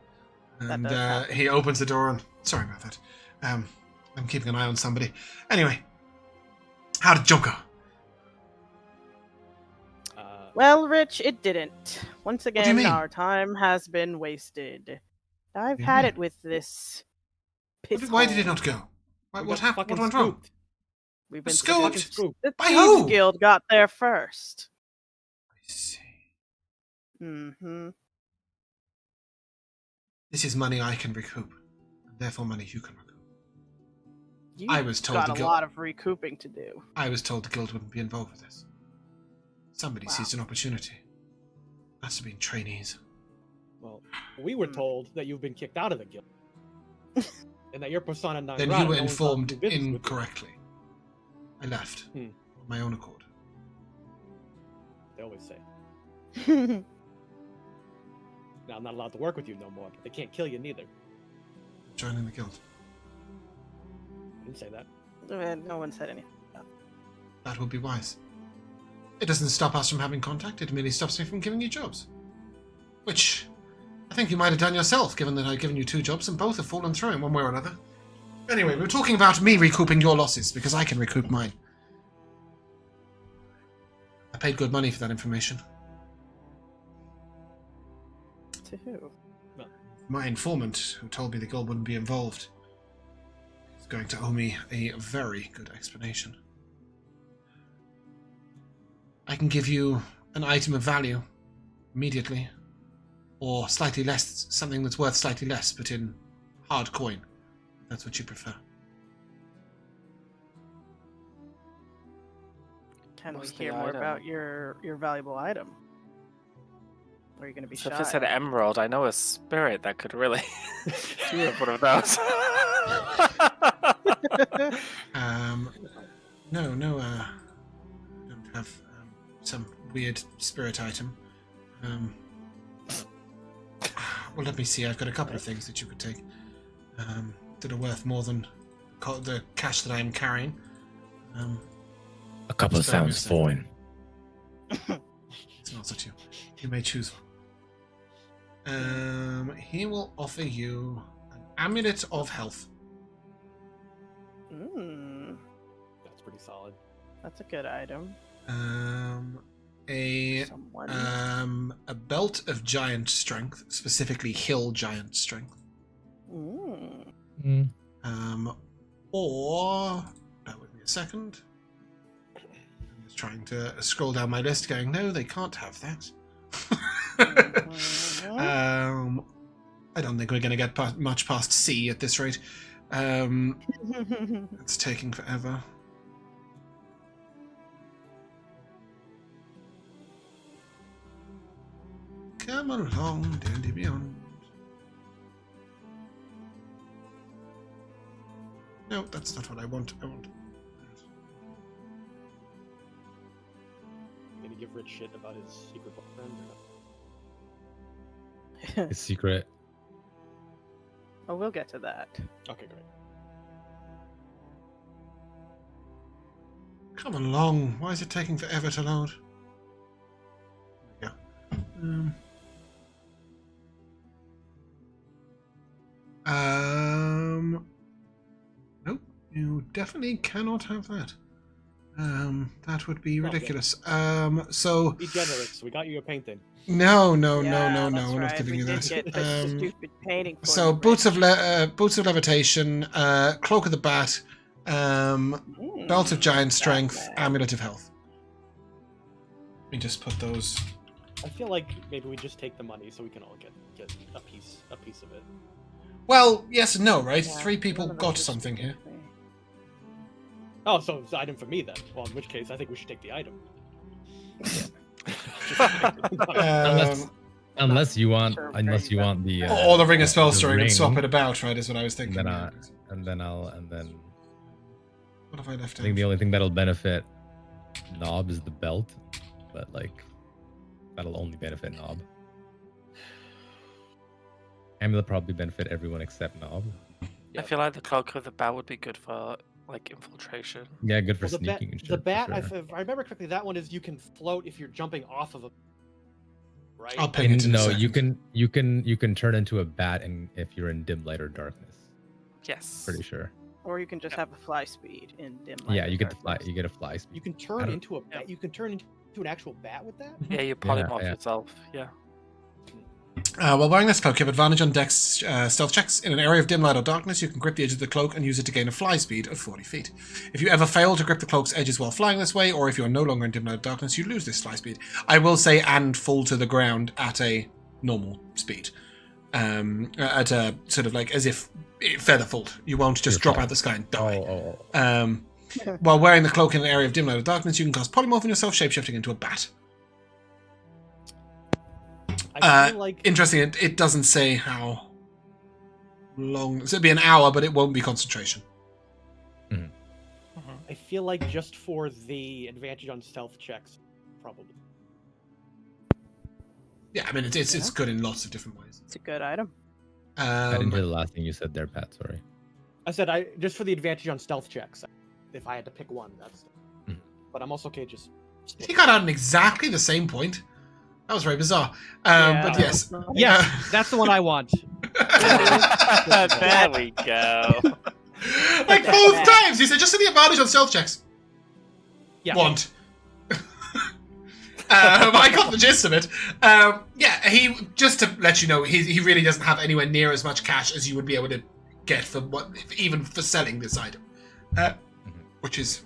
And does happen. he opens the door and... Sorry about that. I'm keeping an eye on somebody. Anyway. How did job go? Well, Rich, it didn't. Once do you again, mean? our time has been wasted. I've do you had mean? it with this pit. Why did it not go? What We got happened? fucking What went wrong? scooped. We've been Scooped? Fucking scooped. The By Thieves who? Guild got there first. I see. Mm-hmm. This is money I can recoup. And therefore money you can recoup. You I was told got the a guild... lot of recouping to do. I was told the guild wouldn't be involved with this. Somebody Wow. seized an opportunity. Must have been trainees. Well, we were told that you've been kicked out of the guild. And that your persona non Then grata, you were no one's allowed to informed do business with you. incorrectly. I left. Hmm. On my own accord. They always say. Now I'm not allowed to work with you no more. They can't kill you neither. Joining the guild. I didn't say that. No one said anything. That would be wise. It doesn't stop us from having contact, it merely stops me from giving you jobs. Which I think you might have done yourself, given that I've given you 2 jobs and both have fallen through in one way or another. Anyway, we were talking about me recouping your losses, because I can recoup mine. I paid good money for that information. To who? My informant, who told me the guild wouldn't be involved, is going to owe me a very good explanation. I can give you an item of value immediately, or slightly less, something that's worth slightly less, but in hard coin. If that's what you prefer. Can we What's the hear more item? about your valuable item? Or are you going to be So shy? if it's an emerald, I know a spirit that could really do with one of those. No, I don't have some weird spirit item. Well, let me see. I've got a couple of things that you could take that are worth more than the cash that I am carrying. A couple of Spare me a sounds second. fine. It's not such you. You may choose one. He will offer you an amulet of health. That's pretty solid. That's a good item. Someone. A belt of giant strength, specifically hill giant strength. Or bear with me a second. I'm just trying to scroll down my list, going, no, they can't have that. I don't think we're going to get much past C at this rate. It's taking forever. Come along, Dandy Beyond. No, that's not what I want. I want. Gonna give Rich shit about his secret boyfriend or no? His secret. Oh, we'll get to that. Okay, great. Come along. Why is it taking forever to load? There we go. Nope. You definitely cannot have that. That would be ridiculous. So Be generous. We got you a painting. no. Yeah, We're that's not right. giving We you did that. get this stupid painting for So you, boots of Rich. boots of levitation, cloak of the bat, belt of giant strength, Batman. amulet of health. Let me just put those. I feel like maybe we just take the money so we can all get a piece of it. Well, yes and no, right? Yeah, 3 people none of got those are something here. stupid. Oh, so it's an item for me then. Well, in which case I think we should take the item. Unless you want, Sure, unless you very want the Or the ring of spell the storing and swap ring, it about, right? Is what I was thinking. Then yeah. and then What have I left I think out? the only thing that'll benefit Gnob is the belt, but like that'll only benefit Gnob. Amulet probably benefit everyone except Gnob. I feel like the cloak of the bat would be good for like infiltration. Yeah, good for Well, sneaking and shit. the for bat, sure. if I remember correctly, that one is you can float if you're jumping off of a. Right. I'll ping it in a No, second. you can turn into a bat, and if you're in dim light or darkness, Yes. pretty sure. Or you can just have a fly speed in dim light. Yeah, or you get the fly. darkness. You get a fly speed. You can I turn don't- into a bat. You can turn into an actual bat with that. Yeah, you polymorph yeah. yourself. Yeah. While wearing this cloak, you have advantage on dex stealth checks. In an area of dim light or darkness, you can grip the edge of the cloak and use it to gain a fly speed of 40 feet. If you ever fail to grip the cloak's edges while flying this way, or if you are no longer in dim light or darkness, you lose this fly speed. I will say, and fall to the ground at a normal speed. At a sort of like as if feather fault. You won't just You're drop fine. out the sky and die. Oh. While wearing the cloak in an area of dim light or darkness, you can cast polymorph on yourself, shapeshifting into a bat. I feel like Interesting, it doesn't say how long. So it'd be an hour, but it won't be concentration. I feel like just for the advantage on stealth checks, probably. Yeah, I mean, it's good in lots of different ways. It's a good item. I didn't hear the last thing you said there, Pat. Sorry. I said I just for the advantage on stealth checks. If I had to pick one, that's. Mhm. But I'm also okay just. He got out in exactly the same point. That was very bizarre. Yeah. But yes. Yes, that's the one I want. There we go. Like both times, he said, just the advantage on stealth checks. Yeah. Want. I got the gist of it. Yeah, he just to let you know, he really doesn't have anywhere near as much cash as you would be able to get for what, even for selling this item, which is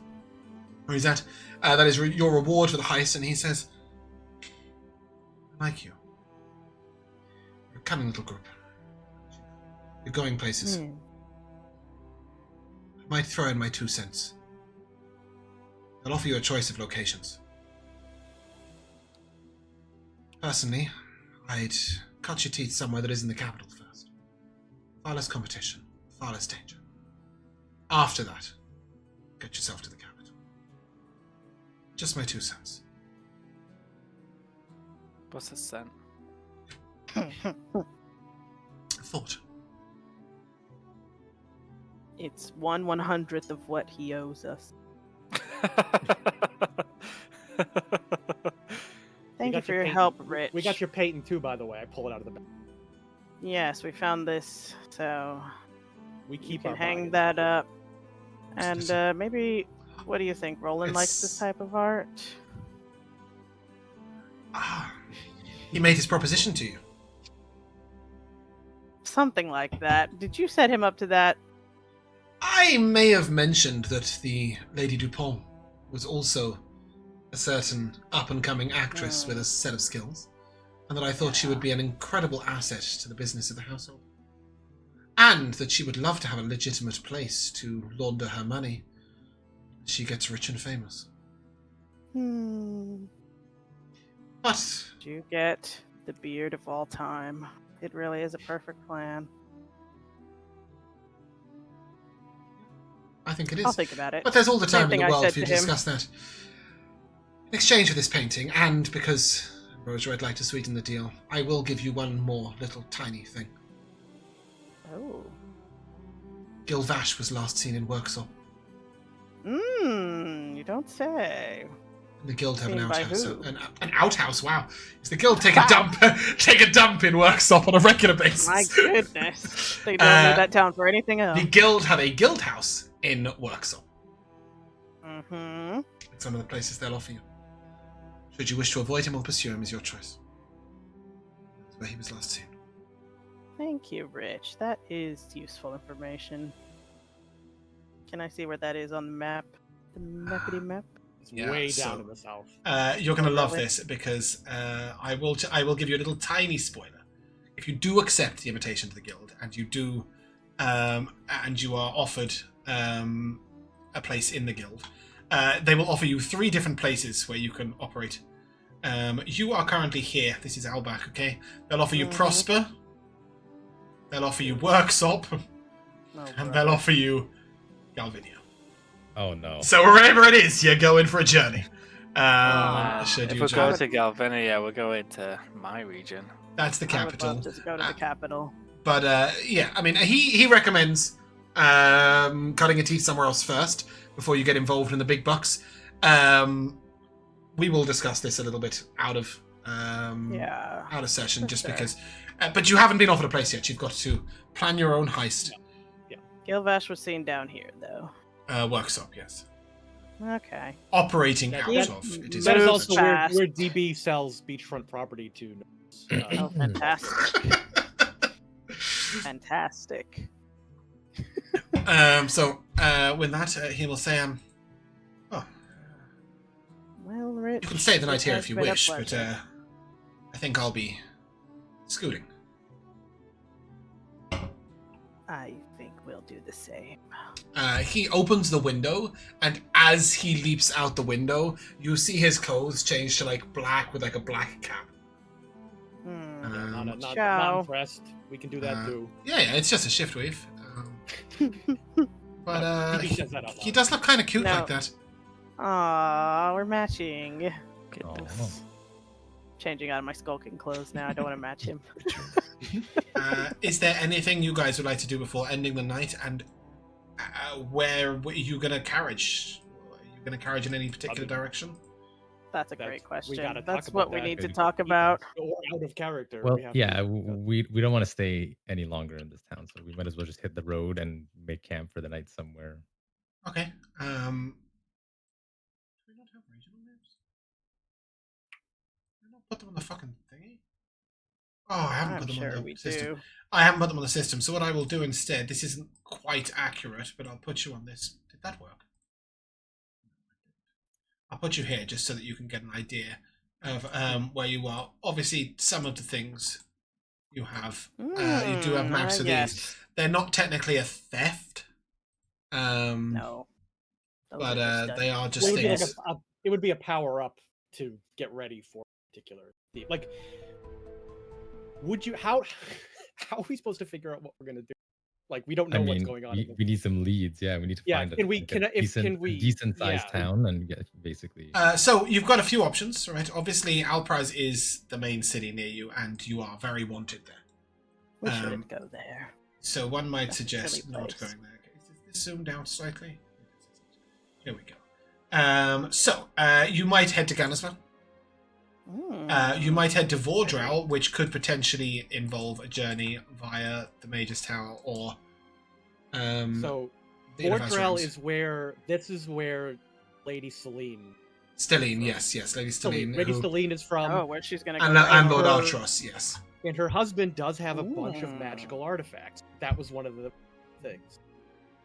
where he's at. That is your reward for the heist, and he says, "I like you. You're a cunning little group. You're going places. Hmm. I might throw in my 2 cents. I'll offer you a choice of locations. Personally, I'd cut your teeth somewhere that isn't the capital first. Far less competition, far less danger. After that, get yourself to the capital. Just my 2 cents. What's a cent? Thought. It's 1/100th of what he owes us. Thank you got for your your patent. help, Rich. We got your patent too, by the way. I pull it out of the bag. Yes, we found this, so We you keep can our hang bargains. that up. It's- And maybe, what do you think? Roland likes this It's- type of art? He made his proposition to you. Something like that. Did you set him up to that? I may have mentioned that the Lady Dupont was also a certain up-and-coming actress with a set of skills, and that I thought she would be an incredible asset to the business of the household. And that she would love to have a legitimate place to launder her money. She gets rich and famous. But Did you get the beard of all time? It really is a perfect plan. I think it I'll is. think about it. But there's all the Same time in thing the I world said for you to to him. discuss that. In exchange for this painting, and because, Ambrosia, I'd like to sweeten the deal, I will give you one more little tiny thing. Oh. Gilvash was last seen in Worksop. You don't say. The guild have an Seen by outhouse. who? An outhouse, wow. Does the guild take a dump take a dump in Worksop on a regular basis? My goodness. They don't need that town for anything else. The guild have a guild house in Worksop. Mm-hmm. It's one of the places they'll offer you. Should you wish to avoid him or pursue him is your choice. That's where he was last seen. Thank you, Rich. That is useful information. Can I see where that is on the map? The mappity map? It's Yeah, way so- down in the south. You're going to love Really? this because I will give you a little tiny spoiler. If you do accept the invitation to the guild and you do and you are offered a place in the guild, they will offer you 3 different places where you can operate. You are currently here. This is Albach, okay? They'll offer you Mhm. Prosper. They'll offer you Worksop, Oh, and brother. they'll offer you Galvinia. Oh no. So wherever it is, you're going for a journey. If Should If you we choose. go to Galvinia, we're going to my region. That's the I would capital. love to go to the capital. But yeah, I mean, he recommends cutting your teeth somewhere else first before you get involved in the big bucks. We will discuss this a little bit out of Yeah. out of session, for just sure. because. But you haven't been offered a place yet. You've got to plan your own heist. Gilvash was seen down here, though. Workshop, yes. Okay. Operating That- out that- of. It is That is Moves also fast. where DB sells beachfront property to. Oh, fantastic. Fantastic. So with that, he will say, "Oh, Well, Rich. you can stay the night it here has if you been a wish, but pleasure. I think I'll be scooting." I think we'll do the same. He opens the window, and as he leaps out the window, you see his clothes change to like black with like a black cap. Not Ciao. impressed. We can do that too. Yeah, it's just a shift wave. But DB says that out he loud. does look kind of cute No. like that. Aw, we're matching. Goodness. Changing out of my skulking clothes now. I don't want to match him. Is there anything you guys would like to do before ending the night? And where are you gonna carriage? Are you gonna carriage in any particular direction? That's a That's- great we question. gotta talk That's about what we that. need to Maybe. talk about. Or out of character. Well, we have to- yeah, we don't want to stay any longer in this town, so we might as well just hit the road and make camp for the night somewhere. Okay. Do we not have regional maps? Did I not put them on the fucking thingy? Oh, I haven't I'm put them sure on the we system. do. I haven't put them on the system, so what I will do instead, this isn't quite accurate, but I'll put you on this. Did that work? I'll put you here just so that you can get an idea of where you are. Obviously, some of the things you have. You do have maps for these. Yes. They're not technically a theft. No. Those But are just they are just It would be like things. it would be a power up to get ready for a particular theme. Like, would you how are we supposed to figure out what we're gonna do? Like, we don't know what's going on. We need some leads. Yeah, we need to find can we decent sized town and get basically. So you've got a few options, right? Obviously, Alpraz is the main city near you, and you are very wanted there. we shouldn't go there. So one might That's a suggest silly not place. going there. Okay, is this zoomed out slightly? Here we go. So you might head to Ganisma. You might head to Vordral, which could potentially involve a journey via the Mage's Tower or So the Universe Vordral Realms. is where Lady Celine. Stelline, yes, Lady Stelline. Lady who- Stelline is from, Oh, where she's gonna go? and Lord now. Artros, yes. and her husband does have a bunch of Ooh. magical artifacts. That was one of the things.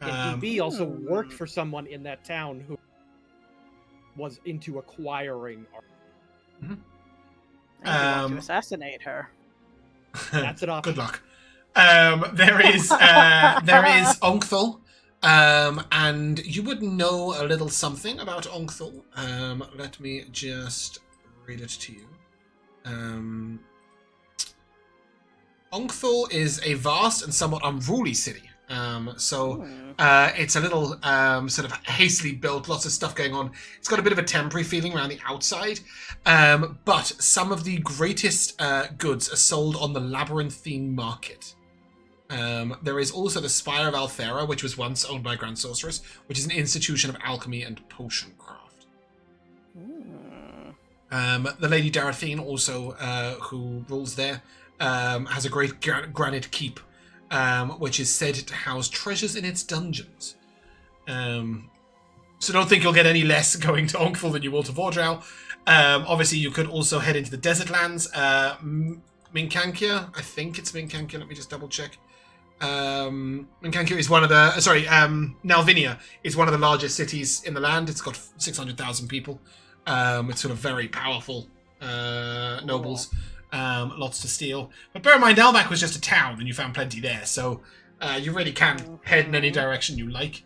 And Um, DB also worked for someone in that town who was into acquiring art. I think you want to Um, assassinate her. That's an option. Good luck. There is Onkthul, and you would know a little something about Onkthul. Let me just read it to you. Onkthul is a vast and somewhat unruly city. It's a little sort of hastily built, lots of stuff going on. It's got a bit of a temporary feeling around the outside, but some of the greatest goods are sold on the Labyrinthine Market. There is also the Spire of Althera, which was once owned by Grand Sorceress, which is an institution of alchemy and potion craft. The Lady Darathine, also who rules there, has a great granite keep, which is said to house treasures in its dungeons. So don't think you'll get any less going to Onkthul than you will to Vordral. Obviously, you could also head into the desert lands. Minkankia, I think it's Minkankia. Let me just double check. Minkankia is one of the... Nalvinia is one of the largest cities in the land. It's got 600,000 people. It's sort of very powerful nobles. Lots to steal. But bear in mind, Almac was just a town, and you found plenty there. So you really can head in any direction you like.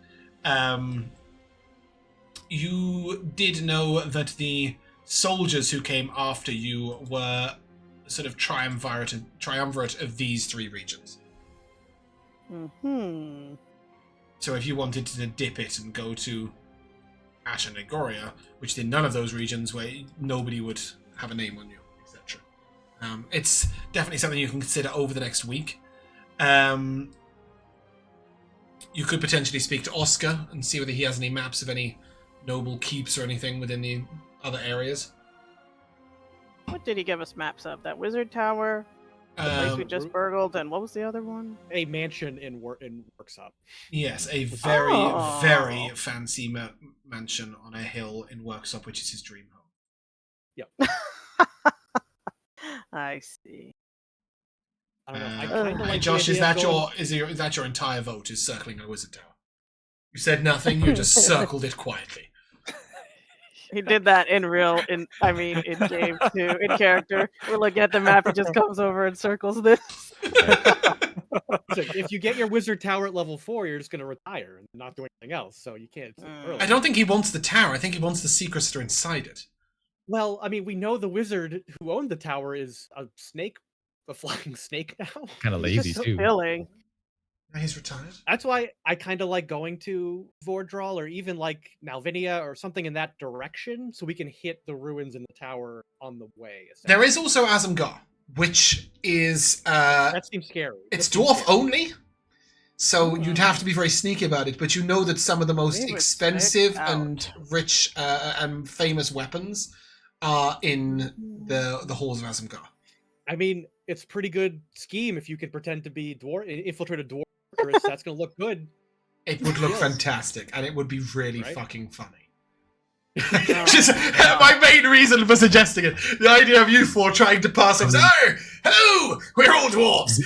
You did know that the soldiers who came after you were sort of triumvirate of these three regions. So if you wanted to dip it and go to Ash and Agoria, which did none of those regions where nobody would have a name on you, etc. It's definitely something you can consider over the next week. You could potentially speak to Oscar and see whether he has any maps of any noble keeps or anything within the other areas. What did he give us maps of? That wizard tower, the place we just burgled, and what was the other one? A mansion in Worksop. Yes, a very, Oh. very fancy mansion on a hill in Worksop, which is his dream home. I see. I don't know. I Hey, kind of like the Josh, is idea of that going- is that your entire vote? Is circling a wizard tower? You said nothing. You just circled it quietly. He did that in game too, in character. We're looking at the map, he just comes over and circles this. So if you get your wizard tower at level 4, you're just going to retire and not do anything else. So you can't. Early. I don't think he wants the tower. I think he wants the secrets that are inside it. Well, I mean, we know the wizard who owned the tower is a flying snake now. Kind of He's lazy just so too. filling. Now he's retired. That's why I kind of like going to Vordral or even like Nalvinia or something in that direction, so we can hit the ruins in the tower on the way. There is also Aasimar, which is That seems scary. it's That seems dwarf scary. only, so you'd have to be very sneaky about it. But you know that some of the most We would expensive check and rich and famous weapons are in the halls of Aasimar. I mean, it's a pretty good scheme if you can pretend to be infiltrate a dwarf. That's going to look good. It would look Yes. fantastic, and it would be really Right? fucking funny. Oh, Just yeah. my main reason for suggesting it. The idea of you four trying to pass off, hello, we're all dwarves.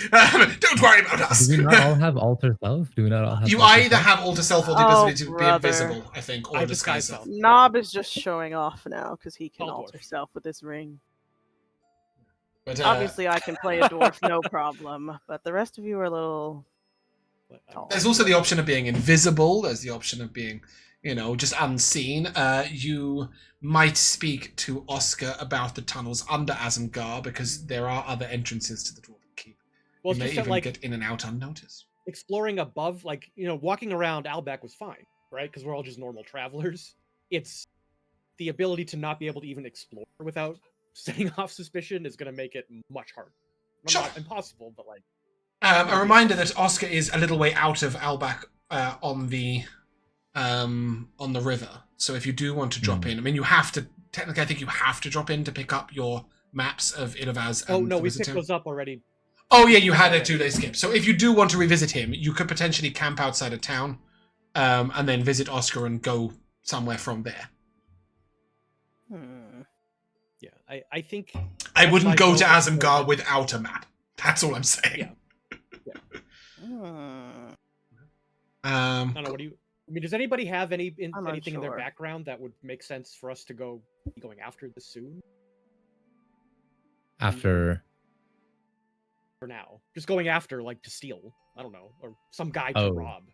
Don't worry about us. Do we not all have alter self? Do we not all have? You alter either self? have alter self or the Oh, ability to be brother. invisible, I think, or I disguise disguise self. self. Knob is just showing off now because he can All alter dwarf. self with this ring. But Obviously, I can play a dwarf, no problem. But the rest of you are a little tall. there's also the option of being invisible. There's the option of being, just unseen. You might speak to Oscar about the tunnels under Aasimar because there are other entrances to the Dwarven Keep. Well, You it's may just that, even get in and out unnoticed. exploring above, walking around Albeck was fine, right? Because we're all just normal travelers. It's the ability to not be able to even explore without setting off suspicion is going to make it much harder. Sure. Not impossible, but like. A reminder that Oscar is a little way out of Albeck on the river. So if you do want to drop in, I mean, you have to. Technically, I think you have to drop in to pick up your maps of Ilovaz. Oh and no, to we visit picked him. those up already. Oh yeah, you had a 2-day skip. So if you do want to revisit him, you could potentially camp outside of town, and then visit Oscar and go somewhere from there. Yeah, I think. I that's wouldn't my go to goal for Aasimar it. without a map. That's all I'm saying. I don't know. What do you? I mean, does anybody have I'm anything in their unsure. background that would make sense for us to be going after this soon? After For now, just going after to steal. I don't know, or some guy to Oh. rob.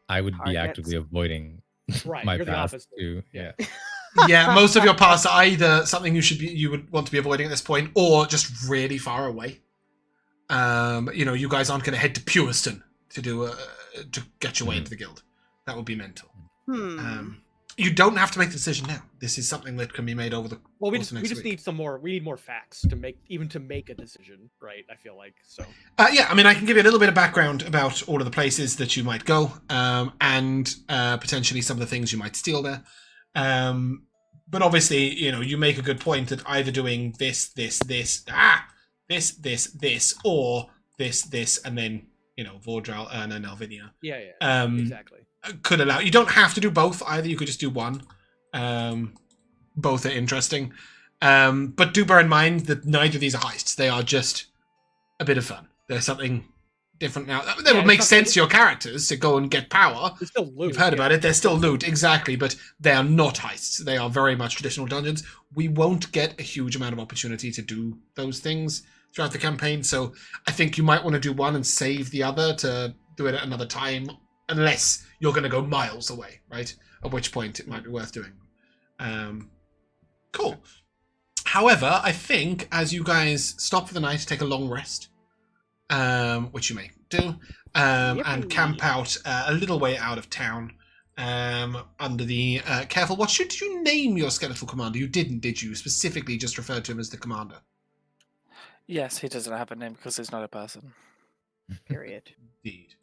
I would be Targets. actively avoiding Right, my you're the past opposite. too. Yeah. Yeah, most of your paths are either something you would want to be avoiding at this point, or just really far away. You guys aren't going to head to Puriston to get your way into the guild. That would be mental. You don't have to make the decision now. This is something that can be made over the Well, we course just of we next just week. need some more. We need more facts to make a decision, right? I feel like so. Yeah, I mean, I can give you a little bit of background about all of the places that you might go, and potentially some of the things you might steal there. But obviously, you make a good point that either doing this, or this, and then, Vordral, and then Elvinia. Yeah, exactly. Could allow. You don't have to do both either. You could just do one. Both are interesting. But do bear in mind that neither of these are heists. They are just a bit of fun. There's something different now. That would make sense to your characters to go and get power. It's still loot. You've heard about it. They're still loot, exactly, but they are not heists. They are very much traditional dungeons. We won't get a huge amount of opportunity to do those things throughout the campaign, so I think you might want to do one and save the other to do it at another time, unless you're going to go miles away, right? At which point it might be worth doing. Cool. However, I think as you guys stop for the night, take a long rest, which you may do, and camp out a little way out of town, under the careful watch. Did you name your skeletal commander? You didn't, did you? Specifically just referred to him as the commander. Yes, he doesn't have a name because he's not a person. Period. Indeed.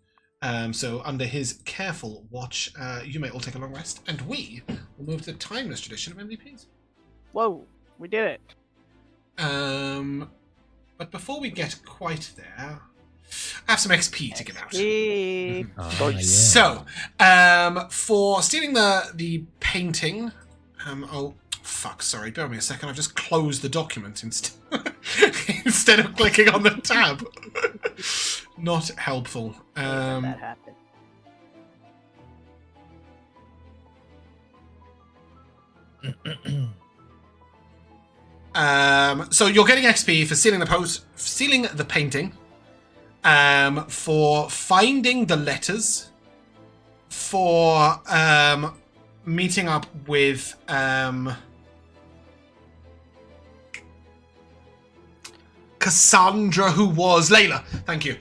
So under his careful watch, you may all take a long rest, and we will move to the timeless tradition of MVPs. Whoa, we did it. But before we get quite there, I have some XP to give out. XP. Yeah. So, for stealing the painting, sorry, bear with me a second. I've just closed the document instead of clicking on the tab. Not helpful. That happened. So you're getting XP for stealing the painting, for finding the letters, for meeting up with Cassandra, who was Layla. Thank you.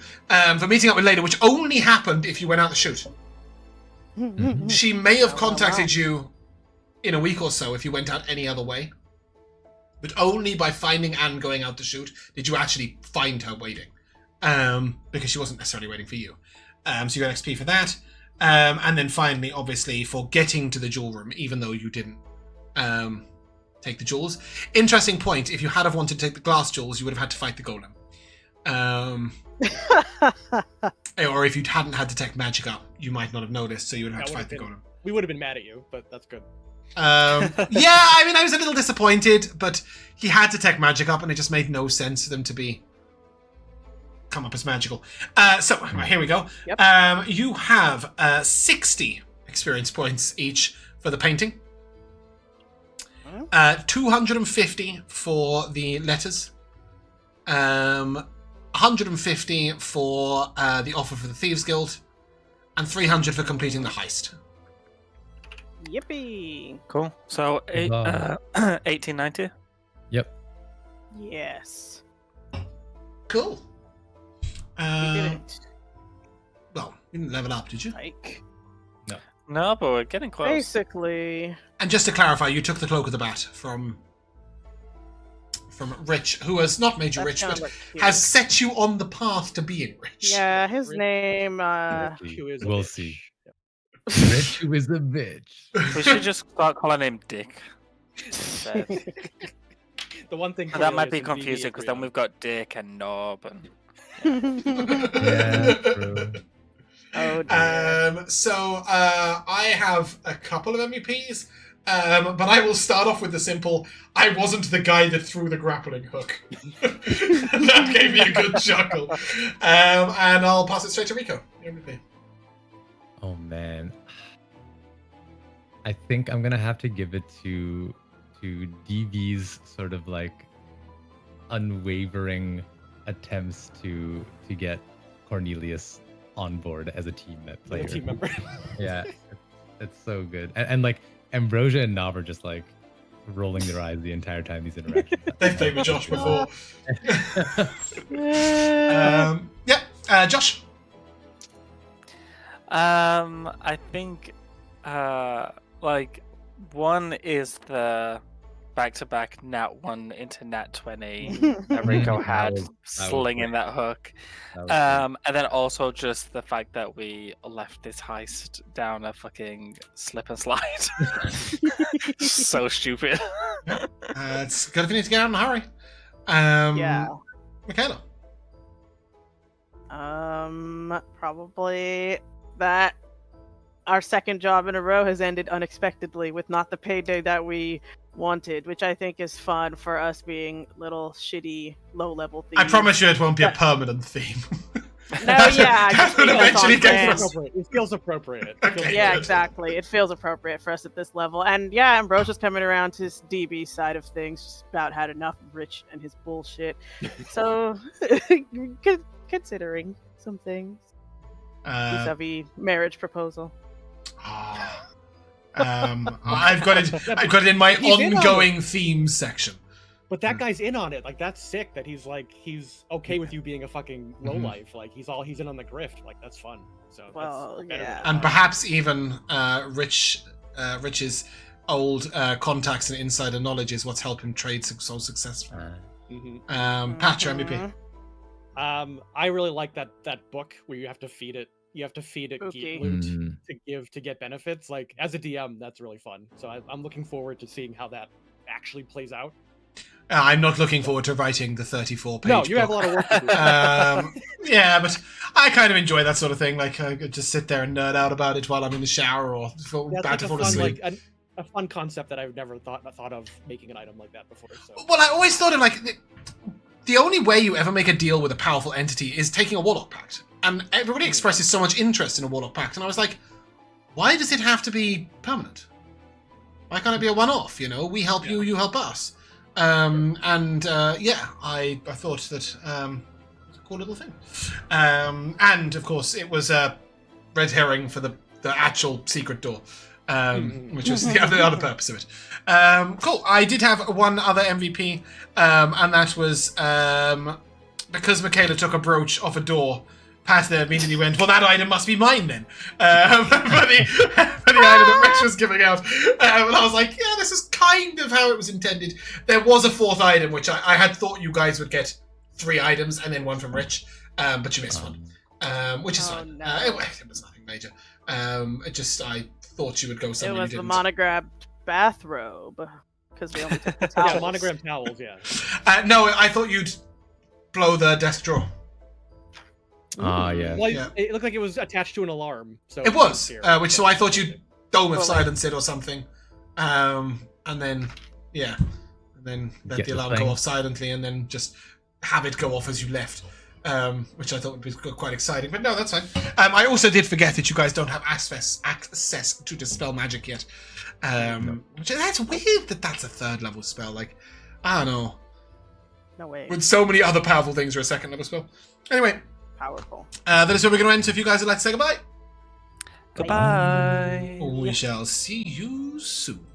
For meeting up with Layla, which only happened if you went out the chute. She may have contacted you in a week or so if you went out any other way. But only by finding Anne going out the chute did you actually find her waiting. Because she wasn't necessarily waiting for you. So you got XP for that. And then finally, obviously, for getting to the jewel room, even though you didn't take the jewels. Interesting point. If you had have wanted to take the glass jewels, you would have had to fight the golem. Or if you hadn't had to take magic up, you might not have noticed, so you would have had to fight the golem. We would have been mad at you, but that's good. Yeah, I mean, I was a little disappointed, but he had to take magic up, and it just made no sense for them to come up as magical. So here we go. Yep. You have 60 experience points each for the painting. 250 for the letters, 150 for the offer for the Thieves Guild, and 300 for completing the heist. Yippee! Cool. So, 1890? Yep. Yes. Cool. We did it. Well, you didn't level up, did you? Like, No, but we're getting close. basically. And just to clarify, you took the Cloak of the Bat from Rich, who has not made you That rich, but sounds like has cute. set you on the path to being rich. Yeah, his Rich- name. Who is a We'll bitch. see. Rich who is a bitch. We should just start calling him Dick. instead. The one thing But that might be Cornelius and confusing Vivi because agree then on. we've got Dick and Gnob and Yeah, true. Oh dear. So I have a couple of MEPs, but I will start off with the simple. I wasn't the guy that threw the grappling hook. That gave me a good chuckle. And I'll pass it straight to Rico. Your MVP. Oh man, I think I'm gonna have to give it to DB's sort of like unwavering attempts to get Cornelius on board as a team player. A team member. Yeah, it's so good, and like Ambrosia and Gnob are just like rolling their eyes the entire time these interactions. They've played with Josh before. Yeah. Josh. I think like one is the back-to-back nat 1 into nat 20 that Rico That had was slinging great. that hook. That was good. And then also just the fact that we left this heist down a fucking slip and slide. So stupid. It's good if you need to get out in a hurry. Yeah. Mikayla. Probably that our second job in a row has ended unexpectedly with not the payday that we wanted, which I think is fun for us being little shitty low-level thieves. I promise you it won't be a permanent theme. No, yeah, That will just eventually because get on frustrating. It feels appropriate. It feels Okay. Yeah, appropriate. exactly. It feels appropriate for us at this level. And yeah, Ambrosia's coming around to his DB side of things, just about had enough of Rich and his bullshit. So, considering some things. Vis-a-vis marriage proposal. I've got it in my He's in on ongoing themes section. But that guy's in on it. Like that's sick. That he's okay with you being a fucking lowlife. Like he's in on the grift. Like that's fun. So Well, that's better yeah. than And perhaps even Rich's old contacts and insider knowledge is what's helped him trade so successfully. Pat, your MVP. Mhm. I really like that book where you have to feed it. You have to feed it Spooky. geek loot Mm. to get benefits. Like as a DM, that's really fun. So I'm looking forward to seeing how that actually plays out. I'm not looking forward to writing the 34-page No, you book. have a lot of work to do. Yeah, but I kind of enjoy that sort of thing. Like, I could just sit there and nerd out about it while I'm in the shower or That's about like to a fall fun, asleep. like a fun concept that I've never thought of making an item like that before. So Well, I always thought of like the only way you ever make a deal with a powerful entity is taking a Warlock Pact. And everybody expresses so much interest in a Warlock Pact, and I was like, why does it have to be permanent? Why can't it be a one-off? You know, we help you, you help us. I thought that it was a cool little thing. And of course, it was a red herring for the actual secret door, which was the other purpose of it. Cool. I did have one other MVP, and that was because Mikayla took a brooch off a door. Pat there immediately went, well, that item must be mine then. For the item that Rich was giving out. And I was like, yeah, this is kind of how it was intended. There was a fourth item, which I had thought you guys would get 3 items and then one from Rich, but you missed one, which is fine. No. It was nothing major. I thought you would go It somewhere was you the didn't. monogrammed bathrobe. Because we only took the towels. yeah, monogram towels. Yeah. No, I thought you'd blow the desk drawer. Ah, yeah. Well, Yeah. it looked like it was attached to an alarm. So It was, here, so I thought you'd dome of Well, silence it or something, and then let Get the the alarm go thing. off silently, and then just have it go off as you left, which I thought would be quite exciting. But no, that's fine. I also did forget that you guys don't have access to dispel magic yet. Which that's weird that that's a 3rd level spell. Like, I don't know. No way. With so many other powerful things are a second level spell. Anyway, Powerful. that is where we're going to end. So if you guys would like to say goodbye, Goodbye. we shall see you soon.